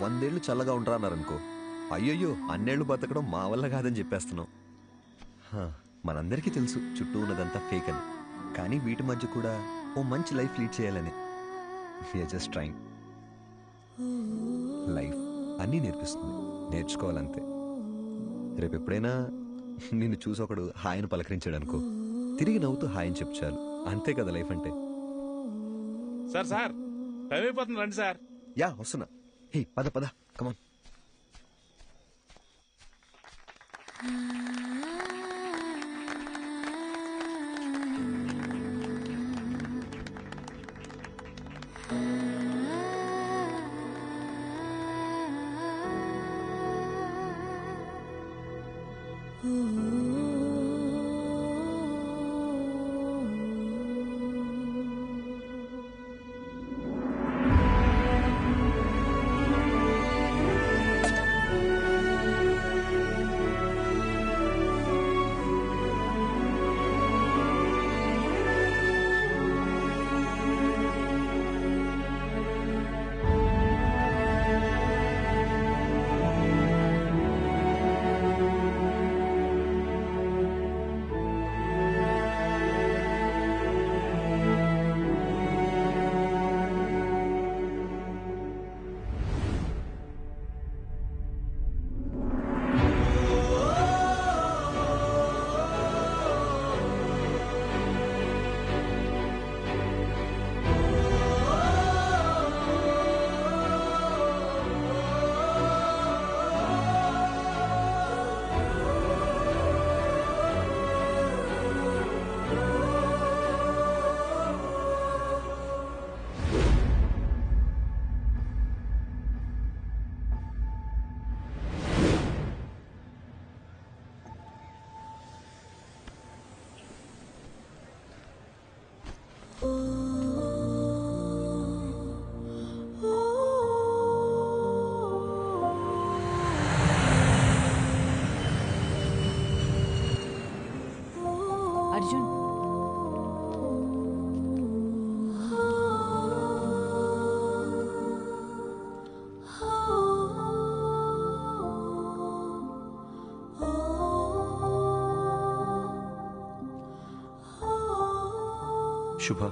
100 ఏళ్ళు చల్లగా ఉంటారా అన్నారనుకో, అయ్యయ్యో అన్నేళ్లు బతకడం మా వల్ల కాదని చెప్పేస్తున్నాం. మనందరికీ తెలుసు చుట్టూ ఉన్నదంతా ఫేక్ అని, కానీ వీటి మధ్య కూడా ఓ మంచి లైఫ్ లీడ్ చేయాలని వీఆర్ జస్ట్ ట్రైంగ్. లైఫ్ అన్నీ నేర్పిస్తుంది, నేర్చుకోవాలంతే. రేపు ఎప్పుడైనా నిన్ను చూసి ఒకడు హాయని పలకరించాడు అనుకో, తిరిగి నవ్వుతూ హాయని చెప్పు చాలు. అంతే కదా లైఫ్ అంటే. సార్ సార్ టైం అయిపోతుంది, రండి సార్. యా వస్తున్నా. హే పద పద, కమాన్. అర్జున్, శుభ,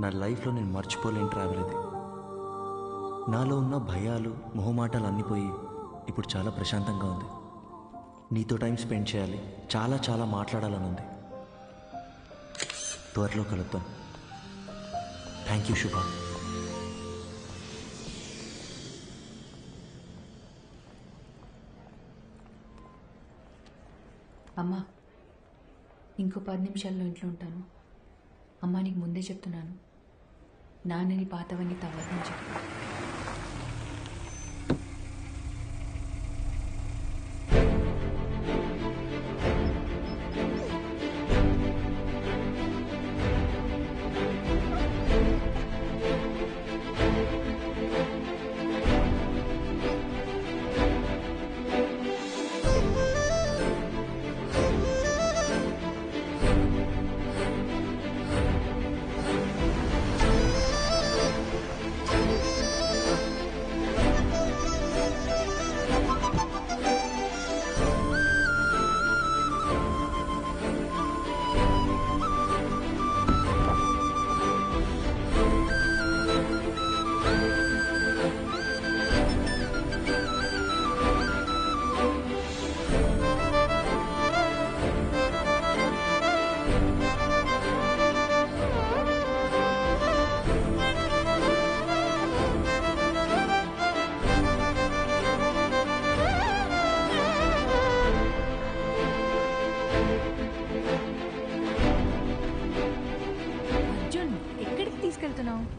నా లైఫ్లో నేను మర్చిపోలేని ట్రావెల్ ఇది. నాలో ఉన్న భయాలు, మొహమాటాలు అన్నీ పోయి ఇప్పుడు చాలా ప్రశాంతంగా ఉంది. నీతో టైం స్పెండ్ చేయాలి, చాలా చాలా మాట్లాడాలని ఉంది. త్వరలో కలుద్దాం. థ్యాంక్ యూ శుభ. అమ్మా, ఇంకో 10 నిమిషాల్లో ఇంట్లో ఉంటాను. అమ్మా నీకు ముందే చెప్తున్నాను, నాన్నని పాతవన్నీ తవ్వదని చెప్పు.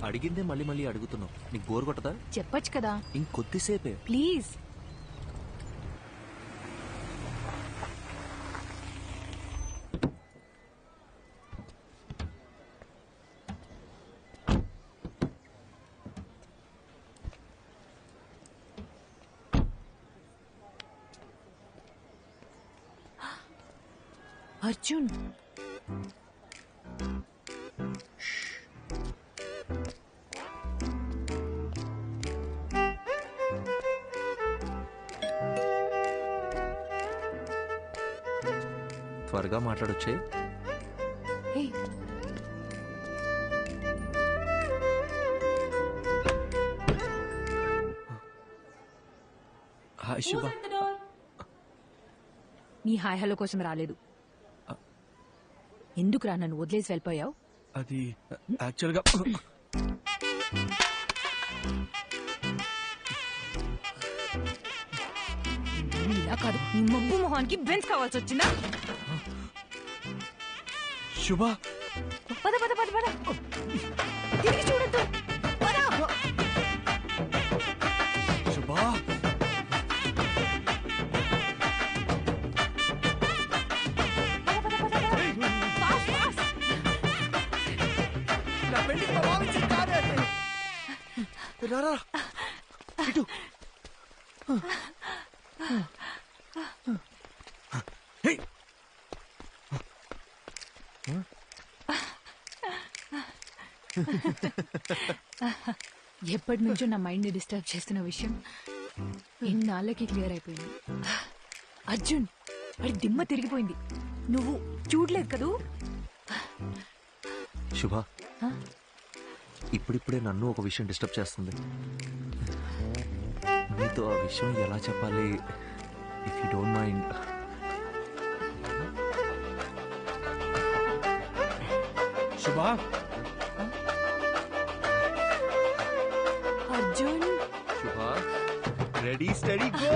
అడిగిందే మళ్ళీ మళ్ళీ అడుగుతున్నావు. నీకు బోర్ కొట్టదా? చెప్పొచ్చు కదా. ఇంకొద్దిసేపే ప్లీజ్. అర్జున్, త్వరగా మాట్లాడొచ్చే. హాయ్ శుభ. నీ హాయ్ హలో కోసం రాలేదు. ఎందుకురా నన్ను వదిలేసి వెళ్ళిపోయావు? అది యాక్చువల్గా ఇలా కాదు, నీ మబ్బు మొహానికి బెంచ్ కావాల్సి వచ్చిందా? శుభ, పద పద పద పద, తిరిగి చూడద్దు. శుభ, ఇటు. ఎప్పటి నుంచో నా మైండ్ ని డిస్టర్బ్ చేస్తున్న విషయం ఇన్నాళ్ళకి క్లియర్ అయిపోయింది. అర్జున్, వాడి దిమ్మ తిరిగిపోయింది. నువ్వు చూడలేదు కదూ? శుభ, ఇప్పుడిప్పుడే నన్ను ఒక విషయం డిస్టర్బ్ చేస్తుంది. నీతో ఆ విషయం ఎలా చెప్పాలి? If you don't mind. శుభ, అర్జున్. శుభ, రెడీ స్టడీ గో.